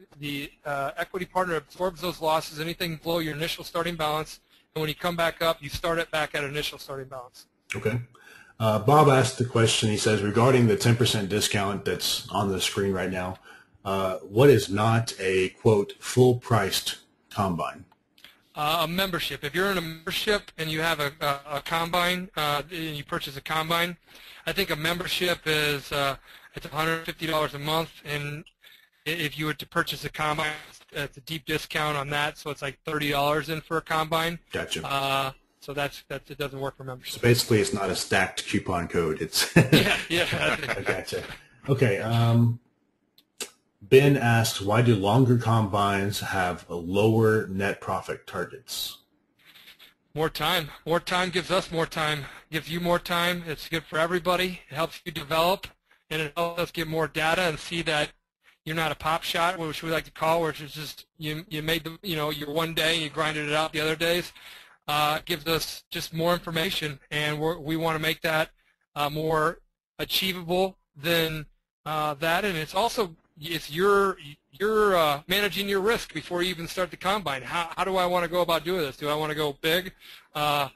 equity partner absorbs those losses, anything below your initial starting balance. And when you come back up, you start it back at initial starting balance. Okay. Bob asked the question, he says, regarding the 10% discount that's on the screen right now, what is not a, quote, full-priced combine? A membership. If you're in a membership and you have a combine, and you purchase a combine, I think a membership is it's $150 a month, and if you were to purchase a combine, it's a deep discount on that, so it's like $30 in for a combine. Gotcha. So it doesn't work for membership. So basically, it's not a stacked coupon code. It's yeah. I gotcha. Okay. Ben asks, why do longer combines have lower net profit targets? More time. More time gives us more time. Gives you more time. It's good for everybody. It helps you develop, and it helps us get more data and see that you're not a pop shot, which we like to call, which is just you made your one day and you grinded it out the other days. Gives us just more information, and we want to make that more achievable than that, and it's also you're managing your risk before you even start the combine. How do I want to go about doing this? Do I want to go big, or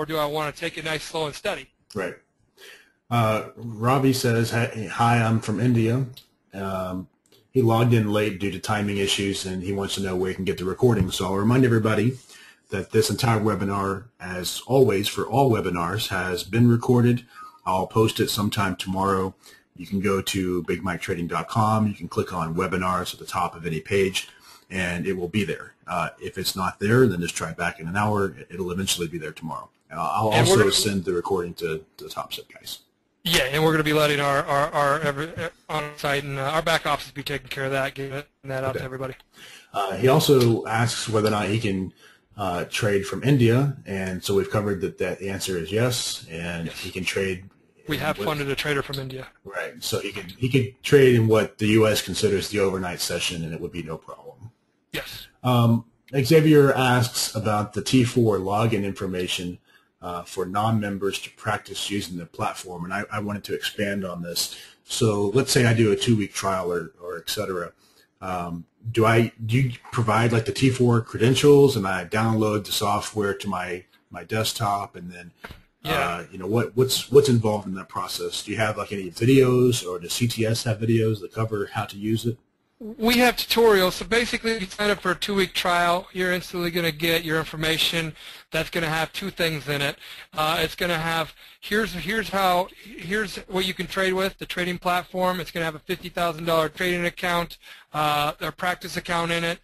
do I want to take it nice, slow, and steady? Right. Robbie says, hi, I'm from India. He logged in late due to timing issues, and he wants to know where he can get the recording. So I'll remind everybody that this entire webinar, as always for all webinars, has been recorded. I'll post it sometime tomorrow. You can go to bigmiketrading.com. You can click on webinars at the top of any page, and it will be there. If it's not there, then just try back in an hour. It'll eventually be there tomorrow I'll also send the recording to the TopStep guys. Yeah, and we're going to be letting our on-site and our back office be taking care of that, getting that out to everybody. He also asks whether or not he can trade from India, and so we've covered that the answer is yes, and he can trade. We have funded a trader from India. Right, so he could trade in what the U.S. considers the overnight session, and it would be no problem. Yes. Xavier asks about the T4 login information for non-members to practice using the platform, and I wanted to expand on this. So let's say I do a 2-week trial or et cetera. Do you provide like the T4 credentials, and I download the software to my desktop, and then what's involved in that process? Do you have like any videos, or does CTS have videos that cover how to use it? We have tutorials. So basically, if you sign up for a 2-week trial, you're instantly going to get your information. That's going to have 2 things in it. It's going to have here's what you can trade with, the trading platform. It's going to have a $50,000 trading account, a practice account in it.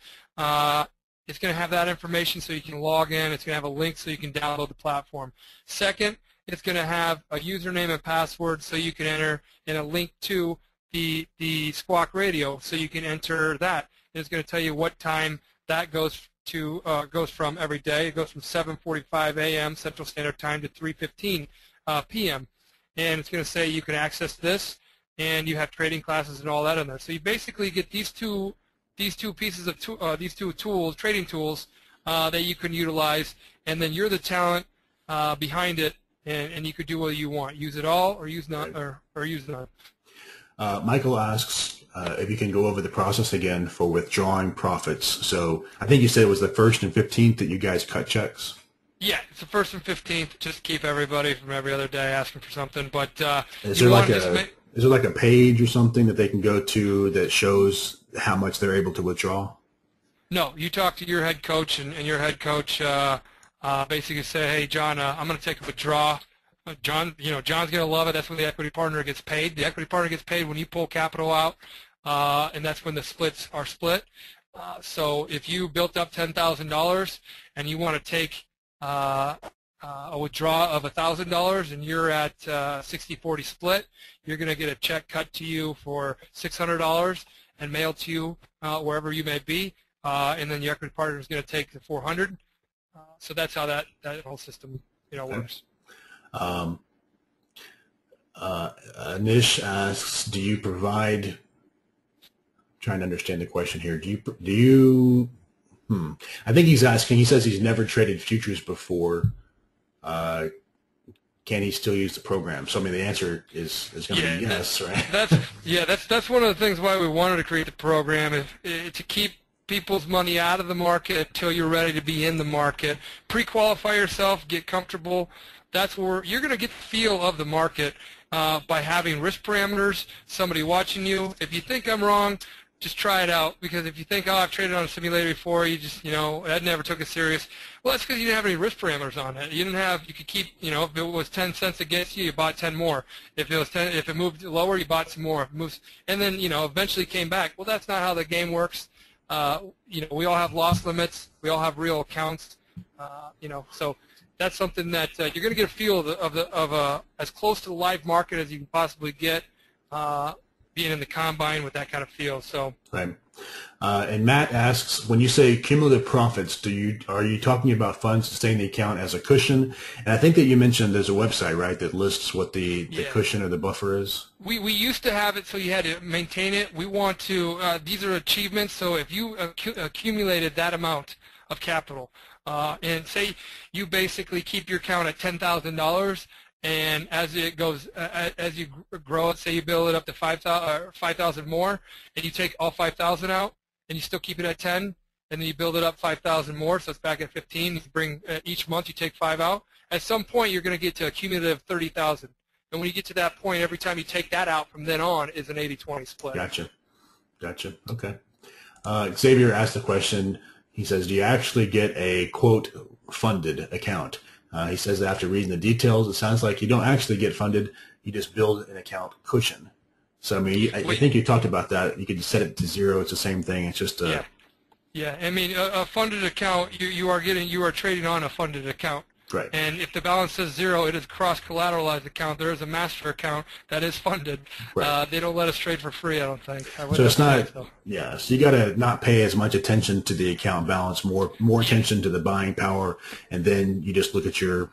It's going to have that information so you can log in. It's going to have a link so you can download the platform. Second, it's going to have a username and password so you can enter, and a link to the Squawk radio, so you can enter that. It's going to tell you what time that goes from every day. It goes from 7:45 a.m. Central Standard Time to 3:15 p.m. And it's going to say you can access this, and you have trading classes and all that in there. So you basically get these two pieces of these two tools, trading tools, that you can utilize, and then you're the talent behind it, and you could do what you want. Use it all, or use none, or use none. Michael asks if you can go over the process again for withdrawing profits. So I think you said it was the 1st and 15th that you guys cut checks. Yeah, it's the 1st and 15th. Just keep everybody from every other day asking for something. But is there like a page or something that they can go to that shows how much they're able to withdraw? No, you talk to your head coach, and your head coach basically say, hey, John, I'm going to take a withdrawal. John's going to love it. That's when the equity partner gets paid. The equity partner gets paid when you pull capital out, and that's when the splits are split. So if you built up $10,000 and you want to take a withdrawal of $1,000 and you're at 60-40 split, you're going to get a check cut to you for $600 and mailed to you wherever you may be, and then your equity partner is going to take the $400. So that's how that whole system works. Nish asks, do you provide, I'm trying to understand the question here, I think he's asking, he says he's never traded futures before, can he still use the program? So I mean the answer is going to be yes, right? That's one of the things why we wanted to create the program, to keep people's money out of the market until you're ready to be in the market. Pre-qualify yourself, get comfortable. That's where you're going to get the feel of the market by having risk parameters, somebody watching you. If you think I'm wrong, just try it out, because if you think, oh, I've traded on a simulator before, you just, that never took it serious. Well, that's because you didn't have any risk parameters on it. You could keep, if it was 10 cents against you, you bought 10 more. If it moved lower, you bought some more. And then, eventually came back. Well, that's not how the game works. We all have loss limits. We all have real accounts. So that's something that you're going to get a feel of as close to the live market as you can possibly get, being in the combine with that kind of feel. So. Right. And Matt asks, when you say cumulative profits, are you talking about funds to stay in the account as a cushion? And I think that you mentioned there's a website, right, that lists what the cushion or the buffer is. We used to have it, so you had to maintain it. We want to. These are achievements. So if you accumulated that amount of capital, and say you basically keep your account at $10,000. And as it goes, as you grow it, say you build it up to 5,000 more, and you take all 5,000 out, and you still keep it at 10, and then you build it up 5,000 more, so it's back at 15. You bring each month you take 5 out. At some point, you're going to get to a cumulative 30,000, and when you get to that point, every time you take that out from then on is an 80-20 split. Gotcha. Okay. Xavier asked the question. He says, "Do you actually get a quote funded account?" He says that after reading the details, it sounds like you don't actually get funded. You just build an account cushion. So, I mean, I think you talked about that. You could set it to 0. It's the same thing. It's just a... Yeah. I mean, a funded account, you are trading on a funded account. Right. And if the balance says 0, it is a cross-collateralized account. There is a master account that is funded. Right. They don't let us trade for free, I don't think. So it's not, yeah, so you got to not pay as much attention to the account balance, more attention to the buying power, and then you just look at your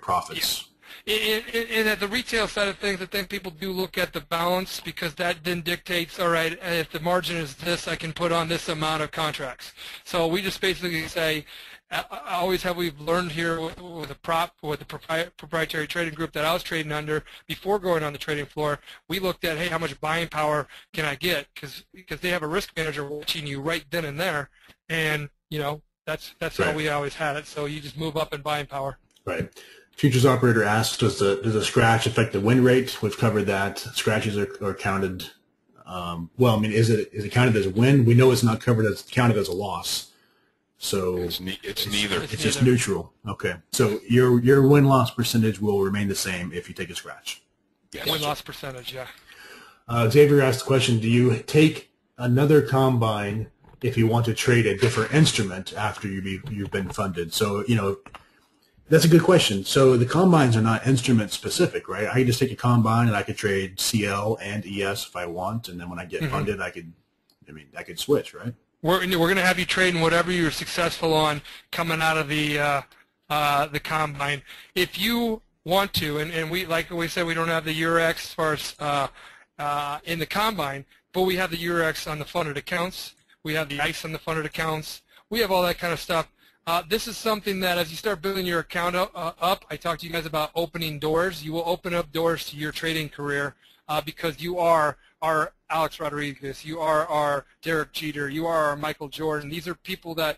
profits. And at the retail side of things, I think people do look at the balance because that then dictates, all right, if the margin is this, I can put on this amount of contracts. So we just basically say, we've learned here with the proprietary trading group that I was trading under before going on the trading floor, we looked at, hey, how much buying power can I get? Because they have a risk manager watching you right then and there, and that's right. How we always had it. So you just move up in buying power. Right. Futures operator asks, does a scratch affect the win rate? We've covered that. Scratches are counted. Well, I mean, is it counted as a win? We know it's not counted as a loss. So it's neither. It's just neutral. Okay. So your win-loss percentage will remain the same if you take a scratch. Yes. Win-loss percentage, yeah. Xavier asked the question, do you take another combine if you want to trade a different instrument after you've been funded? So, that's a good question. So the combines are not instrument specific, right? I could just take a combine and I could trade CL and ES if I want, and then when I get funded, I could switch, right? We're going to have you trading whatever you're successful on coming out of the combine. If you want to, and we like we said, we don't have the Eurex as far as in the combine, but we have the Eurex on the funded accounts. We have the ICE on the funded accounts. We have all that kind of stuff. This is something that as you start building your account up, I talked to you guys about opening doors. You will open up doors to your trading career because you are our Alex Rodriguez, you are our Derek Jeter, you are our Michael Jordan. These are people that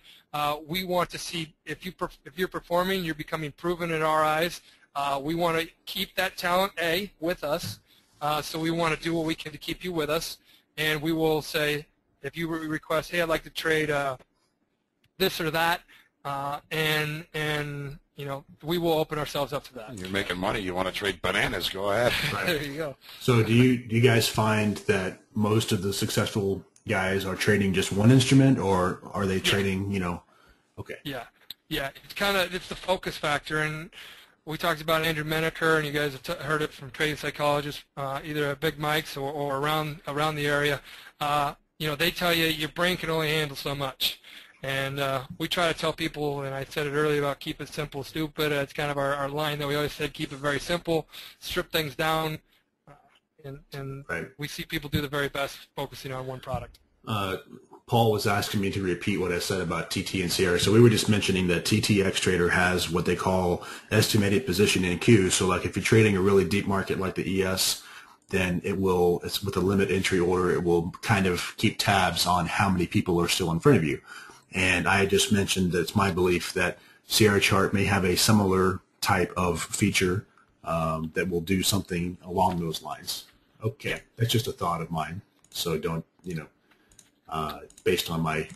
we want to see. If you're performing, you're becoming proven in our eyes. We want to keep that talent with us, so we want to do what we can to keep you with us. And we will say, if you request, hey, I'd like to trade this or that, and we will open ourselves up to that. You're making money. You want to trade bananas? Go ahead. Right. There you go. So do you guys find that most of the successful guys are trading just one instrument, or are they trading? Okay. Yeah. It's the focus factor, and we talked about Andrew Menaker, and you guys have heard it from trading psychologists, either at Big Mike's or around the area. They tell you your brain can only handle so much. And we try to tell people, and I said it earlier about keep it simple, stupid. It's kind of our line that we always said, keep it very simple, strip things down, and right. We see people do the very best focusing on one product. Paul was asking me to repeat what I said about TT and Sierra. So we were just mentioning that TTXTrader has what they call estimated position in queue. So like if you're trading a really deep market like the ES, then it's with a limit entry order, it will kind of keep tabs on how many people are still in front of you. And I just mentioned that it's my belief that Sierra Chart may have a similar type of feature that will do something along those lines. Okay, that's just a thought of mine. So don't, based on my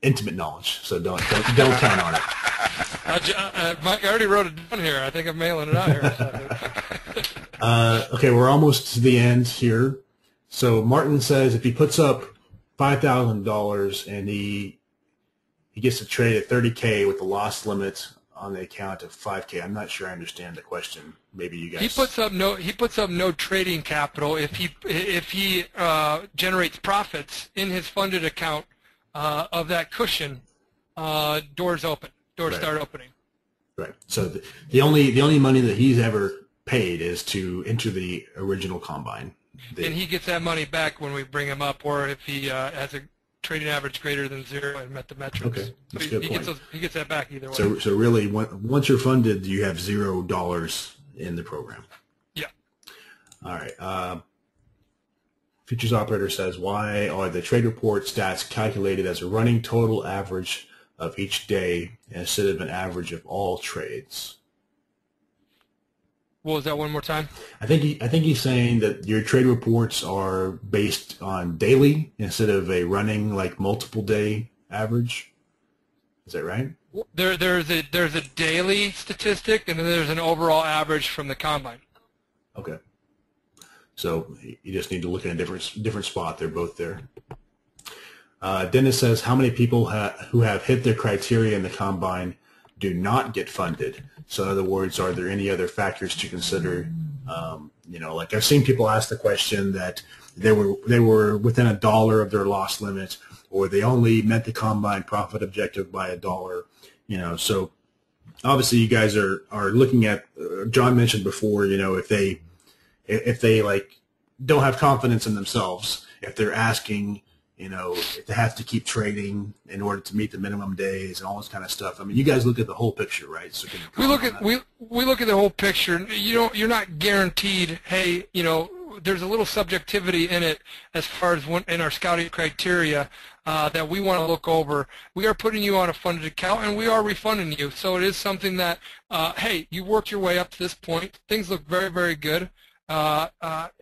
intimate knowledge. So don't count on it. Mike, I already wrote it down here. I think I'm mailing it out here. Okay, we're almost to the end here. So Martin says if he puts up $5,000 and he gets to trade at 30K with the loss limit on the account of 5K. I'm not sure I understand the question. Maybe you guys. He puts up no trading capital if he generates profits in his funded account of that cushion. Doors open. Doors Right. start opening. Right. So the only money that he's ever paid is to enter the original combine. And he gets that money back when we bring him up, or if he has a trading average greater than 0 and met the metrics. Okay, that's a good point. He gets that back either way. So really, once you're funded, you have $0 in the program. Yeah. All right. Futures operator says, why are the trade report stats calculated as a running total average of each day instead of an average of all trades? What was that one more time? I think he's saying that your trade reports are based on daily instead of a running like multiple day average. Is that right? There's a daily statistic, and then there's an overall average from the combine. Okay. So you just need to look at a different spot. They're both there. Dennis says, how many people who have hit their criteria in the combine do not get funded. So in other words, are there any other factors to consider? Like I've seen people ask the question that they were within $1 of their loss limit, or they only met the combine profit objective by $1. So obviously you guys are looking at. John mentioned before, if they like don't have confidence in themselves, if they're asking, if they have to keep trading in order to meet the minimum days and all this kind of stuff. I mean, you guys look at the whole picture, right? So we look at the whole picture. You're not guaranteed. Hey, there's a little subjectivity in it as far as in our scouting criteria that we want to look over. We are putting you on a funded account, and we are refunding you. So it is something that, hey, you worked your way up to this point. Things look very, very good.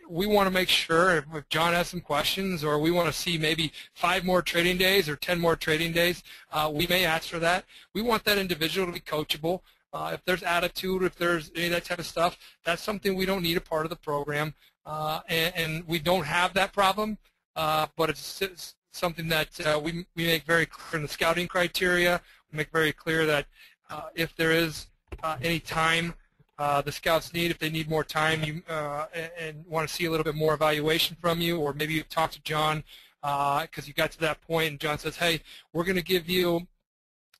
We want to make sure if John has some questions, or we want to see maybe 5 more trading days or 10 more trading days, we may ask for that. We want that individual to be coachable. If there's attitude, if there's any of that type of stuff, that's something we don't need a part of the program. And we don't have that problem, but it's something that we make very clear in the scouting criteria. We make very clear that if there is any time the scouts need, if they need more time and want to see a little bit more evaluation from you, or maybe you talk to John because you got to that point and John says, hey, we're going to give you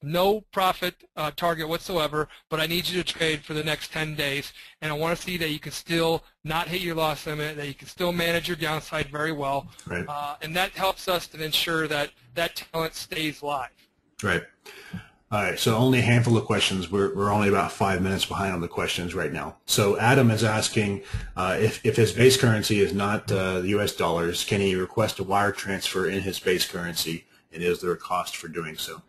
no profit target whatsoever, but I need you to trade for the next 10 days, and I want to see that you can still not hit your loss limit, that you can still manage your downside very well, right. And that helps us to ensure that that talent stays live. Right. All right, so only a handful of questions. We're only about 5 minutes behind on the questions right now. So Adam is asking if his base currency is not the U.S. dollars, can he request a wire transfer in his base currency, and is there a cost for doing so?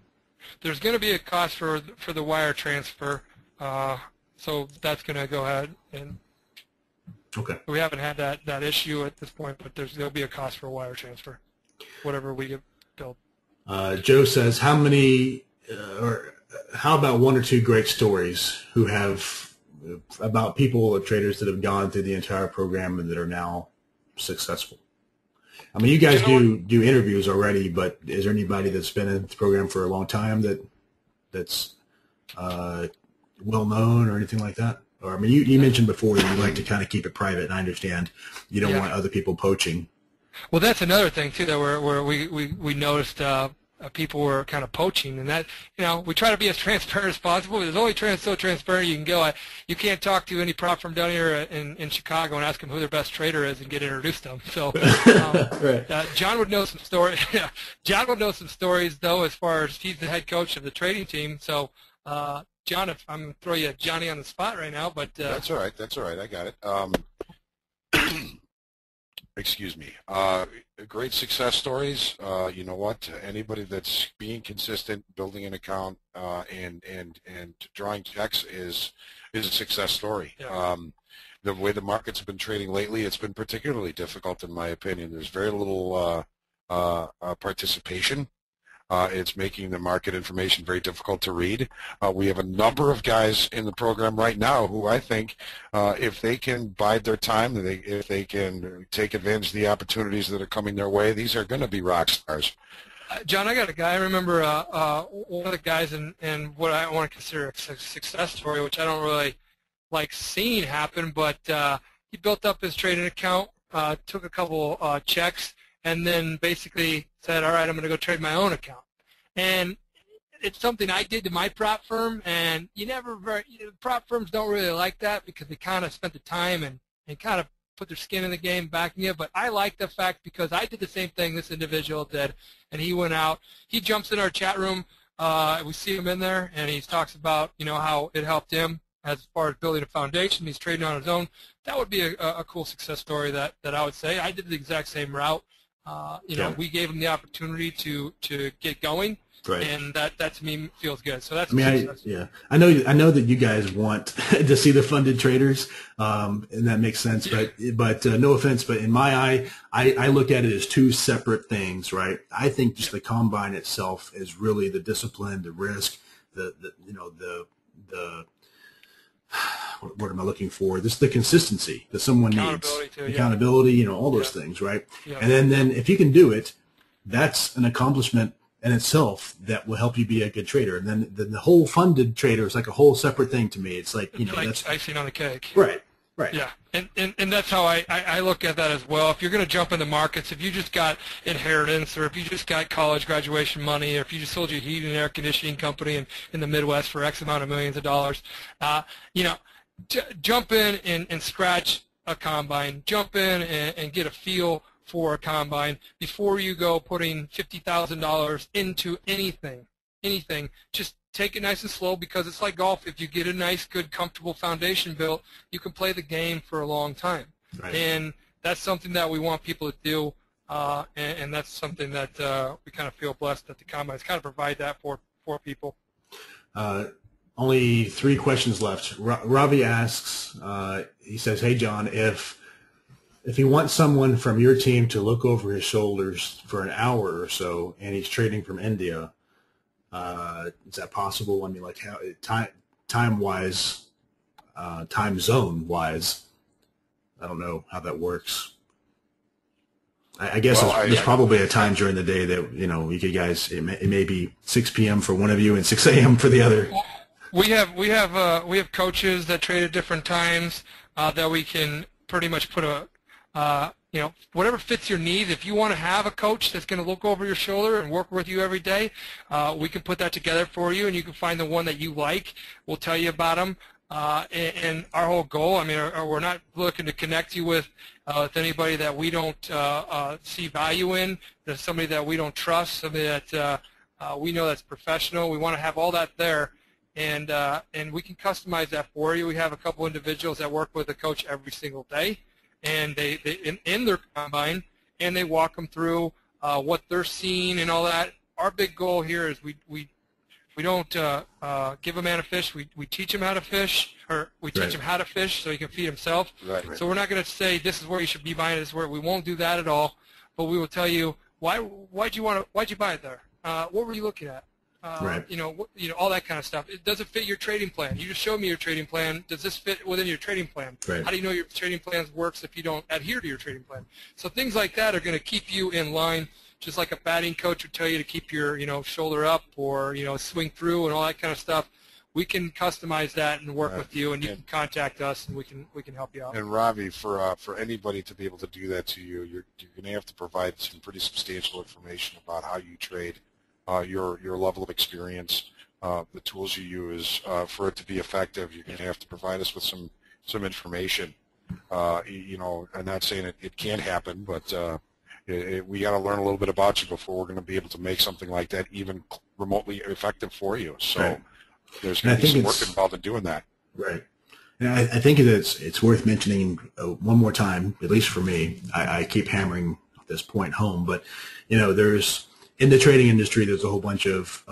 There's going to be a cost for the wire transfer, so that's going to go ahead. And okay. We haven't had that issue at this point, but there'll be a cost for a wire transfer, whatever we get billed. Joe says, how about 1 or 2 great stories about people or traders that have gone through the entire program and that are now successful? I mean, you guys do interviews already, but is there anybody that's been in the program for a long time that's well known or anything like that? Or I mean, you mentioned before that you like to kind of keep it private, and I understand you don't want other people poaching. Well, that's another thing too that where we noticed people were kind of poaching, and that we try to be as transparent as possible. There's only so transparent you can go. You can't talk to any prop firm down here in Chicago and ask them who their best trader is and get introduced to them. So right. John would know some stories. John would know some stories though, as far as he's the head coach of the trading team. So John, if I'm going to throw you Johnny on the spot right now, but that's all right. That's all right. I got it. Excuse me. Great success stories. You know what? Anybody that's being consistent, building an account, and drawing checks is a success story. Yeah. The way the markets have been trading lately, it's been particularly difficult, in my opinion. There's very little participation. It's making the market information very difficult to read. We have a number of guys in the program right now who I think, if they can bide their time, if they can take advantage of the opportunities that are coming their way, these are going to be rock stars. John, I got a guy. I remember one of the guys in what I want to consider a success story, which I don't really like seeing happen, but he built up his trading account, took a couple checks, and then basically said, all right, I'm going to go trade my own account. And it's something I did to my prop firm, and prop firms don't really like that because they kind of spent the time and kind of put their skin in the game backing you. But I like the fact because I did the same thing this individual did, and he went out. He jumps in our chat room. We see him in there, and he talks about how it helped him as far as building a foundation. He's trading on his own. That would be a cool success story that I would say. I did the exact same route. We gave him the opportunity to get going, right. And that to me feels good. So that's I know that you guys want to see the funded traders, and that makes sense. But no offense, but in my eye, I look at it as 2 separate things, right? I think just the combine itself is really the discipline, the risk, the what am I looking for? This is the consistency that someone needs. Accountability, all those things, right? Yeah. And then if you can do it, that's an accomplishment in itself that will help you be a good trader. And then the whole funded trader is like a whole separate thing to me. It's like, like that's icing on the cake. right. Right. Yeah, and that's how I look at that as well. If you're going to jump in the markets, if you just got inheritance, or if you just got college graduation money, or if you just sold your heating and air conditioning company in the Midwest for X amount of millions of dollars, jump in and scratch a combine. Jump in and get a feel for a combine before you go putting $50,000 into anything. Just take it nice and slow, because it's like golf. If you get a nice, good, comfortable foundation built, you can play the game for a long time. Right. And that's something that we want people to do, and that's something that we kind of feel blessed that the combines kind of provide that for people. Only 3 questions left. Ravi asks, he says, "Hey, John, if you want someone from your team to look over his shoulders for an hour or so, and he's trading from India, is that possible? I mean, like, how time-wise, time zone-wise, I don't know how that works. I guess there's probably a time during the day that, you guys, it may be 6 p.m. for one of you and 6 a.m. for the other. We have coaches that trade at different times that we can pretty much put whatever fits your needs. If you want to have a coach that's going to look over your shoulder and work with you every day, we can put that together for you, and you can find the one that you like. We'll tell you about them. And our whole goal, we're not looking to connect you with anybody that we don't see value in. There's somebody that we don't trust, somebody that we know that's professional. We want to have all that there, and we can customize that for you. We have a couple individuals that work with a coach every single day, and they in their combine, and they walk them through what they're seeing and all that. Our big goal here is we don't give a man a fish. We teach him how to fish, or we teach him how to fish so he can feed himself. Right. So we're not going to say this is where you should be buying this. We won't do that at all. But we will tell you why'd you buy it there? What were you looking at? Right. All that kind of stuff. Does it fit your trading plan? You just showed me your trading plan. Does this fit within your trading plan? Right. How do you know your trading plan works if you don't adhere to your trading plan? So things like that are going to keep you in line. Just like a batting coach would tell you to keep your shoulder up, or swing through and all that kind of stuff. We can customize that and work with you, and you can contact us, and we can help you out. And Ravi, for anybody to be able to do that to you, you're going to have to provide some pretty substantial information about how you trade, your level of experience, the tools you use. For it to be effective, you're going to have to provide us with some information. I'm not saying it can't happen, but we got to learn a little bit about you before we're going to be able to make something like that even remotely effective for you. So there's going to be some work involved in doing that. Right. And I think it's worth mentioning one more time, at least for me. I keep hammering this point home, but there's in the trading industry, there's a whole bunch of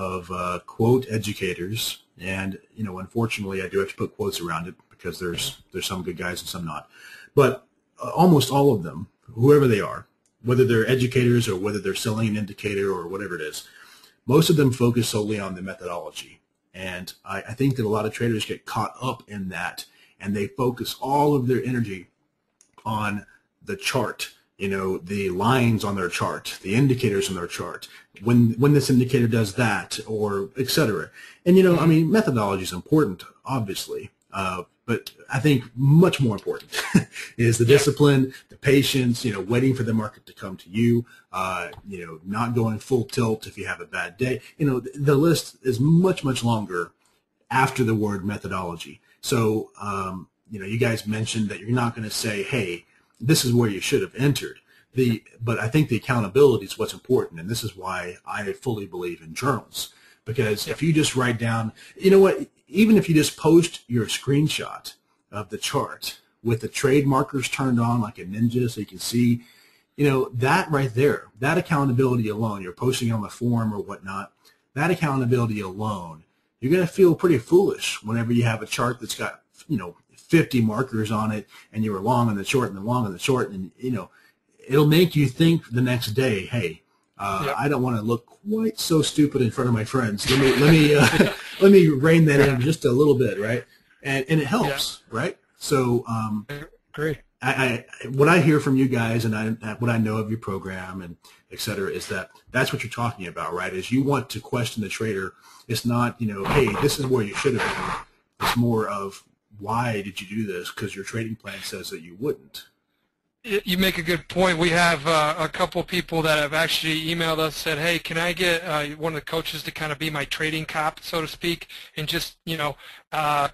quote educators, and unfortunately, I do have to put quotes around it because there's some good guys and some not, but almost all of them, whoever they are, whether they're educators or whether they're selling an indicator or whatever it is, most of them focus solely on the methodology. And I think that a lot of traders get caught up in that, and they focus all of their energy on the chart, the lines on their chart, the indicators on their chart, when this indicator does that, or et cetera. And, methodology is important, obviously, but I think much more important is the discipline, the patience, waiting for the market to come to you, not going full tilt if you have a bad day. The list is much, much longer after the word methodology. So, you guys mentioned that you're not going to say, hey, this is where you should have entered. But I think the accountability is what's important, and this is why I fully believe in journals. Because if you just write down, even if you just post your screenshot of the chart with the trade markers turned on like a ninja so you can see, that right there, that accountability alone, you're posting on the forum or whatnot, that accountability alone, you're going to feel pretty foolish whenever you have a chart that's got, 50 markers on it, and you were long on the short and the long on the short, and, it'll make you think the next day, hey, I don't want to look quite so stupid in front of my friends. Let me rein that in just a little bit, right? And it helps, right? So great. what I hear from you guys and what I know of your program and et cetera is that that's what you're talking about, right? Is you want to question the trader. It's not, hey, this is where you should have been. It's more of why did you do this? Because your trading plan says that you wouldn't. You make a good point. We have a couple people that have actually emailed us, said, hey, can I get one of the coaches to kind of be my trading cop, so to speak, and just,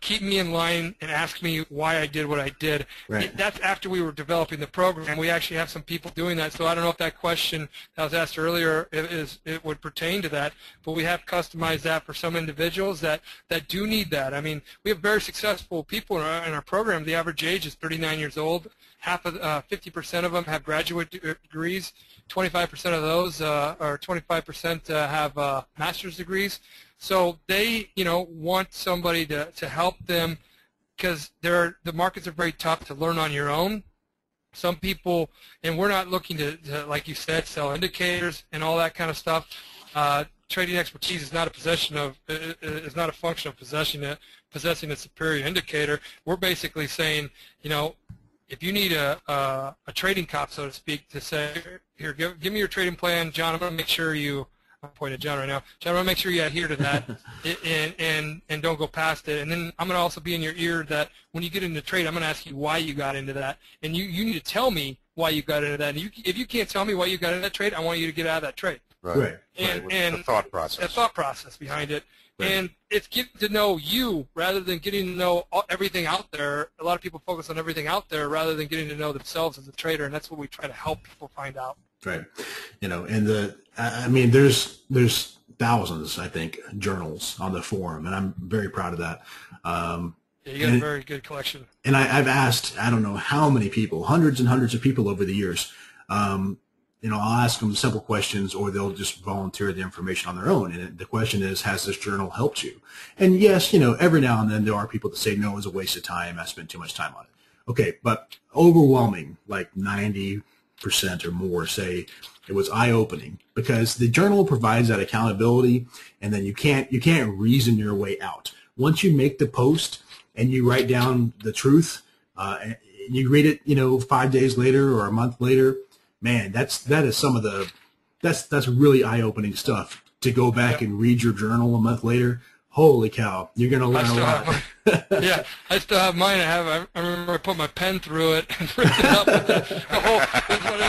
keep me in line and ask me why I did what I did. Right. That's after we were developing the program. We actually have some people doing that, so I don't know if that question that was asked earlier it would pertain to that, but we have customized that for some individuals that do need that. I mean, we have very successful people in our program. The average age is 39 years old. Half of 50% of them have graduate degrees. 25% of those, or 25% have master's degrees. So they, want somebody to help them because the markets are very tough to learn on your own. Some people, and we're not looking to, like you said, sell indicators and all that kind of stuff. Trading expertise is not a function of possessing a superior indicator. We're basically saying, if you need a trading cop, so to speak, to say, here, give me your trading plan, John. I'm going to make sure I'm pointing at John right now. John, I'm going to make sure you adhere to that and don't go past it. And then I'm going to also be in your ear that when you get into trade, I'm going to ask you why you got into that. And you need to tell me why you got into that. And if you can't tell me why you got into that trade, I want you to get out of that trade. Right. And the thought process. The thought process behind it. Right. And it's getting to know you rather than getting to know everything out there. A lot of people focus on everything out there rather than getting to know themselves as a trader, and that's what we try to help people find out. Right. And there's thousands, I think, journals on the forum, and I'm very proud of that. Yeah, you got a very good collection. And I've asked, I don't know how many people, hundreds and hundreds of people over the years. I'll ask them simple questions, or they'll just volunteer the information on their own. And the question is, has this journal helped you? And yes, every now and then there are people that say, no, it was a waste of time. I spent too much time on it. Okay, but overwhelming, like 90% or more, say it was eye-opening, because the journal provides that accountability, and then you can't reason your way out. Once you make the post and you write down the truth, and you read it, 5 days later or a month later, man, that's really eye-opening stuff. To go back and read your journal a month later, holy cow, you're going to learn a lot. Yeah, I still have mine. I remember I put my pen through it and ripped it up with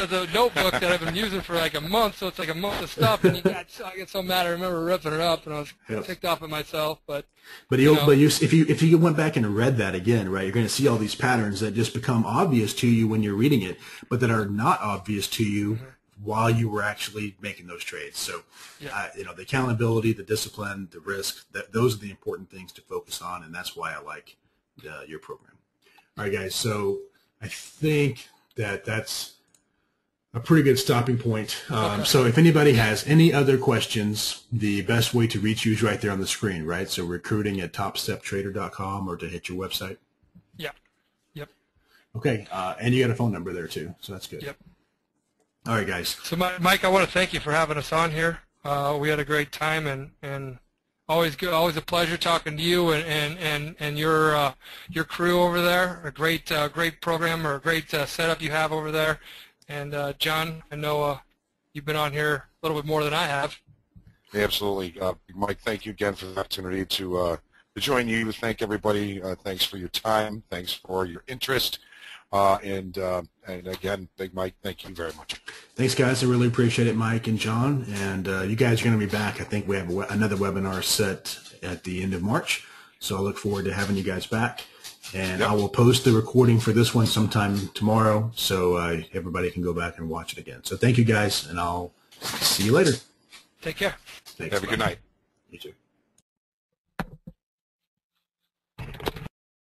the notebook that I've been using for like a month, so it's like a month of stuff, and I get so mad. I remember ripping it up, and I was ticked off at myself. But if you went back and read that again, right, you're going to see all these patterns that just become obvious to you when you're reading it, but that are not obvious to you while you were actually making those trades. So, the accountability, the discipline, the risk, those are the important things to focus on, and that's why I like your program. All right, guys, so I think that's a pretty good stopping point. So if anybody has any other questions, the best way to reach you is right there on the screen, right? So recruiting at TopstepTrader.com, or to hit your website. Yeah. Yep. Okay, and you got a phone number there too, so that's good. Yep. All right, guys. So, Mike, I want to thank you for having us on here. We had a great time, and always a pleasure talking to you and your crew over there. A great program, or a great setup you have over there. And John, I know you've been on here a little bit more than I have. Absolutely, Mike. Thank you again for the opportunity to join you. Thank everybody. Thanks for your time. Thanks for your interest. And again, Big Mike, thank you very much. Thanks, guys. I really appreciate it, Mike and John. And you guys are going to be back. I think we have another webinar set at the end of March. So I look forward to having you guys back. And I will post the recording for this one sometime tomorrow, so everybody can go back and watch it again. So thank you, guys, and I'll see you later. Take care. Thanks. Have a good night. You too.